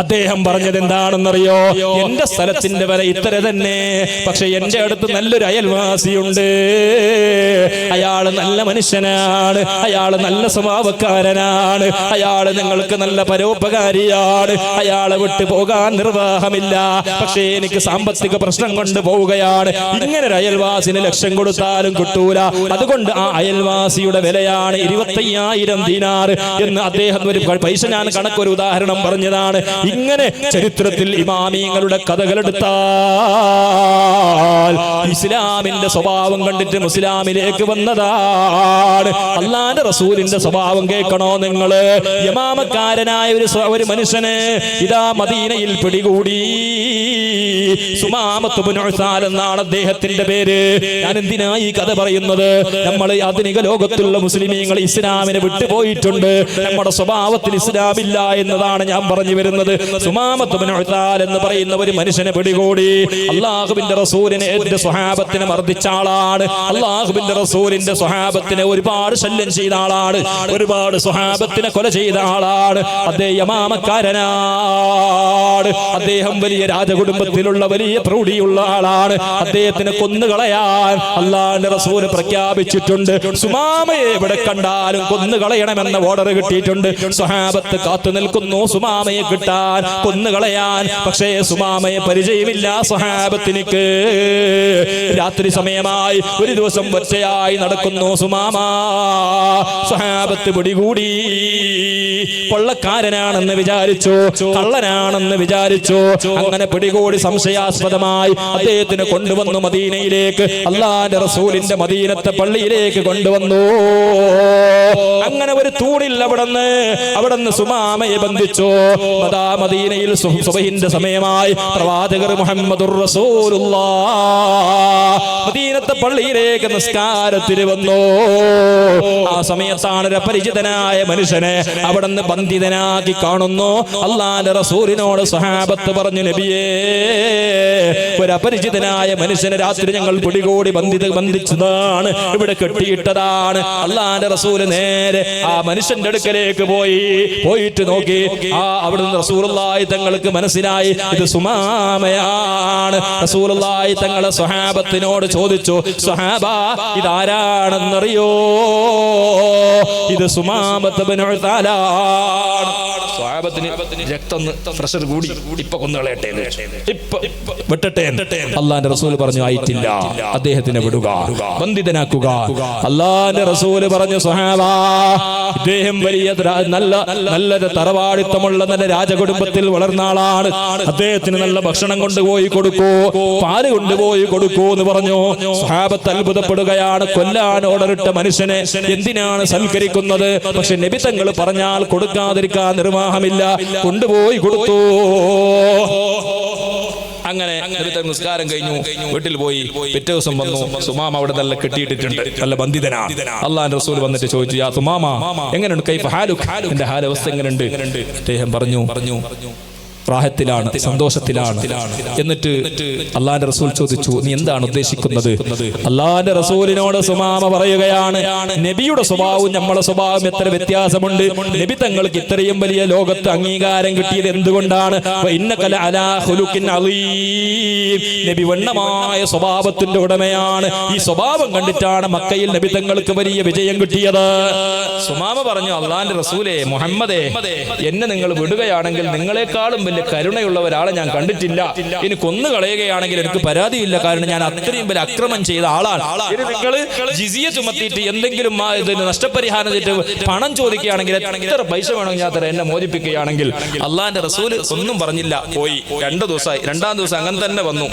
അദ്ദേഹം പറഞ്ഞത് എന്താണെന്നറിയോ? എന്റെ സ്ഥലത്തിന്റെ വില ഇത്ര തന്നെ, പക്ഷെ എന്റെ അടുത്ത് നല്ലൊരു അയൽവാസിയുണ്ട്, അയാള് നല്ല മനുഷ്യനാണ്, അയാള് നല്ല സ്വഭാവക്കാരനാണ്, അയാള് നിങ്ങൾക്ക് നല്ല പരോപകാരിയാണ്, അയാളെ വിട്ടു പോകാൻ നിർവാഹമില്ല, പക്ഷേ എനിക്ക് സാമ്പത്തിക പ്രശ്നം കൊണ്ട് പോവുകയാണ്. ഇങ്ങനെ ഒരു അയൽവാസിന് ലക്ഷം കൊടുത്താലും കിട്ടൂല, അതുകൊണ്ട് ആ അയൽവാസിയുടെ വിലയാണ് 25,000 ദീനാർ എന്ന് അദ്ദേഹം ഒരു പൈസ ഞാൻ കണക്കൊരു ഉദാഹരണം പറഞ്ഞതാണ്. ഇങ്ങനെ ചരിത്രത്തിൽ ഇമാമിങ്ങളുടെ കഥകളെടുത്താൽ ഇസ്ലാമിന്റെ സ്വഭാവം കണ്ടിട്ട് മുസ്ലിമിലേക്ക് വന്നതാണ്. അല്ലാഹുവിന്റെ റസൂലിന്റെ സ്വഭാവം കേൾക്കണോ നിങ്ങള്? യമാമക്കാരനായ ഒരു മനുഷ്യന് ഇതാ മദീനയിൽ പിടികൂടി. സുമാമത്ത് ഇബ്നു ഉസാൽ എന്നാണ് അദ്ദേഹത്തിന്റെ പേര്. ഞാൻ എന്തിനാ ഈ കഥ പറയുന്നത്? നമ്മൾ ആധുനിക ലോകത്തുള്ള മുസ്ലിമീങ്ങൾ ഇസ്ലാമിനെ വിട്ടുപോയിട്ടുണ്ട്. നമ്മുടെ സ്വഭാവത്തിൽ ഇസ്ലാമില്ല എന്നതാണ് ഞാൻ പറഞ്ഞു വരുന്നത്. സുമാമത്ത് ഇബ്നു ഉസാൽ എന്ന് പറയുന്ന ഒരു മനുഷ്യനെ പിടികൂടി. അള്ളാഹുവിന്റെ റസൂലിനെ സ്വഹാബത്തിനെ മർദ്ദിച്ച ആളാണ്. അള്ളാഹുവിന്റെ റസൂലിന്റെ സ്വഹാബത്തിനെ ഒരുപാട് ശല്യം ചെയ്ത ആളാണ്. ഒരുപാട് സ്വഹാബത്തിനെ കൊല ചെയ്ത ആളാണ്. അദ്ദേഹം യമാമക്കാരനാണ്. അദ്ദേഹം വലിയ രാജകുടുംബത്തിലുള്ള വലിയ പ്രൗഢിയുള്ള ആളാണ്. അദ്ദേഹത്തിനെ കൊന്നുകളയാൻ അള്ളാഹുവിന്റെ റസൂൽ പ്രഖ്യാപിച്ചിട്ടുണ്ട്. സുമാമയെ എവിടെ കണ്ടാലും കൊന്നുകളയണമെന്ന ഓർഡർ കിട്ടിയിട്ടുണ്ട്. സ്വഹാബത്ത് കാത്തു നിൽക്കുന്നു സുമാമയെ കിട്ടാൻ, കൊന്നുകളയാൻ. പക്ഷേ സുമാമയെ പരിചയമില്ല സ്വഹാബത്തിനിക്ക്. രാത്രി സമയമായി ഒരു ദിവസം ഒറ്റയായി നടക്കുന്നു സുമാമ. സ്വഹാബത്ത് പിടികൂടി. കൊള്ളക്കാരനാണെന്ന് വിചാരിച്ചു, കള്ളനാണെന്ന് വിചാരിച്ചു. അങ്ങനെ പിടികൂടി സംശയാസ്പദമായി അദ്ദേഹത്തിന് കൊണ്ടുവന്നു മദീനയിലേക്ക്. അല്ലാഹുവിന്റെ റസൂലിന്റെ മദീനത്തെ പള്ളിയിലേക്ക് കൊണ്ടുവന്നു. അങ്ങനെ ഒരു തൂണിൽ അവിടുന്ന് സുമാമയെ ബന്ധിച്ചു. മദീനയിൽ സുബഹിന്റെ സമയമായി. പ്രവാചകർ മുഹമ്മദുർ റസൂലുള്ളാഹ് മദീനത്തെ പള്ളിയിലേക്ക് നിസ്കാരത്തിന് വന്നു. ആ സമയത്താണ് ഒരു അപരിചിതനായ മനുഷ്യനെ അവിടുന്ന് ബന്ധിതനാക്കി കാണുന്നു. അല്ലാഹുവിന്റെ റസൂലിനോട് സ്വഹാബത്ത് പറഞ്ഞു, നബിയേ, ഒരു അപരിചിതനായ മനുഷ്യനെ രാത്രി ഞങ്ങൾ പിടികൂടി ബന്ധിച്ചതാണ്, ഇവിടെ കെട്ടിയിട്ടതാണ്. അല്ലാഹുവിന്റെ റസൂൽ നേരെ ആ മനുഷ്യന്റെ അടുക്കലേക്ക് പോയിട്ട് നോക്കി. അവിടുന്ന് റസൂലുള്ളാഹി തങ്ങൾക്ക് മനസ്സിലായി ഇത് സുമാമയാണ്. റസൂലുള്ളാഹി തങ്ങളെ സ്വഹാബത്തിനോട് ചോദിച്ചു, സ്വഹാബ ഇതാരാണെന്നറിയോ? ഇത് സുമാമത്ത് ഇബ്നു ഉസാലാണ്. സ്വഹാബത്തിന് രക്തം പ്രഷർ കൂടി, ഇപ്പൊ കൊന്നുകളയട്ടെ, ഇപ്പൊ വെട്ടട്ടെ. അള്ളാന്റെ റസൂൽ പറഞ്ഞു ആയിട്ടില്ല, അദ്ദേഹത്തിനെ വിടുക, ബന്ധിതനാക്കുക. അള്ളാന്റെ റസൂൽ പറഞ്ഞു സ്വഹാബ, ഇദ്ദേഹം വലിയ നല്ല തറവാടിത്തമുള്ള നല്ല രാജകുടുംബത്തിൽ വളർന്ന ആളാണ്, അദ്ദേഹത്തിന് നല്ല ഭക്ഷണം കൊണ്ടുപോയി കൊടുക്കൂ, പാല് കൊണ്ടുപോയി കൊടുക്കൂ എന്ന് പറഞ്ഞു. സ്വഹാബത്ത് അത്ഭുതപ്പെടുകയാണ്. കൊല്ലാൻ ഓർഡറിട്ട മനുഷ്യനെ എന്തിനാണ് സൽക്കരിക്കുന്നത്? പക്ഷെ നബി തങ്ങൾ പറഞ്ഞാൽ കൊടുക്കാതിരിക്കാൻ നിർവാഹമില്ല, കൊണ്ടുപോയി കൊടുത്തു. അങ്ങനെ നിസ്കാരം കഴിഞ്ഞു, വീട്ടിൽ പോയി. പിറ്റേ ദിവസം വന്നു, സുമാമ അവിടെ നല്ല കെട്ടിയിട്ടിട്ടുണ്ട്, നല്ല ബന്ധിതനാണ്. അള്ളാഹുവിന്റെ റസൂൽ വന്നിട്ട് ചോദിച്ചു, യാ സുമാമ, എങ്ങനെയുണ്ട്, കൈഫ ഹാലുക്, എന്റെ ഹാലവസ്ഥ എങ്ങനെയുണ്ട്? അദ്ദേഹം പറഞ്ഞു റാഹത്തിലാണ്, സന്തോഷത്തിലാണ്. എന്നിട്ട് അള്ളാന്റെ റസൂൽ ചോദിച്ചു, നീ എന്താണ് ഉദ്ദേശിക്കുന്നത്? അള്ളാന്റെ റസൂലിനോട് സുമാമ പറയുകയാണ്, നബിയുടെ സ്വഭാവവും നമ്മളെ സ്വഭാവം എത്ര വ്യത്യാസമുണ്ട്. നബി തങ്ങൾക്ക് ഇത്രയും വലിയ ലോകത്ത് അംഗീകാരം കിട്ടിയത് എന്തുകൊണ്ടാണ്? നബി വണ്ണമായ സ്വഭാവത്തിന്റെ ഉടമയാണ്. ഈ സ്വഭാവം കണ്ടിട്ടാണ് മക്കയിൽ നബി തങ്ങൾക്ക് വലിയ വിജയം കിട്ടിയത്. സുമാമ പറഞ്ഞു, അള്ളാന്റെ റസൂലേ, മുഹമ്മദേ, എന്നെ നിങ്ങൾ വിടുകയാണെങ്കിൽ നിങ്ങളെക്കാളും വലിയ കരുണയുള്ള ഒരാളെ ഞാൻ കണ്ടിട്ടില്ല. ഇനി കൊന്നു കളയുകയാണെങ്കിൽ എനിക്ക് പരാതിയില്ല, കാരണം ഞാൻ അത്രയും വലിയ അക്രമം ചെയ്ത ആളാണ്. നിങ്ങൾ ജിസിയ ചുമത്തിയിട്ട് എന്തെങ്കിലും നഷ്ടപരിഹാരം ചെയ്തിട്ട് പണം ചോദിക്കുകയാണെങ്കിൽ എത്ര പൈസ വേണമെങ്കിൽ ഞാൻ തരാം, എന്നെ മോചിപ്പിക്കുകയാണെങ്കിൽ. അള്ളാന്റെ റസൂൽ ഒന്നും പറഞ്ഞില്ല, പോയി. 2 ദിവസമായി. 2-ാം ദിവസം അങ്ങനെ തന്നെ വന്നു.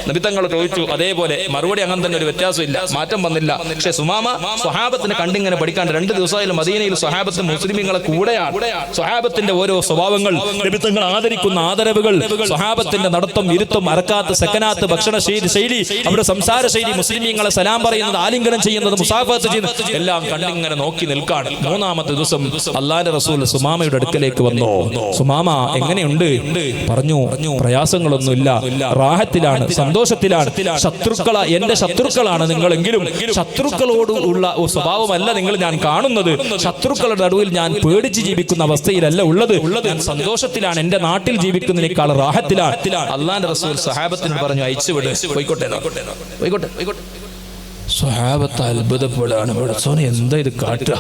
നബി തങ്ങൾ ചോദിച്ചു, അതേപോലെ മറുപടി അങ്ങനെ തന്നെ, ഒരു വ്യത്യാസമില്ല, മാറ്റം വന്നില്ല. പക്ഷെ സുമാമ സ്വഹാബത്തിനെ കണ്ടിങ്ങനെ പഠിക്കാൻ 2 ദിവസമായാലും മദീനയിൽ സ്വഹാബത്ത് മുസ്ലിമീങ്ങളെ കൂടെയാണ്. സ്വഹാബത്തിന്റെ ഓരോ സ്വഭാവങ്ങൾ, നബി തങ്ങൾ ആദരിക്കുന്ന ആദരവുകൾ, സ്വഹാബത്തിന്റെ നടത്തം, ഇരുത്തം, അറക്കാത്ത്, സക്കനാത്ത്, ഭക്ഷണ ശൈലി, അവരുടെ സംസാര ശൈലി, മുസ്ലിമീങ്ങളെ സലാം പറയുന്നത്, ആലിംഗനം ചെയ്യുന്നത്, മുസാഫത്ത് ചെയ്യുന്നത്, എല്ലാം കണ്ടിങ്ങനെ നോക്കി നിൽക്കാണ്. 3-ാമത്തെ ദിവസം അള്ളാന്റെ റസൂൽ സുമാമയുടെ അടുക്കലേക്ക് വന്നു. സുമാമ എങ്ങനെയുണ്ട്? പറഞ്ഞു, പ്രയാസങ്ങളൊന്നുമില്ല, റാഹത്തിലാണ്, സന്തോഷത്തിലാണ്. എന്റെ ശത്രുക്കളാണ് നിങ്ങളെങ്കിലും ശത്രുക്കളോട് ഉള്ള സ്വഭാവമല്ല നിങ്ങൾ ഞാൻ കാണുന്നത്. ശത്രുക്കളുടെ നടുവിൽ ഞാൻ പേടിച്ച് ജീവിക്കുന്ന അവസ്ഥയിലല്ല ഉള്ളത്, ഞാൻ സന്തോഷത്തിലാണ്, എന്റെ നാട്ടിൽ ജീവിക്കുന്നതിനേക്കാൾ റാഹത്തിലാണ്. അള്ളാന്റെ റസൂൽ സഹാബത്തിനോട് പറഞ്ഞു, അയച്ചുവിട്, പോയിക്കോട്ടെ. സ്വഹാബത്ത് അത്ഭുതപ്പെടാണ്, എന്താ ഇത് കാട്ടുക?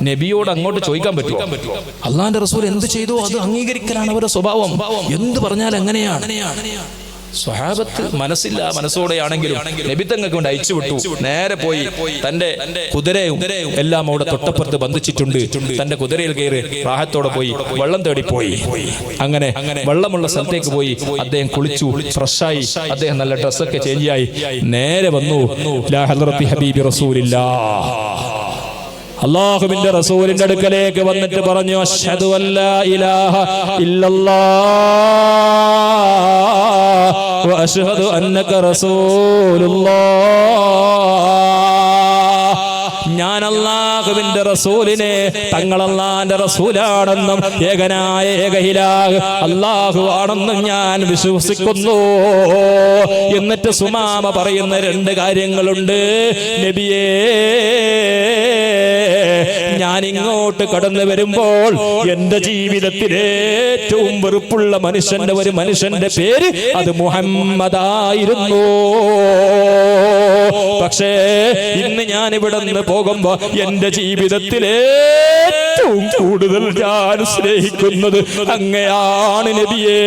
നബിയോട് അങ്ങോട്ട് ചോദിക്കാൻ പറ്റുമോ? അള്ളാന്റെ റസൂൽ എന്ത് ചെയ്തു അത് അംഗീകരിക്കലാണ് അവരുടെ സ്വഭാവം. എന്ത് പറഞ്ഞാൽ എങ്ങനെയാണ്? സ്വഹാബത്ത് മനസ്സോടെയാണെങ്കിലും നബി തങ്ങൾക്ക് കൊണ്ട് അയച്ചുവിട്ടു. നേരെ പോയി തന്റെ കുതിരയും എല്ലാം അവിടെ തൊട്ടപ്പുറത്ത് ബന്ധിച്ചിട്ടുണ്ട്. തന്റെ കുതിരയിൽ കയറി റാഹത്തോടെ പോയി വെള്ളം തേടിപ്പോയി. അങ്ങനെ വെള്ളമുള്ള സ്ഥലത്തേക്ക് പോയി അദ്ദേഹം കുളിച്ചു, ഫ്രഷായി, അദ്ദേഹം നല്ല ഡ്രസ്സൊക്കെ ചേഞ്ചായി നേരെ വന്നു. ലാ ഹദ്റത്തി ഹബീബി റസൂലില്ലാഹ്, അല്ലാഹുവിന്റെ റസൂലിന്റെ അടുക്കലേക്ക് വന്നിട്ട് പറഞ്ഞു, അശ്ഹദു അല്ലാ ഇലാഹ ഇല്ലല്ലാഹ് വ അശ്ഹദു അന്നക റസൂലുള്ളാഹ്. ഞാൻ അല്ലാഹുവിന്റെ റസൂലിനെ, തങ്ങൾ അല്ലാഹുവിന്റെ റസൂലാണെന്നും ഏകനായ ഏകയിലാഹ് അല്ലാഹു ആണെന്നും ഞാൻ വിശ്വസിക്കുന്നു. എന്നിട്ട് സുമാമ പറയുന്ന 2 കാര്യങ്ങളുണ്ട്. നബിയേ, ഞാൻ ഇങ്ങോട്ട് കടന്നു വരുമ്പോൾ എന്റെ ജീവിതത്തിലെ ഏറ്റവും വെറുപ്പുള്ള ഒരു മനുഷ്യന്റെ പേര് അത് മുഹമ്മദായിരുന്നു. പക്ഷേ ഇന്ന് ഞാൻ ഇവിടെ നിന്ന് പോകുമ്പോ എന്റെ ജീവിതത്തിലെ ഏറ്റവും കൂടുതൽ ഞാൻ സ്നേഹിക്കുന്നത് അങ്ങയാണ് നബിയേ.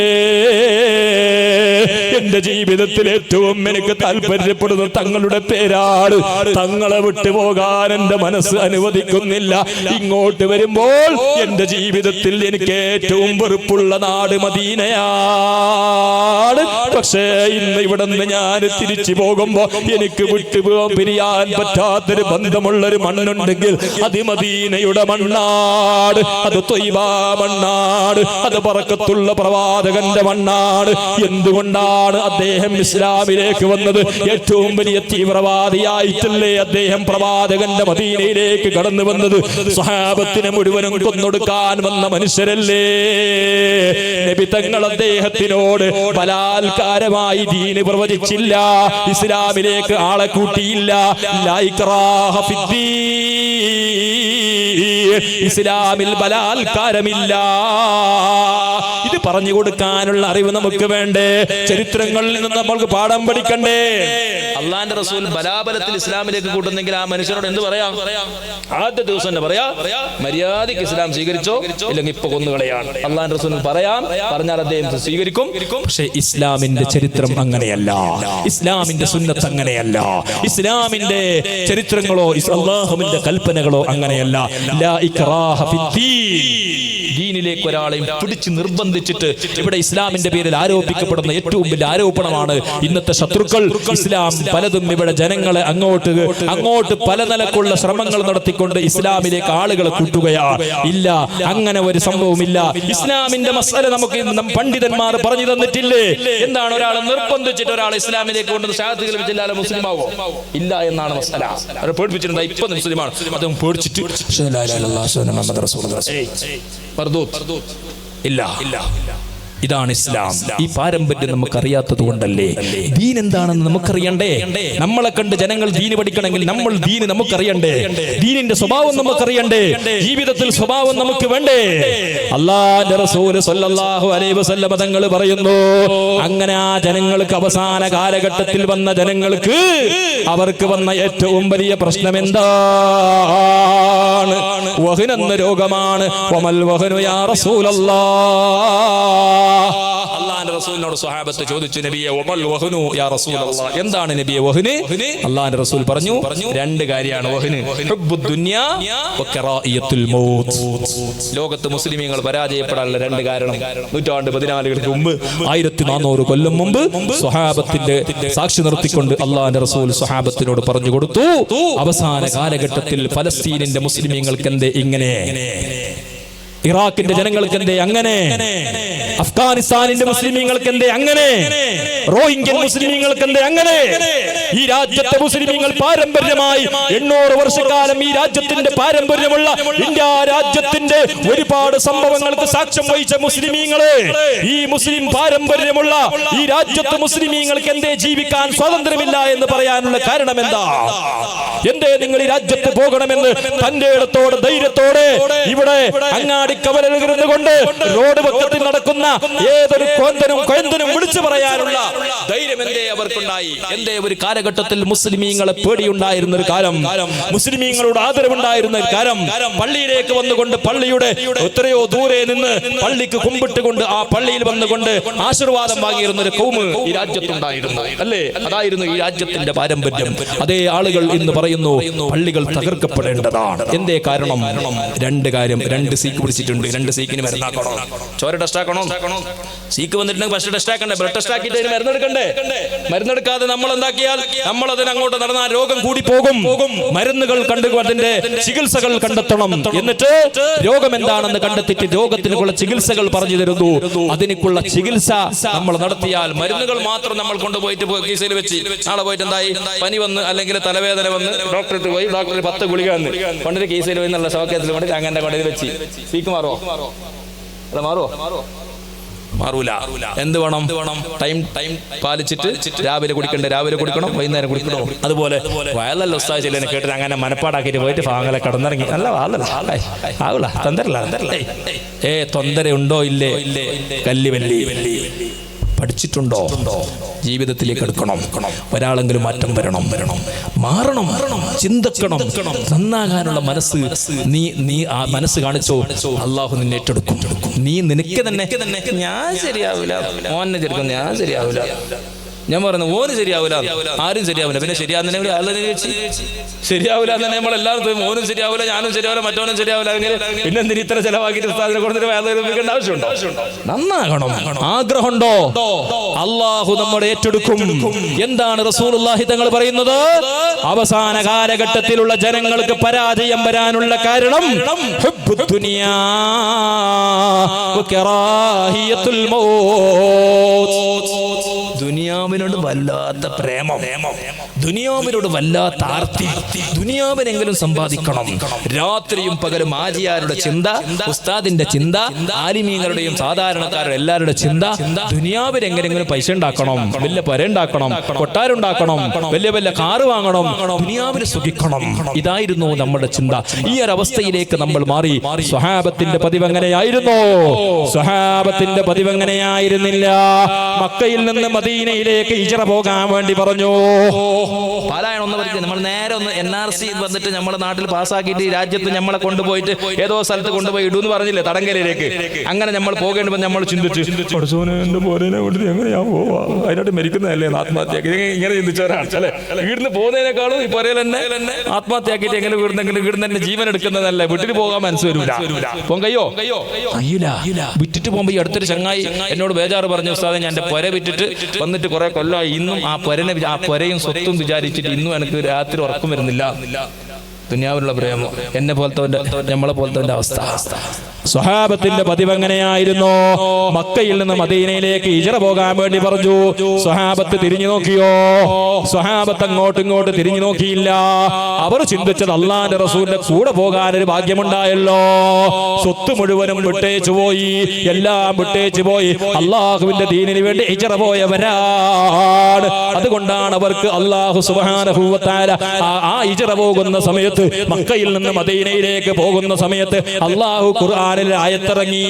എന്റെ ജീവിതത്തിൽ ഏറ്റവും എനിക്ക് താല്പര്യപ്പെടുന്നത് തങ്ങളുടെ പേരാണ്. തങ്ങളെ വിട്ടുപോകാൻ എന്റെ മനസ്സ് അനുവദിക്കുന്നില്ല. ഇങ്ങോട്ട് വരുമ്പോൾ എന്റെ ജീവിതത്തിൽ എനിക്ക് ഏറ്റവും വെറുപ്പുള്ള നാട് മദീനയാണ്. പക്ഷേ ഇന്ന് ഇവിടെ നിന്ന് ഞാൻ തിരിച്ചു പോകുമ്പോ എനിക്ക് പിരിയാൻ പറ്റാത്തൊരു ബന്ധമുള്ളൊരു മണ്ണുണ്ടെങ്കിൽ അത് മദീനയുടെ മണ്ണാട്, അത് ത്വയ്ബ മണ്ണാട്, അത് ബറക്കത്തുള്ള പ്രവാചകന്റെ മണ്ണാട്. എന്തുകൊണ്ടാണ് അദ്ദേഹം ഇസ്ലാമിലേക്ക് വന്നത്? ഏറ്റവും വലിയ തീവ്രവാദിയായിട്ടല്ലേ അദ്ദേഹം പ്രവാചകന്റെ മദീനയിലേക്ക് കടന്നു വന്നത്? സ്വഹാബത്തിനെ മുഴുവനും കൊന്നൊടുക്കാൻ വന്ന മനുഷ്യരല്ലേ. നബി തങ്ങൾ അദ്ദേഹത്തിനോട് ബലാത്കാരമായി ദീന് പ്രവചിച്ചില്ല, ഇസ്ലാമിലേക്ക് ആളെ കൂട്ടിയില്ല. ലാ ഇക്റാഹ ഫിദ്ദീൻ, ഇസ്ലാമിൽ ബലാത്കാരമില്ല. ഇത് പറഞ്ഞു കൊടുക്കാനുള്ള അറിവ് നമുക്ക് വേണ്ടേ? ചരിത്രങ്ങളിൽ നിന്ന് നമ്മൾക്ക് പാഠം പഠിക്കണ്ടേ? അള്ളാന്റെ റസൂൽ ബലാബലത്തിൽ ഇസ്ലാമിലേക്ക് കൂട്ടുന്നെങ്കിൽ ആ മനുഷ്യനോട് എന്ത് പറയാം? ആദ്യ ദിവസം തന്നെ പറയാ, മര്യാദയ്ക്ക് ഇസ്ലാം സ്വീകരിച്ചോ, ഇല്ലെങ്കിൽ ഇപ്പൊ കൊന്നുകളയാണ്. അള്ളാന്റെ റസൂൽ പറഞ്ഞാൽ അദ്ദേഹം സ്വീകരിക്കും. പക്ഷേ ഇസ്ലാമിന്റെ ചരിത്രം അങ്ങനെയല്ല, ഇസ്ലാമിന്റെ സുന്നത്ത് അങ്ങനെയല്ല, ഇസ്ലാമിന്റെ ചരിത്രങ്ങളോ അല്ലാഹുവിന്റെ കൽപ്പനകളോ അങ്ങനെയല്ല. ലാ ഇക്റാഹ ഫിദ്ദീൻ, ദീനിലേക്ക് ഒരാളെയും പിടിച്ച് നിർബന്ധിച്ചിട്ട് ഇവിടെ ഇസ്ലാമിന്റെ പേരിൽ ആരോപിക്കപ്പെടുന്ന ഏറ്റവും വലിയ ആരോപണമാണ് ഇന്നത്തെ ശത്രുക്കൾ. ഇസ്ലാം പലതും ഇവിടെ ജനങ്ങളെ അങ്ങോട്ട് പല നിലക്കുള്ള ശ്രമങ്ങൾ നടത്തിക്കൊണ്ട് ഇസ്ലാമിലേക്ക് ആളുകളെ കൂട്ടുകയാ. ഇല്ല, അങ്ങനെ ഒരു സംഭവമില്ല. ഇസ്ലാമിന്റെ മസല നമുക്ക് പണ്ഡിതന്മാർ പറഞ്ഞു തന്നിട്ടില്ലേ? എന്താണ് ഒരാളെ നിർബന്ധിച്ചിട്ട് ഒരാളെ ഇസ്ലാമിലേക്ക് കൊണ്ടുവന്ന് ഷഹാദത്ത് കലിമത്തില്ലാതെ മുസ്ലിം ആവോ? ഇല്ല എന്നാണ് മസല. അവരെ പേടിപ്പിച്ചിട്ടുണ്ട്. ഇപ്പൊ മുസ്ലിമാണ്, അതും പേടിച്ചിട്ട് ഇല്ല. ഇതാണ് ഇസ്ലാം. ഈ പാരമ്പര്യം നമുക്കറിയാത്തത് കൊണ്ടല്ലേ? ദീൻ എന്താണെന്ന് നമുക്കറിയണ്ടേ? നമ്മളെ കണ്ട് ജനങ്ങൾ ദീന് പഠിക്കണമെങ്കിൽ നമ്മൾ ദീന് നമുക്കറിയണ്ടേ? ദീനിന്റെ സ്വഭാവം നമുക്കറിയണ്ടേ? ജീവിതത്തിൽ സ്വഭാവം നമുക്ക് വേണ്ടേ? അല്ലാഹുവിന്റെ റസൂൽ സ്വല്ലല്ലാഹു അലൈഹി വസല്ലം തങ്ങൾ പറയുന്നു, അങ്ങനെ ആ ജനങ്ങൾക്ക് അവസാന കാലഘട്ടത്തിൽ വന്ന ജനങ്ങൾക്ക് അവർക്ക് വന്ന ഏറ്റവും വലിയ പ്രശ്നം എന്താണ്? വഹ്നെന്ന രോഗമാണ്. വമൽ വഹ്നു യാ റസൂലല്ലാഹ്. അല്ലാഹുവിന്റെ റസൂലിനോട് സ്വഹാബത്ത് ചോദിച്ചു, നബിയെ വമൽ വഹ്നു യാ റസൂലല്ലാഹ്, എന്താണ് നബിയെ വഹ്ന്? അല്ലാഹുവിന്റെ റസൂൽ പറഞ്ഞു, രണ്ട് കാര്യമാണ് വഹ്ന്. ഹുബ്ബുദ് ദുനിയാ വഖറാഇയത്തുൽ മൗത്ത്. ലോകത്ത് മുസ്ലിമീങ്ങൾ പരാജയപ്പെടാനുള്ള രണ്ട് കാരണം 114 മുമ്പ്, 1400 കൊല്ലം മുമ്പ് സ്വഹാബത്തിന്റെ സാക്ഷി നിർത്തിക്കൊണ്ട് അല്ലാഹുവിന്റെ റസൂൽ സ്വഹാബത്തിനോട് പറഞ്ഞു കൊടുത്തു, അവസാന കാലഘട്ടത്തിൽ ഫലസ്തീനിന്റെ മുസ്ലിമീങ്ങൾക്ക് എന്തേ ഇങ്ങനെ, ഇറാഖിന്റെ ജനങ്ങൾക്ക് എന്തേ അങ്ങനെ, അഫ്ഗാനിസ്ഥാനിന്റെ മുസ്ലിമീങ്ങൾക്ക് എന്തേ അങ്ങനെ, റോഹിംഗ്യൻ മുസ്ലിമീങ്ങൾക്ക് എന്തേ അങ്ങനെ? ഈ രാജ്യത്തെ മുസ്ലിമീങ്ങൾ പാരമ്പര്യമായി 800 വർഷക്കാലം ഈ രാജ്യത്തിന്റെ പാരമ്പര്യമുള്ള ഇന്ത്യ രാജ്യത്തിന്റെ ഒരുപാട് സംഭവങ്ങൾക്ക് സാക്ഷ്യം വഹിച്ച മുസ്ലിമീങ്ങളെ, ഈ മുസ്ലിം പാരമ്പര്യമുള്ള ഈ രാജ്യത്തെ മുസ്ലിമീങ്ങൾക്ക് എന്തേ ജീവിക്കാൻ സ്വാതന്ത്ര്യമില്ല എന്ന് പറയാനുള്ള കാരണം എന്താ? എന്തേ നിങ്ങൾ ഈ രാജ്യത്ത് പോകണമെന്ന് തന്റെ ഇടത്തോടെ ധൈര്യത്തോടെ ഇവിടെ അങ്ങാടി കവലരുന്ന് കൊണ്ട് റോഡ് പക്കത്തിൽ നടക്കുന്ന ഏതൊരു കൊയന്തനും വിളിച്ചു പറയാനുള്ള ധൈര്യം എന്തേ അവർക്കുണ്ടായി? എന്തേ ഒരു കാലഘട്ടത്തിൽ മുസ്ലിമീങ്ങളെ പേടിയുണ്ടായിരുന്ന ഒരു കാലം, മുസ്ലിമീങ്ങളോട് ആദരവുണ്ടായിരുന്ന ഒരു കാലം, പള്ളിയിലേക്ക് വന്നുകൊണ്ട് പള്ളിയുടെ എത്രയോ ദൂരെ നിന്ന് പള്ളിക്ക് കുമ്പിട്ടുകൊണ്ട് ആ പള്ളിയിൽ വന്നുകൊണ്ട് ആശീർവാദം വാങ്ങിയിരുന്ന ഒരു കൗമ് ഈ രാജ്യത്തുണ്ടായിരുന്നു, അല്ലേ? അതായിരുന്നു ഈ രാജ്യത്തിന്റെ പാരമ്പര്യം. അതേ ആളുകൾ ഇന്ന് പറയുന്നു പള്ളികൾ തകർക്കപ്പെടേണ്ടതാണ്. എന്തേ കാരണം? രണ്ട് കാര്യം. 2 സീക്ക് പിടിച്ചിട്ടുണ്ട്. 2 സീക്കിന് മരുന്നാക്കണോ? ചോര ടെസ്റ്റ് ആക്കണോ? സീക്ക് വന്നിട്ടുണ്ടെങ്കിൽ ഫസ്റ്റ് ടെസ്റ്റ് ആക്കണ്ടേ? ബ്ലഡ് ടെസ്റ്റ് ആക്കിയിട്ട് അതിന് മരുന്നെടുക്കണ്ടേ? മരുന്നെടുക്കാതെ നമ്മൾ എന്താക്കിയാൽ നമ്മൾ അതിന് അങ്ങോട്ട് നടന്നാൽ രോഗം കൂടി പോകും. മരുന്നുകൾ കണ്ടു അതിന്റെ ചികിത്സകൾ കണ്ടെത്തണം. എന്നിട്ട് രോഗം എന്താണെന്ന് കണ്ടെത്തിയിട്ട് രോഗത്തിനുള്ള ചികിത്സകൾ പറഞ്ഞു തരുന്നു. അതിനുള്ള ചികിത്സ നമ്മൾ നടത്തിയാൽ, മരുന്നുകൾ മാത്രം നമ്മൾ കൊണ്ടുപോയിട്ട് കീസയിൽ വെച്ച് നാളെ പോയിട്ട് എന്തായി പനി വന്ന് അല്ലെങ്കിൽ തലവേദന വന്ന് ഡോക്ടർക്ക് പോയി, ഡോക്ടർ 10 ഗുളിക വന്ന് കൊണ്ടൊരു കീസയിൽ പോയി നല്ല സൗഖ്യത്തിൽ കൊണ്ട് അങ്ങനെ കൊണ്ടത് വെച്ച് സീക്ക് മാറോ? മാറൂല. എന്ത് വേണം? ടൈം പാലിച്ചിട്ട് രാവിലെ കുടിക്കണ്ടേ രാവിലെ കുടിക്കണം, വൈകുന്നേരം കുടിക്കണോ? അതുപോലെ വയലല്ല ഉസ്താദ് ചെല്ലിനെ കേട്ടിട്ട് അങ്ങനെ മനപ്പാടാക്കിയിട്ട് പോയിട്ട് ഫാങ്ങലെ കടന്നിറങ്ങി അല്ല ആവില്ല തൊന്തരല്ല. തൊന്തരയുണ്ടോ ഇല്ലേ? കല്ലിവല്ലി പഠിച്ചിട്ടുണ്ടോ? ജീവിതത്തിലേക്ക് എടുക്കണം. ഒരാളെങ്കിലും മാറ്റം വരണം, മാറണം, ചിന്തിക്കണം, നന്നാകാനുള്ള മനസ്സ് നീ ആ മനസ്സ് കാണിച്ചോ, അള്ളാഹു നിന്നെ ഏറ്റെടുക്കും. നീ നിനക്ക് തന്നെ ഞാൻ ശരിയാവില്ല, മോനെ ചെറുക്കും ഞാൻ ശരിയാവില്ല, ഞാൻ പറഞ്ഞു ഓന് ശരിയാവില്ല, ആരും ശരിയാവില്ല, പിന്നെ ശരിയാവുന്ന ശരിയാവില്ല തന്നെ നമ്മളെല്ലാവരും ഓനും ശരിയാവില്ല, ഞാനും ശരിയാവില്ല, മറ്റവനും ശരിയാവില്ല, പിന്നെ എന്തിന് ഇത്ര ചെലവാക്കിയിട്ട് ഉസ്താദിനെ കൊടുത്തിട്ട് വേദനിപ്പിക്കേണ്ട ആവശ്യമുണ്ടോ? നന്നാകണം. ആഗ്രഹമുണ്ടോ? അള്ളാഹു നമ്മുടെ ഏറ്റെടുക്കും. എന്താണ് റസൂലുള്ളാഹി തങ്ങൾ പറയുന്നത്? അവസാന കാലഘട്ടത്തിലുള്ള ജനങ്ങൾക്ക് പരാജയം വരാനുള്ള കാരണം ഹുബ്ബുദ് ദുനിയാ വകറാഹിയത്തുൽ മൗത്ത്. ദുനിയാവിനോട് വല്ലാത്ത പ്രേമം, ദുനിയാവിനോട് വല്ലാത്ത ആർത്തി, ദുനിയാവിനെങ്കിലും സമ്പാദിക്കണം. രാത്രിയും പകലും ആജിയാരുടെ ചിന്ത, ഉസ്താദിന്റെ ചിന്ത, ആലിമീങ്ങളുടെയും സാധാരണക്കാരുടെ എല്ലാവരുടെ ചിന്ത ദുനിയാവിനെങ്ങനെങ്കിലും പൈസ ഉണ്ടാക്കണം, വലിയ പര ഉണ്ടാക്കണം, കൊട്ടാരുണ്ടാക്കണം, വലിയ വലിയ കാറ് വാങ്ങണം, ദുനിയാവിൽ സുഖിക്കണം. ഇതായിരുന്നു നമ്മുടെ ചിന്ത. ഈ ഒരു അവസ്ഥയിലേക്ക് നമ്മൾ മാറി. സ്വഹാബത്തിന്റെ പതിവ് എങ്ങനെയായിരുന്നു? സ്വഹാബത്തിന്റെ പതിവ് എങ്ങനെയായിരുന്നില്ല? മക്കയിൽ നിന്ന് മദീനയിലേക്ക് ഹിജ്റ പോകാൻ വേണ്ടി പറഞ്ഞു. പാലായണം ഒന്ന് പഠിക്കുക. നമ്മൾ നേരെ ഒന്ന് NRC വന്നിട്ട് നമ്മുടെ നാട്ടിൽ പാസ്സാക്കിയിട്ട് ഈ രാജ്യത്ത് നമ്മളെ കൊണ്ടുപോയിട്ട് ഏതോ സ്ഥലത്ത് കൊണ്ടുപോയി ഇടൂന്ന് പറഞ്ഞില്ലേ, തടങ്കലിലേക്ക്. അങ്ങനെ നമ്മൾ പോകേണ്ടി നമ്മൾ ചിന്തിച്ചു, എന്റെ പോരേനെ വിട്ടിട്ട് എങ്ങനെയാ പോവാ, അതിനായിട്ട് മരിക്കുന്നതല്ലേ ആത്മഹത്യ. ഇങ്ങനെ ചിന്തിച്ചവരാണ് അല്ലെ. വീടിന് പോകുന്നതിനേക്കാളും ഈ പുരയിൽ തന്നെ ആത്മഹത്യയാക്കിയിട്ട് എങ്ങനെ വീടിന് തന്നെ ജീവൻ എടുക്കുന്നതല്ലേ. വിട്ടിട്ട് പോകാൻ മനസ്സ് വരൂല. പോകാൻ കഴിയോ? വിറ്റിട്ട് പോകുമ്പോ ഈ അടുത്തൊരു ചങ്ങായി എന്നോട് ബേജാറ് പറഞ്ഞു, ഉസ്താദേ ഞാൻ എന്റെ പുര വിറ്റിട്ട് വന്നിട്ട് കുറെ കൊല്ലമായി, ഇന്നും ആ പുരയും സ്വത്തും വിചാരിച്ചിട്ട് ഇന്നും എനിക്ക് രാത്രി ഉറക്കം വരുന്നില്ല. ദുനിയാവിലുള്ള പ്രേമം എന്നെ പോലത്തെ നമ്മളെ പോലത്തെ അവസ്ഥ. സ്വഹാബത്തിന്റെ പതിവ് എങ്ങനെയായിരുന്നു? മക്കയിൽ നിന്ന് മദീനയിലേക്ക് ഹിജ്റ പോകാൻ വേണ്ടി പറഞ്ഞു. സ്വഹാബത്ത് തിരിഞ്ഞു നോക്കിയോ? സ്വഹാബത്ത് അങ്ങോട്ടും ഇങ്ങോട്ട് തിരിഞ്ഞു നോക്കിയില്ല. അവർ ചിന്തിച്ചത് അള്ളാന്റെ റസൂലിന്റെ കൂടെ പോകാൻ ഒരു ഭാഗ്യമുണ്ടായല്ലോ. സ്വത്ത് മുഴുവനും വിട്ടേച്ചു പോയി, എല്ലാം വിട്ടേച്ചു പോയി. അള്ളാഹുവിന്റെ ദീനിന് വേണ്ടി ഹിജ്റ പോയവരാണ്. അതുകൊണ്ടാണ് അവർക്ക് അള്ളാഹു സുബ്ഹാനഹു വ തആല ആ ഹിജ്റ പോകുന്ന സമയത്ത്, മക്കയിൽ നിന്ന് മദീനയിലേക്ക് പോകുന്ന സമയത്ത് അള്ളാഹു ഖുർആനിൽ ആയത്തിറക്കി,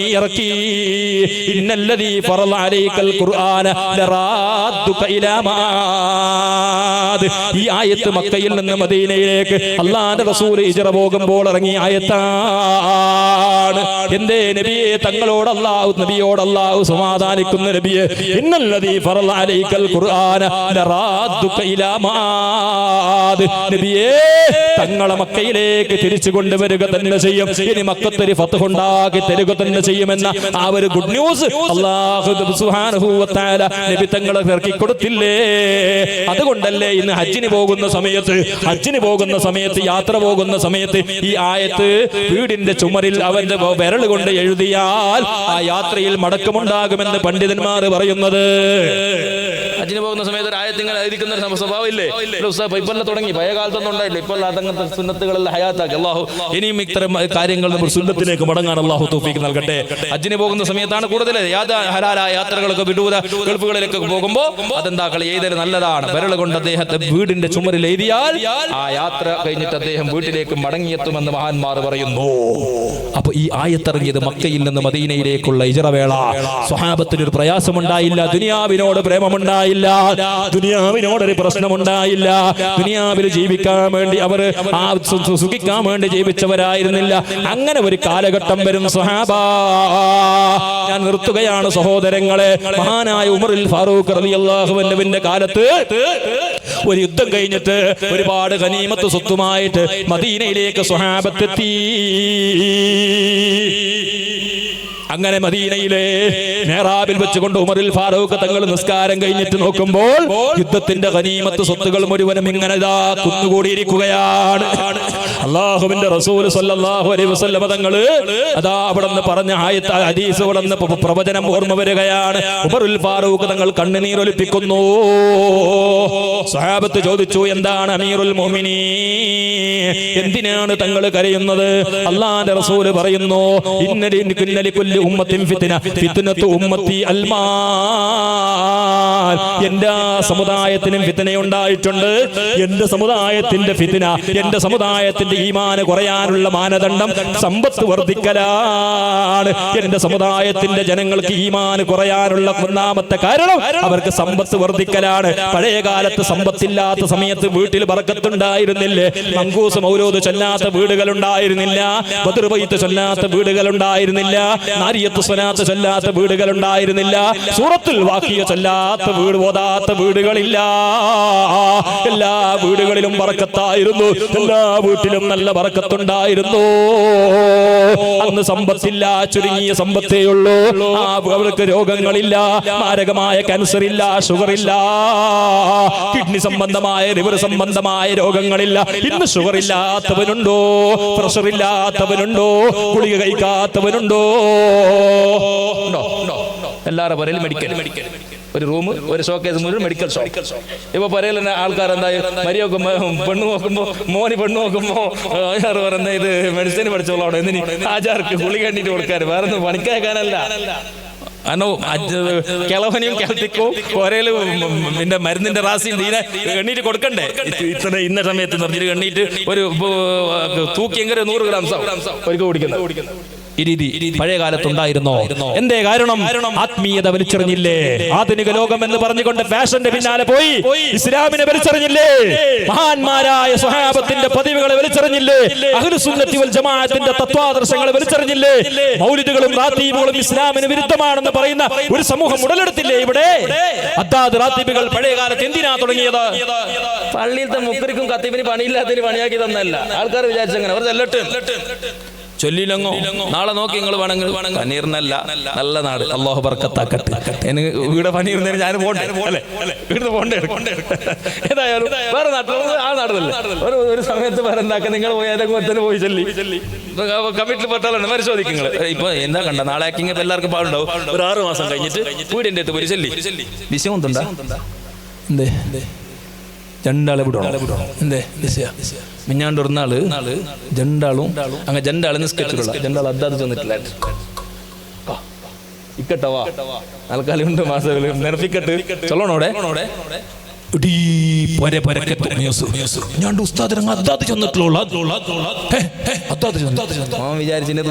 ഇന്നല്ലദീ ഫറള അലൈക്കൽ ഖുർആന ലറാദ്ദുക ഇലാ മാദ്. ഈ ആയത്ത് മക്കയിൽ നിന്ന് മദീനയിലേക്ക് അല്ലാഹുവിന്റെ റസൂൽ ഹിജ്റ പോകുമ്പോൾ ഇറങ്ങിയ ആയത്താണ്. എന്തേ നബിയെ, തങ്ങളോട് നബിയോട് അല്ലാഹു സമാധാനിക്കുന്ന നബിയെ, ഇന്നല്ലദീ ഫറള അലൈക്കൽ ഖുർആന ലറാദ്ദുക ഇലാ മാദ്. നബിയെ, തങ്ങളെ മക്കയിലേക്ക് തിരിച്ചു കൊണ്ടുവരിക തന്നെ ചെയ്യും. ഇനി മക്കത്തൊരു ഫത്ഹ് ഉണ്ടാക്കി തരിക തന്നെ ചെയ്യുമെന്ന ആ ഒരു ഗുഡ് ന്യൂസ് അല്ലാഹു സുബ്ഹാനഹു വ തആല നബി തങ്ങളെ ഇറക്കി കൊടുത്തില്ലേ? അതുകൊണ്ടല്ലേ ഇന്ന് ഹജ്ജിന് പോകുന്ന സമയത്ത് യാത്ര പോകുന്ന സമയത്ത് ഈ ആയത്ത് വീടിന്റെ ചുമരിൽ അവന്റെ വിരൽ കൊണ്ട് എഴുതിയാൽ ആ യാത്രയിൽ മടക്കമുണ്ടാകുമെന്ന് പണ്ഡിതന്മാർ പറയുന്നത്. ഹജ്ജിന് പോകുന്ന സമയത്ത് ഒരു ആയത്ത് ഇങ്ങനെ എഴുതിക്കുന്ന ഒരു സ്വഭാവം ഇല്ലേ? ഇപ്പൊ തുടങ്ങി, പഴയ കാലത്തൊന്നും ഉണ്ടായില്ല. ഇപ്പോൾ അതങ്ങനത്തെ സുന്നത്തുകളെല്ലാം ഹയാത്താക്കി. അല്ലാഹു ഇനിയും ഇത്തരം കാര്യങ്ങൾ നമ്മൾ സുന്നത്തിലേക്ക് മടങ്ങാൻ അല്ലാഹു തൗഫീഖ് നൽകട്ടെ. ഹജ്ജിന് പോകുന്ന സമയത്താണ് കൂടുതൽ ഹലാലായ യാത്രകളൊക്കെ വിദൂര ഗൾഫുകളിലേക്ക് പോകുമ്പോൾ അതെന്താ എഴുതൽ നല്ലതാണ്. വിരൽ കൊണ്ട് അദ്ദേഹത്തെ വീടിന്റെ ചുമരിൽ എഴുതിയാൽ ആ യാത്ര കഴിഞ്ഞിട്ട് അദ്ദേഹം വീട്ടിലേക്ക് മടങ്ങിയെത്തുമെന്ന് മഹാന്മാർ പറയുന്നു. അപ്പൊ ഈ ആയത്തിറങ്ങിയത് മക്കയിൽ നിന്ന് മദീനയിലേക്കുള്ള ഹിജ്റ വേള. സ്വഹാബത്തിന് ഒരു പ്രയാസമുണ്ടായില്ല, ദുനിയാവിനോട് പ്രേമമുണ്ടായില്ല, ദുനിയാവിനോടൊരു പ്രശ്നമുണ്ടായില്ല. ദുനിയാവിൽ ജീവിക്കാൻ വേണ്ടി അവർ സുഖിക്കാൻ വേണ്ടി ജീവിച്ചവരായിരുന്നില്ല. അങ്ങനെ ഒരു കാലഘട്ടം വരും സ്വഹാബ. ഞാൻ നിർത്തുകയാണ് സഹോദരങ്ങളെ. മഹാനായ ഉമറുൽ ഫാറൂഖ് റളിയല്ലാഹു അൻഹുവിന്റെ കാലത്ത് ഒരു യുദ്ധം കഴിഞ്ഞിട്ട് ഒരുപാട് ഗനീമത്ത് സ്വത്തുമായിട്ട് മദീനയിലേക്ക് സ്വഹാബത്തെത്തി. അങ്ങനെ മദീനയിലെ മെഹ്റാബിൽ വെച്ചുകൊണ്ട് ഉമറുൽ ഫാറൂഖ് തങ്ങൾ നിസ്കാരം കഴിഞ്ഞിട്ട് നോക്കുമ്പോൾ യുദ്ധത്തിന്റെ ഗനീമത്ത് സ്വത്തുകൾ മുഴുവനും ഇങ്ങനെ കുന്നുകൂടിയിരിക്കുകയാണ്. അല്ലാഹുവിന്റെ റസൂൽ സല്ലല്ലാഹു അലൈഹി വസല്ലം തങ്ങൾ അതാ അവിടെ നിന്ന് പറഞ്ഞ ആയത്ത് ഹദീസ് അവിടെ നിന്ന് പ്രവചനം ഓർമ്മ വരികയാണ്. ഉമറുൽ ഫാറൂഖ് തങ്ങൾ കണ്ണുനീരൊലിപ്പിക്കുന്നു. സ്വഹാബത്ത് ചോദിച്ചു, എന്താണ് അമീറുൽ മുഅ്മിനീൻ, എന്തിനാണ് തങ്ങൾ കരയുന്നത്? അല്ലാഹുവിന്റെ റസൂൽ പറയുന്നു, ഇന്നലികുല്ലി ഉമ്മത്തിൻ ഫിത്ന ഫിത്നതു ഉമ്മത്തി അൽമാൽ. എന്റെ സമുദായത്തിനും ഫിത്നയുണ്ടായിട്ടുണ്ട്. എന്റെ സമുദായത്തിന്റെ ഫിത്ന, എന്റെ സമുദായത്തിന്റെ ഈമാൻ കുറയാനുള്ള മാനദണ്ഡം സമ്പത്ത് വർദ്ധിക്കലാണ്. എന്റെ സമുദായത്തിന്റെ ജനങ്ങൾക്ക് ഈമാൻ കുറയാനുള്ള ഒന്നാമത്തെ കാരണം അവർക്ക് സമ്പത്ത് വർദ്ധിക്കലാണ്. പഴയ കാലത്ത് സമ്പത്തില്ലാത്ത സമയത്ത് വീട്ടിൽ ബർക്കത്തുണ്ടായിരുന്നില്ലേ? മങ്കൂസ് മൗലൂദ് ചൊല്ലാത്ത വീടുകൾ ഉണ്ടായിരുന്നില്ല, ബദ്ർ ബൈത്ത് ചൊല്ലാത്ത വീടുകൾ ഉണ്ടായിരുന്നില്ല, നാരിയത്ത് സ്വലാത്ത് ചൊല്ലാത്ത വീടുകൾ ഉണ്ടായിരുന്നില്ല, സൂറത്തുൽ വാഖിയ ചൊല്ലാത്ത വീട് ഓതാത്ത വീടുകളില്ല. എല്ലാ വീടുകളിലും ബർക്കത്തായിരുന്നു, എല്ലാ വീട്ടിലും നല്ല ബർക്കത്തുണ്ടായിരുന്നു. അന്ന് സമ്പത്തില്ല, ചുരുങ്ങിയ സമ്പത്തേ ഉള്ളൂ. അവർക്ക് രോഗങ്ങളില്ല, മാരകമായ ക്യാൻസർ ഇല്ല, ഷുഗർ ഇല്ല, കിഡ്നി സംബന്ധമായ ലിവർ സംബന്ധമായ രോഗങ്ങളില്ല. ഇന്ന് ഷുഗർ ഇല്ലാത്തവനുണ്ടോ? പ്രഷർ ഇല്ലാത്തവനുണ്ടോ? ഗുളിക കഴിക്കാത്തവനുണ്ടോ? എല്ലാവരുടെ പേരിൽ മെഡിക്കൽ ഒരു റൂം, ഒരു ഷോക്കേസ് മുഴുവൻ മെഡിക്കൽ ഷോപ്പ്. ഇപ്പൊ പരയിൽ തന്നെ ആൾക്കാർ എന്തായി മരിയൊക്കെ പെണ്ണ് നോക്കുമ്പോ മോന് പെണ്ണ് നോക്കുമ്പോ ആചാർ പറയുന്ന ഇത് മെഡിസിൻ പഠിച്ചോളാം എന്തിന് ആചാർക്ക് ഗുളിക എണ്ണീട്ട് കൊടുക്കാൻ വേറെ ഒന്നും പണിക്കേക്കാനല്ല. അനോ കിളവനെയും കിളത്തിക്കോ ഒരേല് നിന്റെ മരുന്നിന്റെ റാസിയും തീരെ എണ്ണീറ്റ് കൊടുക്കണ്ടേ? ഇത്ര ഇന്ന സമയത്ത് പറഞ്ഞിട്ട് എണ്ണീറ്റ് ഒരു തൂക്കിയെങ്കിലും 100 ഗ്രാംസ് ഒരിക്കൽ കുടിക്കുന്നത്. ഈ രീതി പഴയ കാലത്തുണ്ടായിരുന്നോ? എന്തേ കാരണം? ആത്മീയത വലിച്ചെറിഞ്ഞില്ലേ? ആധുനിക ലോകം എന്ന് പറഞ്ഞുകൊണ്ട് ഫാഷന്റെ പിന്നാലെ പോയി ഇസ്ലാമിനെ വലിച്ചെറിഞ്ഞില്ലേ? മഹാന്മാരായ സ്വഹാബത്തിന്റെ പതിവുകളെ വലിച്ചെറിഞ്ഞില്ലേ? അഹ്ലുസുന്നത്തി വൽ ജമാഅത്തിന്റെ തത്വാദർശങ്ങളെ വലിച്ചെറിഞ്ഞില്ലേ? മൗലിദുകളും റാത്തീബുകളും ഇസ്ലാമിന് വിരുദ്ധമാണെന്ന് പറയുന്ന ഒരു സമൂഹം ഉടലെടുത്തില്ലേ ഇവിടെ? അദ്ദാദ് റാത്തീബുകൾ പഴയ കാലത്ത് എന്തിനാ തുടങ്ങിയത്? പള്ളിയിലത്തെ മുക്കരിക്കും കത്തീബിന് പണിയില്ലാത്തതിന് പണിയാക്കി തന്നല്ല. ആൾക്കാർ വിചാരിച്ചങ്ങനെ അവർ ചെല്ലട്ട് ചൊല്ലിയില്ലങ്ങോ നാളെ നോക്കി നിങ്ങൾ വേണമെങ്കിൽ പനീറിനല്ല നല്ല നാട് അല്ലാഹു ബർക്കത്താക്കട്ടെ. എനിക്ക് ഇവിടെ പനീറിന് ഞാൻ പോണ്ടേ അല്ലേ? ഇവിടുന്ന് പോണ്ടേ? ഏതായാലും വേറെ നാട്ടിൽ ആ നാട്ടിലല്ലേ ഒരു സമയത്ത് വേറെ എന്താക്കാൻ നിങ്ങൾ പോയി ഏതൊക്കെ പോയി ചൊല്ലി കമ്മിറ്റിൽ പെട്ടാലാണ് പരിശോധിക്കും. ഇപ്പൊ എന്താ കണ്ട നാളെ ആക്കിങ്ങ എല്ലാവർക്കും പാടുണ്ടാവും. ഒരു 6 മാസം കഴിഞ്ഞിട്ട് വീടിന്റെ അടുത്ത് പോയി ചൊല്ലി വിഷയം ഒന്നുണ്ടാ എന്തേ ജണ്ടാളെ വിടണം എന്തേ മിഞ്ഞാണ്ട് ഒരു നാള് ജണ്ടാളും അങ്ങ് ജണ്ടാളെ നിസ്കരിച്ചിട്ടുള്ള ജണ്ടാൾ അദ്ദാത് ചെന്നിട്ടില്ല ഇക്കട്ടവാ ആൾക്കാലി ഉണ്ട് മാസം നിരപ്പിക്കട്ട് ചൊല്ലണോടെ വിചാരിച്ചത്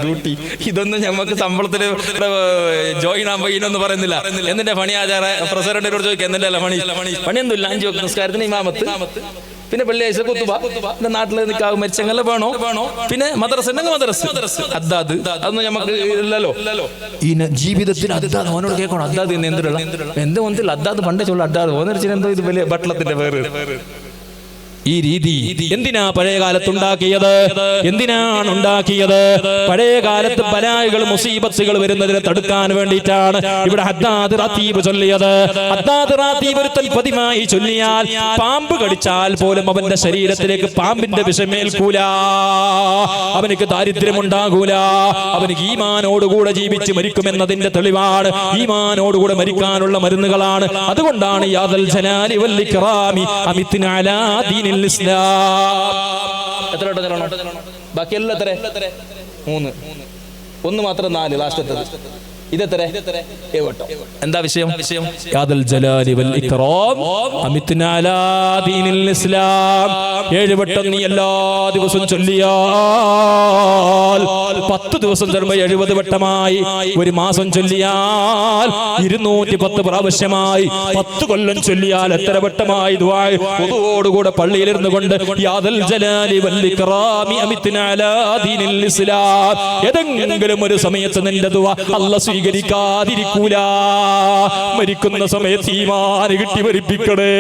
ഡ്യൂട്ടി ഇതൊന്നും ഞമ്മക്ക് ശമ്പളത്തിന് ജോയിൻ ആകുമ്പോ ഇനൊന്നും പറയുന്നില്ല. എന്നിന്റെ പണി ആചാര പ്രസിഡന്റിനോട് ചോദിക്കാം എന്നില്ല പണിയൊന്നുമില്ല. 5 നിസ്കാരത്തിന് ഇമാമത്ത്, പിന്നെ വെള്ളിയാഴ്ച കുത്തുബ, പിന്നെ നാട്ടിൽ നിൽക്കാവും മരിച്ചെങ്കിൽ വേണോ പിന്നെ മദ്രസ അദ്ദാദ് അതൊന്നും ഞമ്മക്ക് ഇല്ലല്ലോ. ഈ ജീവിതത്തിൽ അദ്ദാദ് ഓനോട് കേൾക്കണം. അദ്ദാദ് എന്തിനുള്ള എന്ത് ഒന്നില്ല അദ്ദാദ് പണ്ടേ ചൊല്ല അദ്ദാദ് ഓന്നരിച്ചിന് എന്തോ ഇത് വലിയ ഭക്ഷണത്തിന്റെ പേര്. ഈ രീതി എന്തിനാ പഴയ കാലത്തുണ്ടാക്കിയത്? എന്തിനാണ് ഉണ്ടാക്കിയത്? പഴയ കാലത്ത് ബലായികൾ മുസീബത്തുകൾ വരുന്നതിനെ തടുക്കാൻ വേണ്ടിയിട്ടാണ് ഇവിടെ ഹദ്ദാദ് റാത്തീബ് ചൊല്ലിയത്. ഹദ്ദാദ് റാത്തീബ് ഒരുത്തൻ പതിവായി ചൊല്ലിയാൽ പാമ്പ് കടിച്ചാൽ പോലും അവന്റെ ശരീരത്തിലേക്ക് പാമ്പിന്റെ വിഷമേൽക്കൂല, അവനക്ക് ദാരിദ്ര്യമുണ്ടാകൂല, അവനക്ക് ഈമാനോടുകൂടെ ജീവിച്ച് മരിക്കുമെന്നതിന്റെ തെളിവാണ്. ഈമാനോടുകൂടെ മരിക്കാനുള്ള മരുന്നുകളാണ്. അതുകൊണ്ടാണ് യാദൽ ജലാലി വൽ ഇക്റാമി അമിത്ന അലാ ദീനിൽ എത്ര ബാക്കിയെല്ലാം എത്ര 3 1 മാത്രം 4 ലാസ്റ്റത്തെ ഇതെത്ര എന്താ വിഷയം? യാദൽ ജലാലി വൽ ഇക്റാം അമിത്ന അലാ ദീനിൽ ഇസ്ലാം. 7 വട്ടം നീ എല്ലാ ദിവസവും ചൊല്ലിയാൽ 10 ദിവസം ചെല്ലുമ്പോൾ 70 വട്ടമായി, ഒരു മാസം ചൊല്ലിയാൽ 210 പ്രാവശ്യമായി, 10 കൊല്ലം ചൊല്ലിയാൽ എത്ര വട്ടമായി? ദുആയോടുകൂടെ പള്ളിയിലിരുന്നു കൊണ്ട് യാദൽ ജലാലി വൽ ഇക്റാമി അമിത്ന അലാ ദീനിൽ ഇസ്ലാം. ഏതെങ്കിലും ഒരു സമയത്ത് നിന്റെ ദുആ അല്ലാഹു സ്വീകരിക്കാതിരിക്കൂല. മരിക്കുന്ന സമയത്ത് ഈമാൻ കിട്ടി മരിപ്പിക്കണേ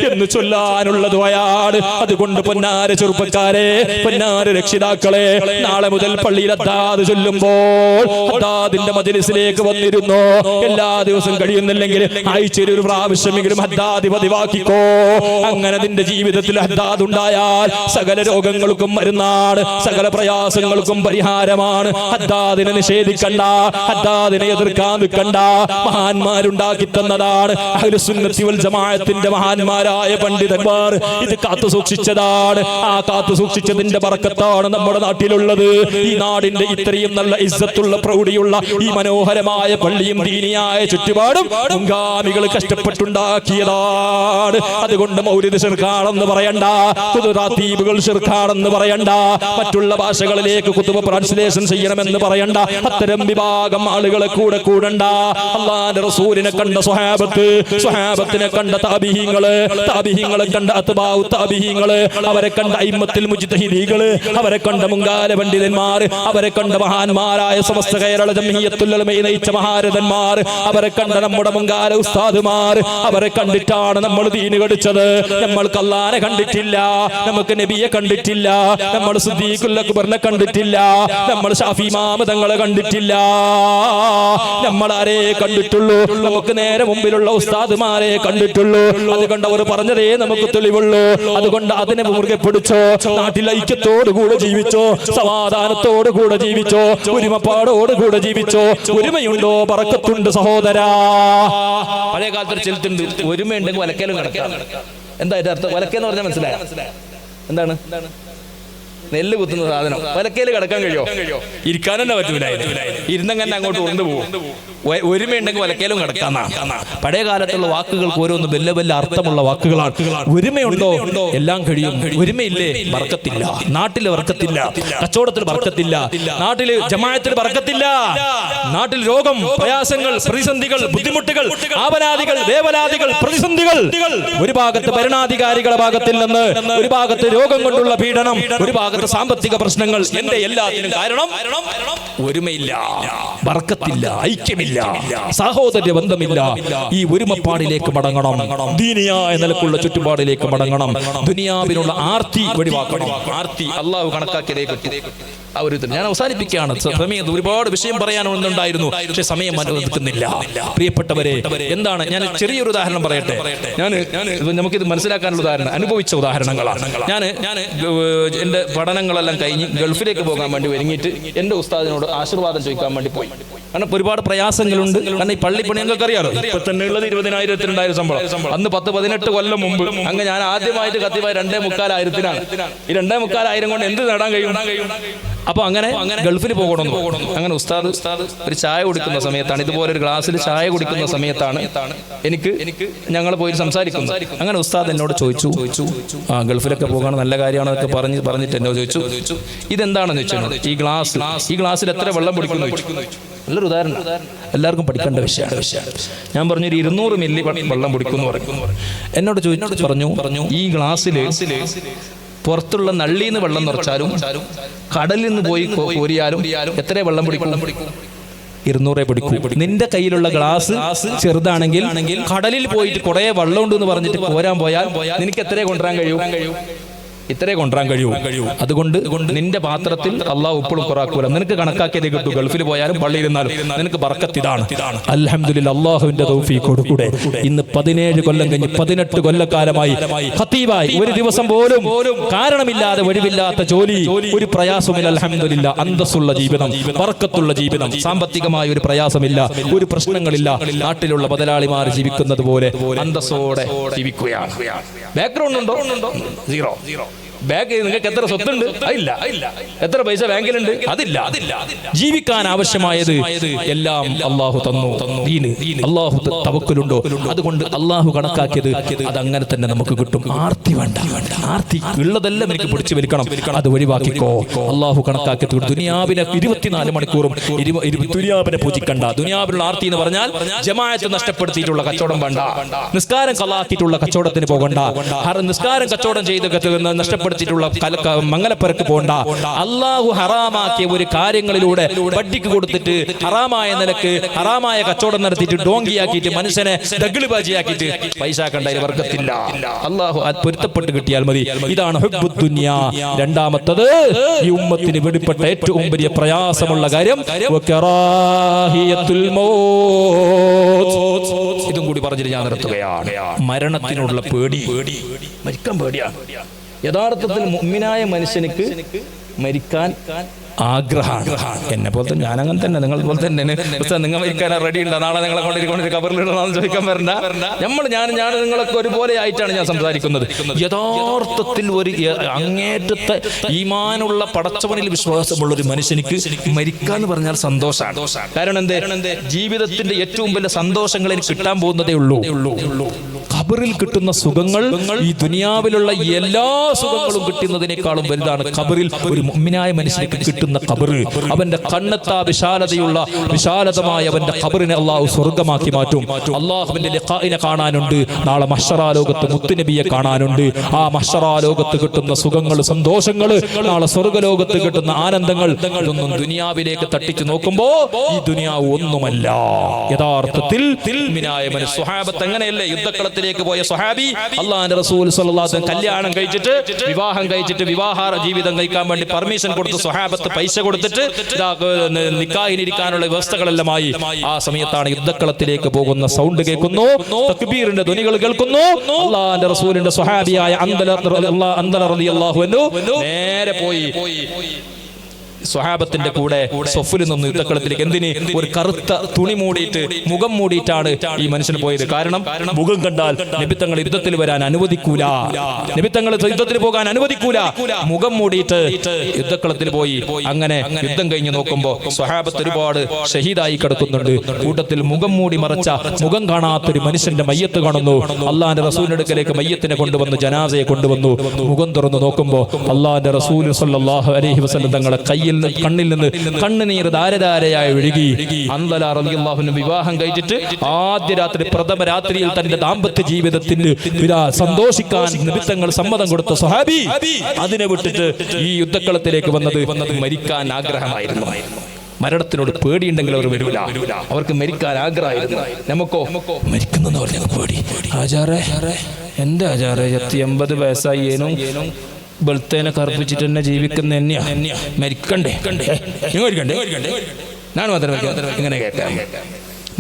എന്ന് ചൊല്ലാനുള്ള ദുആയാണ്. അതുകൊണ്ട് പൊന്നാര ചെറുപ്പക്കാരെ, പൊന്നാര രക്ഷിതാക്കളെ, നാളെ മുതൽ പള്ളിയിൽ അദ്ദാദ് ചൊല്ലുമ്പോൾ അദ്ദാദിന്റെ മജ്‌ലിസിലേക്ക് വന്നിരുന്നോ. എല്ലാ ദിവസവും കഴിയുന്നില്ലെങ്കിൽ ആഴ്ചയിൽ ഒരു പ്രാവശ്യമെങ്കിലും അദ്ദാദ് പതിവാക്കിക്കോ. അങ്ങനെ നിന്റെ ജീവിതത്തിൽ അദ്ദാദ് ഉണ്ടായാൽ സകല രോഗങ്ങൾക്കും മരുന്നാണ്, സകല പ്രയാസങ്ങൾക്കും പരിഹാരമാണ്. അദ്ദാദിനെ നിഷേധിക്കണ്ട, അദ്ദാദിനെ എതിർക്കാൻ നിൽക്കണ്ട. മഹാന്മാരുണ്ടാക്കി തന്നതാണ്. അഹ്ലുസുന്നത്തി വൽ ജമാഅത്തിന്റെ മഹാന്മാരായ പണ്ഡിതന്മാർ ഇത് കാത്തു സൂക്ഷിച്ചതാണ്. ആ കാത്തു സൂക്ഷിച്ചതിന്റെ ബർക്കത്താണ് നമ്മുടെ നാട്ടിലുള്ളത്. ഈ നാടിന്റെ ഇത്രയും നല്ല ഇസ്സത്തുള്ള പ്രൗഢിയുള്ള ഈ മനോഹരമായ പള്ളിയും ദീനിയായ ചുറ്റുപാടും മുൻഗാമികൾ കഷ്ടപ്പെട്ടുണ്ടാക്കിയതാണ്. അതുകൊണ്ട് മൗലിദ് ശിർക്കാണെന്ന് പറയണ്ട, റാത്തീബുകൾ ശിർക്കാണെന്ന് പറയണ്ട, മറ്റുള്ള ഭാഷകളിലേക്ക് കുതുബ ട്രാൻസ്ലേഷൻ ചെയ്യണമെന്ന് പറയണ്ട. അത്തരം വിഭാഗം ആളുകളെ കൂടെ കൂടണ്ട. അല്ലാഹുവിന്റെ റസൂലിനെ കണ്ട സ്വഹാബത്ത്, സ്വഹാബത്തിനെ കണ്ട താബിഈങ്ങള്, താബിഈങ്ങളെ കണ്ട അത്ബാഉ താബിഈങ്ങള്, അവരെ കണ്ട അയിമ്മത്തുൽ മുജ്തഹിദീകള്, അവരെ കണ്ട മുൻകാല പണ്ഡിതന്മാർ, അവരെ കണ്ട മഹാന്മാരായ സമസ്ത കേരള ജംഇയ്യത്തുൽ ഉലമയെ നയിച്ച മഹാരഥന്മാർ, അവരെ കണ്ട നമ്മുടെ മുൻകാല ഉസ്താദുമാർ, അവരെ കണ്ടിട്ടാണ് നമ്മൾ ദീന് പഠിച്ചത്. നമ്മൾക്ക് അല്ലാഹനെ കണ്ടിട്ടില്ല, നമുക്ക് നബിയെ കണ്ടിട്ടില്ല, നമ്മൾ സിദ്ദീഖുൽ അക്ബറിനെ കണ്ടിട്ടില്ല, നമ്മൾ ശാഫി ഇമാം തങ്ങളെ കണ്ടിട്ടില്ല. നമ്മളാരേ കണ്ടിട്ടുള്ളൂ? നമുക്ക് നേരെ മുമ്പിലുള്ള ഉസ്താദുമാരെ കണ്ടിട്ടുള്ളൂ. അതുകൊണ്ട് അവർ പറഞ്ഞതേ നമുക്ക് തെളിവുള്ളൂ. അതുകൊണ്ട് അതിനെ മുറുകെ പിടിച്ചോ. നാട്ടിൽ ഐക്യത്തോടുകൂടെ ജീവിച്ചോ, സമാധാനത്തോടുകൂടെ ജീവിച്ചോ, ഒരുമപ്പാടോടുകൂടെ ജീവിച്ചോ. ഒരുമയുണ്ടോ ബറക്കത്തുണ്ട് സഹോദരാ. പഴയ കാലത്തൊരു ചെലുത്തുണ്ട്, ഒരുമയുണ്ടെങ്കിൽ വലക്കേലും കിടക്കാം. എന്താ ഇതിന്റെ അർത്ഥം? വലക്കെന്ന് പറഞ്ഞാൽ മനസ്സിലായോ? എന്താണ്? നെല്ല് കുത്തുന്ന സാധനം. വലക്കയിൽ കിടക്കാൻ കഴിയോ? ഇരിക്കാൻ തന്നെ പറ്റൂല. ഇരുന്നങ്ങനെ അങ്ങോട്ട് കൊണ്ടുപോകും. ഒരുമയുണ്ടെങ്കിൽ വലക്കയിലും കിടക്കാന്നാണ്. പഴയ കാലത്തുള്ള വാക്കുകൾക്ക് ഓരോന്ന് വല്ല വല്ല അർത്ഥമുള്ള വാക്കുകളാണ്. ഒരുമയുണ്ടോ എല്ലാം കഴിയും. ഒരുമയില്ലേ ബർക്കത്തില്ല. നാട്ടിൽ ബർക്കത്തില്ല, കച്ചവടത്തിൽ ബർക്കത്തില്ല, നാട്ടിൽ ജമാഅത്തിൽ ബർക്കത്തില്ല. നാട്ടിൽ രോഗം, പ്രയാസങ്ങൾ, പ്രതിസന്ധികൾ, ബുദ്ധിമുട്ടുകൾ, ആപലാദികൾ, വേവലാദികൾ, പ്രതിസന്ധികൾ. ഒരു ഭാഗത്ത് ഭരണാധികാരികളുടെ ഭാഗത്തിൽ നിന്ന്, ഒരു ഭാഗത്ത് രോഗം കൊണ്ടുള്ള പീഡനം, ഒരു ഭാഗത്ത് സാമ്പത്തിക പ്രശ്നങ്ങൾ. എന്റെ എല്ലാത്തിനും കാരണം ഒരുമയില്ല, ബർക്കത്തില്ല, ഐക്യമില്ല, സഹോദര്യ ബന്ധമില്ല. ഈ ഒരുമപ്പാടിലേക്ക് മടങ്ങണം. ദീനിയായ നിലക്കുള്ള ചുറ്റുപാടിലേക്ക് മടങ്ങണം. ദുനിയാവിനുള്ള ആർത്തി ഒഴിവാക്കണം. ആർത്തി അള്ളാഹു കണക്കാക്കിയതേക്ക് ഞാൻ അവസാനിപ്പിക്കുകയാണ്. സമയം ഒരുപാട് വിഷയം പറയാനൊന്നുണ്ടായിരുന്നു, പക്ഷെ സമയം അനുവദിക്കുന്നില്ല. പ്രിയപ്പെട്ടവരെ, എന്താണ് ഞാൻ ചെറിയൊരു ഉദാഹരണം പറയട്ടെ. നമുക്കിത് മനസ്സിലാക്കാനുള്ള ഉദാഹരണം അനുഭവിച്ച ഉദാഹരണങ്ങളാണ്. ഞാൻ എന്റെ പഠനങ്ങളെല്ലാം കഴിഞ്ഞ് ഗൾഫിലേക്ക് പോകാൻ വേണ്ടി ഒരുങ്ങിയിട്ട് എന്റെ ഉസ്താദിനോട് ആശീർവാദം ചോദിക്കാൻ വേണ്ടി പോയി. കാരണം ഒരുപാട് പ്രയാസങ്ങളുണ്ട്. കാരണം ഈ പള്ളിപ്പണി ഞങ്ങൾക്ക് അറിയാലോ, ഇപ്പൊ തന്നെ ഉള്ളത് 20,000 ശമ്പളം. അന്ന് 10-18 കൊല്ലം മുമ്പ് അങ്ങ് ഞാൻ ആദ്യമായിട്ട് കത്തിവായ 2,500 ഈ 2,500 കൊണ്ട് എന്ത് നേടാൻ കഴിയും? അപ്പൊ അങ്ങനെ ഗൾഫിൽ പോകണമെന്ന്. അങ്ങനെ ഉസ്താദ് ഒരു ചായ കുടിക്കുന്ന സമയത്താണ്, ഇതുപോലെ ഒരു ഗ്ലാസ്സിൽ ചായ കുടിക്കുന്ന സമയത്താണ് എനിക്ക് ഞങ്ങൾ പോയി സംസാരിക്കുന്നത്. അങ്ങനെ ഉസ്താദ് എന്നോട് ചോദിച്ചു, ഗൾഫിലൊക്കെ പോകണം നല്ല കാര്യമാണെന്നൊക്കെ പറഞ്ഞിട്ട് എന്നോട് ചോദിച്ചു, ഇതെന്താണെന്ന് വെച്ചാൽ ഈ ഗ്ലാസ്സിൽ എത്ര വെള്ളം പിടിക്കുന്നു ചോദിച്ചു. നല്ലൊരു ഉദാഹരണം, എല്ലാവർക്കും പഠിക്കേണ്ട വിഷയമാണ്. ഞാൻ പറഞ്ഞു 200 മില്ലി വെള്ളം പിടിക്കുന്നു പറഞ്ഞു. എന്നോട് പറഞ്ഞു ഈ ഗ്ലാസ്സിൽ പുറത്തുള്ള നള്ളിന്ന് വെള്ളം നിറച്ചാലും കടലിൽ നിന്ന് പോയി കോരിയാലും എത്ര വെള്ളം പിടിക്കും? 200 പിടിക്കും. നിന്റെ കയ്യിലുള്ള ഗ്ലാസ് ചെറുതാണെങ്കിൽ കടലിൽ പോയിട്ട് കുറെ വെള്ളം ഉണ്ടെന്ന് പറഞ്ഞിട്ട് കോരാൻ പോയാൽ നിനക്ക് എത്ര കൊണ്ടുവരാൻ കഴിയും? ഇത്രേ കൊണ്ടുവരാൻ കഴിയൂ. അതുകൊണ്ട് നിന്റെ പാത്രത്തിൽ അള്ളാഹു ഉപ്പും കുറക്കൂല. നിനക്ക് കണക്കാക്കിയതേ കിട്ടൂ. ഗൾഫിൽ പോയാലും പള്ളിയിരുന്നാലും നിനക്ക് ബർക്കത്ത് ഇതാണ്. അൽഹംദുലില്ലാ, അള്ളാഹുവിന്റെ തൗഫീഖോടുകൂടെ ഇന്ന് 17 കൊല്ലം കഴിഞ്ഞ് 18 കൊല്ലക്കാലമായി ഖതീബായി ഒരു ദിവസം പോലും കാരണമില്ലാതെ ഒഴിവില്ലാത്ത ജോലി, ഒരു പ്രയാസമില്ല. അൽഹംദുലില്ലാ, അന്തസ്സുള്ള ജീവിതം, ബർക്കത്തുള്ള ജീവിതം, സാമ്പത്തികമായ ഒരു പ്രയാസമില്ല, ഒരു പ്രശ്നങ്ങളില്ല. നാട്ടിലുള്ള മുതലാളിമാർ ജീവിക്കുന്നത് പോലെ അന്തസ്സോടെ ജീവിക്കുകയാണ്. ബാക്ക്ഗ്രൗണ്ട് ഉണ്ടോ? സീറോ. ബാങ്ക് നിങ്ങൾക്ക് എത്ര സ്വത്തുണ്ട്? ഇല്ല. എത്ര പൈസ ബാങ്കിലുണ്ട്? അതില്ല. ജീവിക്കാൻ ആവശ്യമായത് എല്ലാം അള്ളാഹു തന്നു. അള്ളാഹു തവക്കുലുണ്ടോ? അതുകൊണ്ട് അള്ളാഹു കണക്കാക്കിയത് അതങ്ങനെ തന്നെ നമുക്ക് കിട്ടും. ആർത്തി വേണ്ട. ആർത്തി ഉള്ളതെല്ലാം എനിക്ക് പിടിച്ചു വലിക്കണം, അത് ഒഴിവാക്കിക്കോ. അള്ളാഹു കണക്കാക്കിയത് ദുനിയാവിനെ 24 മണിക്കൂറും ദുനിയാവിനെ പൂജിക്കണ്ട. ദുനിയാവിലുള്ള ആർത്തി എന്ന് പറഞ്ഞാൽ ജമാഅത്ത് നഷ്ടപ്പെടുത്തിയിട്ടുള്ള കച്ചവടം വേണ്ട, നിസ്കാരം കലാക്കിയിട്ടുള്ള കച്ചവടത്തിന് പോകണ്ട, നിസ്കാരം കച്ചവടം ചെയ്ത് നഷ്ടപ്പെടുത്തിയിട്ടുള്ള മംഗലപ്പരക്ക് പോകണ്ട. അള്ളാഹു ഹറാമാക്കിയ ഒരു കാര്യങ്ങളിലൂടെ വട്ടിക്ക് കൊടുത്തിട്ട് ഹറാമായ നിലക്ക് ഹറാമായ കച്ചവടം നടത്തിയിട്ട് ഡോങ്കിയാക്കിയിട്ട് മനുഷ്യനെ ദഗ്ലിബാജിയാക്കിയിട്ട് പൈസ കണ്ടതിൽ വർഗത്തില്ല. അള്ളാഹു പൊരുത്തപ്പെട്ട് കിട്ടിയാൽ മതി. ഇതാണ് ഹുബ്ബുദ് ദുനിയ. രണ്ടാമത്തത്, ഈ ഉമ്മത്തിന് വെളിപ്പെട്ട ഏറ്റവും വലിയ പ്രയാസമുള്ള കാര്യം വകറാഹിയത്തുൽ മൗത്ത്. ഇതും കൂടി പറഞ്ഞിട്ട് ഞാൻ നിർത്തുകയാണ്. മരണത്തിനുള്ള പേടി, മരിക്കാൻ പേടിയാണ്. യഥാർത്ഥത്തിൽ മുഅ്മിനായ മനുഷ്യനിക്ക് മരിക്കാൻ ആഗ്രഹമാണ്. എന്നെ പോലെ തന്നെ ഞാനങ്ങനെ തന്നെ, നിങ്ങൾ പോലെ തന്നെ. നിങ്ങൾ മരിക്കാൻ റെഡി ഉണ്ടോ? നാളെ നിങ്ങളെ കൊണ്ടിരിക്കൊണ്ട് കബറിലിടണമെന്ന് ചോദിക്കാൻ വരണ്ട. ഞാൻ നിങ്ങളൊക്കെ ഒരുപോലെ ആയിട്ടാണ് ഞാൻ സംസാരിക്കുന്നത്. യഥാർത്ഥത്തിൽ ഒരു അങ്ങേറ്റത്തെ ഈമാനുള്ള പടച്ചവനിൽ വിശ്വാസമുള്ള ഒരു മനുഷ്യനിക്ക് മരിക്കാന്ന് പറഞ്ഞാൽ സന്തോഷമാണ്. കാരണം എന്തേ? ജീവിതത്തിന്റെ ഏറ്റവും വലിയ സന്തോഷങ്ങൾ എനിക്ക് കിട്ടാൻ പോകുന്നതേ ഉള്ളൂ. ഖബറിൽ കിട്ടുന്ന സുഖങ്ങൾ ഈ ദുനിയാവിലുള്ള എല്ലാ സുഖങ്ങളും കിട്ടുന്നതിനേക്കാളും വലുതാണ് ഖബറിൽ ഒരു മുഅ്മിനായ മനുഷ്യനിക്ക് കിട്ടുന്ന ഖബർ. അവന്റെ കണ്ണെത്താ വിശാലതമായ അവന്റെ ഖബറിനെ അള്ളാഹു സ്വർഗമാക്കി മാറ്റും. അള്ളാഹുവിന്റെ ലിഖാഇനെ കാണാനുണ്ട്. നാളെ മഹ്ശറാ ലോകത്ത് മുത്തുനബിയെ കാണാനുണ്ട്. ആ മഹ്ശറാ ലോകത്ത് കിട്ടുന്ന സുഖങ്ങൾ, സന്തോഷങ്ങൾ, നാളെ സ്വർഗലോകത്ത് കിട്ടുന്ന ആനന്ദങ്ങൾ, ഇതൊന്നും ദുനിയാവിലേക്ക് തട്ടിച്ചു നോക്കുമ്പോ ഈ ദുനിയാവ് ഒന്നുമല്ല. യഥാർത്ഥത്തിൽ മുഅ്മിനായ മനുഷ്യ സ്വഹാബത്ത് അങ്ങനെയല്ലേ യുദ്ധക്കളത്തിലേക്ക് യുദ്ധക്കളത്തിലേക്ക് പോയ സ്വഹാബി അള്ളാഹുവിന്റെ റസൂൽ സ്വല്ലല്ലാഹു അലൈഹി വസല്ലം കല്യാണം കഴിച്ചിട്ട് വിവാഹം കഴിച്ചിട്ട് വിവാഹ ജീവിതം കഴിക്കാൻ വേണ്ടി പെർമിഷൻ കൊടുത്ത് സ്വഹാബത്ത് പൈസ കൊടുത്തിട്ട് നിക്കാഹിനിരിക്കാനുള്ള വ്യവസ്ഥകളെല്ലാമായി ആ സമയത്താണ് യുദ്ധക്കളത്തിലേക്ക് പോകുന്ന സൗണ്ട് കേൾക്കുന്നു, തക്ബീറിന്റെ ധ്വനികൾ കേൾക്കുന്നു. അള്ളാഹുവിന്റെ റസൂലിന്റെ സ്വഹാബിയായ അൻദല റളിയല്ലാഹു അൻഹു നേരെ പോയി സ്വഹാബത്തിന്റെ കൂടെ സൊഫിൽ നിന്ന് യുദ്ധക്കളത്തിലേക്ക്. എന്തിന്? ഒരു കറുത്ത തുണി മൂടിയിട്ട് മുഖം മൂടിയിട്ടാണ് ഈ മനുഷ്യൻ പോയത്. കാരണം മുഖം കണ്ടാൽ നബിത്തങ്ങൾ യുദ്ധത്തിൽ വരാൻ അനുവദിക്കൂല, നബിത്തങ്ങൾ യുദ്ധത്തിൽ പോകാൻ അനുവദിക്കൂല. മുഖം മൂടിയിട്ട് യുദ്ധക്കളത്തിൽ പോയി. അങ്ങനെ യുദ്ധം കഴിഞ്ഞ് നോക്കുമ്പോൾ സ്വഹാബത്ത് ഒരുപാട് ഷഹീദായി കിടക്കുന്നുണ്ട്. കൂട്ടത്തിൽ മുഖം മൂടി മറച്ച, മുഖം കാണാത്തൊരു മനുഷ്യന്റെ മയ്യത്ത് കാണുന്നു. അള്ളാഹിന്റെ റസൂലിന്റെ അടുക്കലേക്ക് മയ്യത്തിനെ കൊണ്ടുവന്നു, ജനാസയെ കൊണ്ടുവന്നു. മുഖം തുറന്നു നോക്കുമ്പോൾ അള്ളാഹിന്റെ റസൂൽ സ്വല്ലല്ലാഹു അലൈഹി വസല്ലം തങ്ങളെ കണ്ണിൽ നിന്ന് കണ്ണുനീർ ധാരധാരയായി ഒഴുകി. അൻദല റളിയല്ലാഹു അൻഹു വിവാഹം കഴിച്ചിട്ട് ആദ്യ രാത്രി, പ്രഥമ രാത്രിയിൽ തന്റെ ദാമ്പത്യ ജീവിതത്തിന് സന്തോഷിക്കാൻ നിമിത്തങ്ങൾ സമ്മതം കൊടുത്ത സ്വഹാബി അതിനെ വിട്ടിട്ട് ഈ യുദ്ധക്കളത്തിലേക്ക് വന്നത് മരിക്കാൻ ആഗ്രഹമായിരുന്നു. മരണത്തിനോട് പേടിയുണ്ടെങ്കിൽ അവർ വരൂല, അവർക്ക് മരിക്കാൻ ആഗ്രഹമായിരുന്നു. നമുക്കോ മരിക്കുന്ന പേടി. ആചാരേ, എന്റെ ആചാരേ 80 വയസ്സായി ഏനും ബൽത്തേനെ കറുപ്പിച്ചിട്ട് തന്നെ ജീവിക്കുന്ന തന്നെയാ. മരിക്കണ്ടേ? ഞാൻ മാത്രം ഇങ്ങനെ കേൾക്കാം.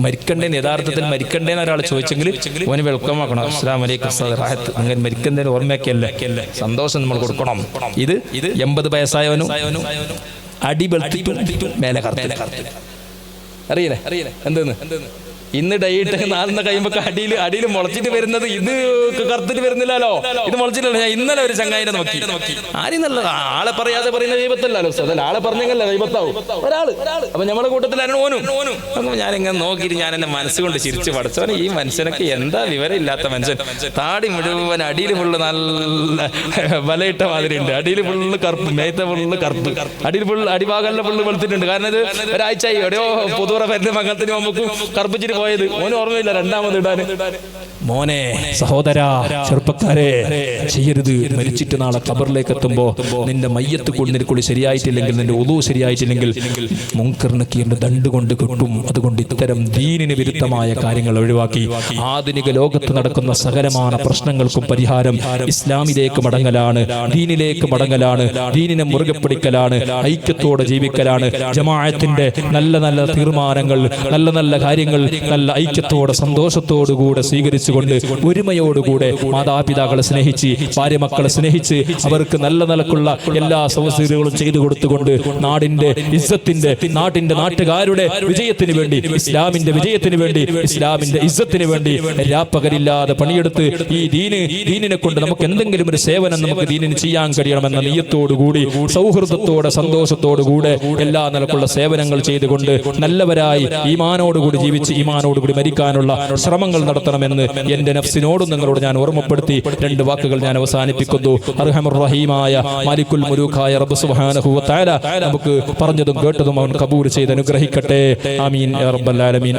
മരിക്കണ്ടേന്ന് യഥാർത്ഥത്തിൽ മരിക്കണ്ടേന്ന് ഒരാൾ ചോദിച്ചെങ്കിൽ ഓന് വെൽക്കം ആക്കണം. അസ്സലാമു അലൈക്കും റാഹത്ത്. അങ്ങനെ മരിക്കുന്നതിന് ഓർമ്മയൊക്കെയല്ലേ, സന്തോഷം നമ്മൾ കൊടുക്കണം. ഇത് 80 വയസ്സായവനും അടി ബെൽത്തിട്ടും മേലെ കറുത്തില്ല. അറിയില്ലേ എന്തെന്ന്? ഇന്ന് ഡേറ്റ് 4 കഴിയുമ്പോ അടിയിൽ മുളച്ചിട്ട് വരുന്നത് ഇത് കറുത്തിട്ട് വരുന്നില്ലല്ലോ. ഇത് മുളച്ചിട്ടല്ലോ. ഞാൻ ഇന്നലെ ഒരു ചങ്ങായിനെ നോക്കി. ആരും നല്ല ആളെ പറയാതെ പറയുന്ന ദൈവത്തല്ലോ, ആളെ പറഞ്ഞെങ്കിലല്ല ദൈവത്താവും ഒരാള്. അപ്പൊ നമ്മുടെ കൂട്ടത്തിലായിരുന്നു ഓനും. അപ്പൊ ഞാനിങ്ങനെ നോക്കിയിട്ട് ഞാൻ എന്നെ മനസ്സുകൊണ്ട് ചിരിച്ചു, പഠിച്ചവനെ ഈ മനുഷ്യനൊക്കെ എന്താ വിവരം ഇല്ലാത്ത മനുഷ്യൻ. താടി മുഴുവൻ അടിയിൽ ഫുള്ള് നല്ല വലയിട്ട മാതിരി ഉണ്ട്. അടിയിൽ ഫുള്ള് കറുപ്പ്, മേത്ത ഫുള്ള് കറുപ്പ്, അടിയിൽ ഫുള്ള് അടിഭാഗമെല്ലാം ഫുള്ള് വെളുത്തിട്ടുണ്ട്. കാരണം ഇത് ഒരാഴ്ചയായി എവിടെയോ പൊതുവറ വരുന്ന മംഗളത്തിന് നമുക്ക് കറുപ്പിച്ചിട്ട് പോയത്. ഓന് ഓർമ്മയില്ല രണ്ടാമത് ഇടാന്. മോനെ, സഹോദരാ, ചെറുപ്പക്കാരെ, ചെയ്യരുത്. മരിച്ചിട്ട് നാളെ ഖബറിലേക്ക് എത്തുമ്പോ നിന്റെ മയ്യത്ത് കുളിനിൽക്കുളി ശരിയായിട്ടില്ലെങ്കിൽ, നിന്റെ ഉളൂ ശരിയായിട്ടില്ലെങ്കിൽ മുൻകർ നക്കീറിന്റെ ദണ്ട് കൊണ്ട് കിട്ടും. അതുകൊണ്ട് ഇത്തരം ദീനിന് വിരുദ്ധമായ കാര്യങ്ങൾ ഒഴിവാക്കി ആധുനിക ലോകത്ത് നടക്കുന്ന സകലമായ പ്രശ്നങ്ങൾക്കും പരിഹാരം ഇസ്ലാമിലേക്ക് മടങ്ങലാണ്, ദീനിലേക്ക് മടങ്ങലാണ്, ദീനിനെ മുറുകെ പിടിക്കലാണ്, ഐക്യത്തോടെ ജീവിക്കലാണ്. ജമാഅത്തിന്റെ നല്ല നല്ല തീർമാനങ്ങൾ, നല്ല നല്ല കാര്യങ്ങൾ നല്ല ഐക്യത്തോടെ സന്തോഷത്തോടുകൂടെ സ്വീകരിച്ചുകൊണ്ട് ഒരുമയോടുകൂടെ മാതാപിതാക്കളെ സ്നേഹിച്ച്, ഭാര്യ മക്കളെ സ്നേഹിച്ച്, അവർക്ക് നല്ല നിലക്കുള്ള എല്ലാ സൗകര്യങ്ങളും ചെയ്തു കൊടുത്തുകൊണ്ട് നാടിന്റെ ഇസ്സത്തിന്റെ, നാട്ടുകാരുടെ വിജയത്തിന് വേണ്ടി, ഇസ്ലാമിന്റെ വിജയത്തിന് വേണ്ടി, ഇസ്ലാമിന്റെ ഇസ്സത്തിന് വേണ്ടി രാപ്പകലില്ലാതെ പണിയെടുത്ത് ഈ ദീനിനെ കൊണ്ട് നമുക്ക് എന്തെങ്കിലും ഒരു സേവനം നമുക്ക് ദീനിന് ചെയ്യാൻ കഴിയണമെന്ന നിയ്യത്തോടുകൂടി, സൗഹൃദത്തോടെ, സന്തോഷത്തോടുകൂടെ എല്ലാ നിലക്കുള്ള സേവനങ്ങൾ ചെയ്തുകൊണ്ട് നല്ലവരായി ഈമാനോടുകൂടി ജീവിച്ച് ഈമാനോടുകൂടി മരിക്കാനുള്ള ശ്രമങ്ങൾ നടത്തണമെന്ന് എന്റെ നഫ്സിനോടും നിങ്ങളോട് ഞാൻ ഓർമ്മപ്പെടുത്തി 2 വാക്കുകൾ ഞാൻ അവസാനിപ്പിക്കുന്നു. അർഹമർ റഹീമായ മാലിക്കുൽ മുലൂഖായ റബ്ബ് സുബ്ഹാനഹു വ തആല നമുക്ക് പറഞ്ഞതും കേട്ടതും അവൻ കബൂൽ ചെയ്ത് അനുഗ്രഹിക്കട്ടെ. ആമീൻ യാ റബ്ബൽ ആലമീൻ.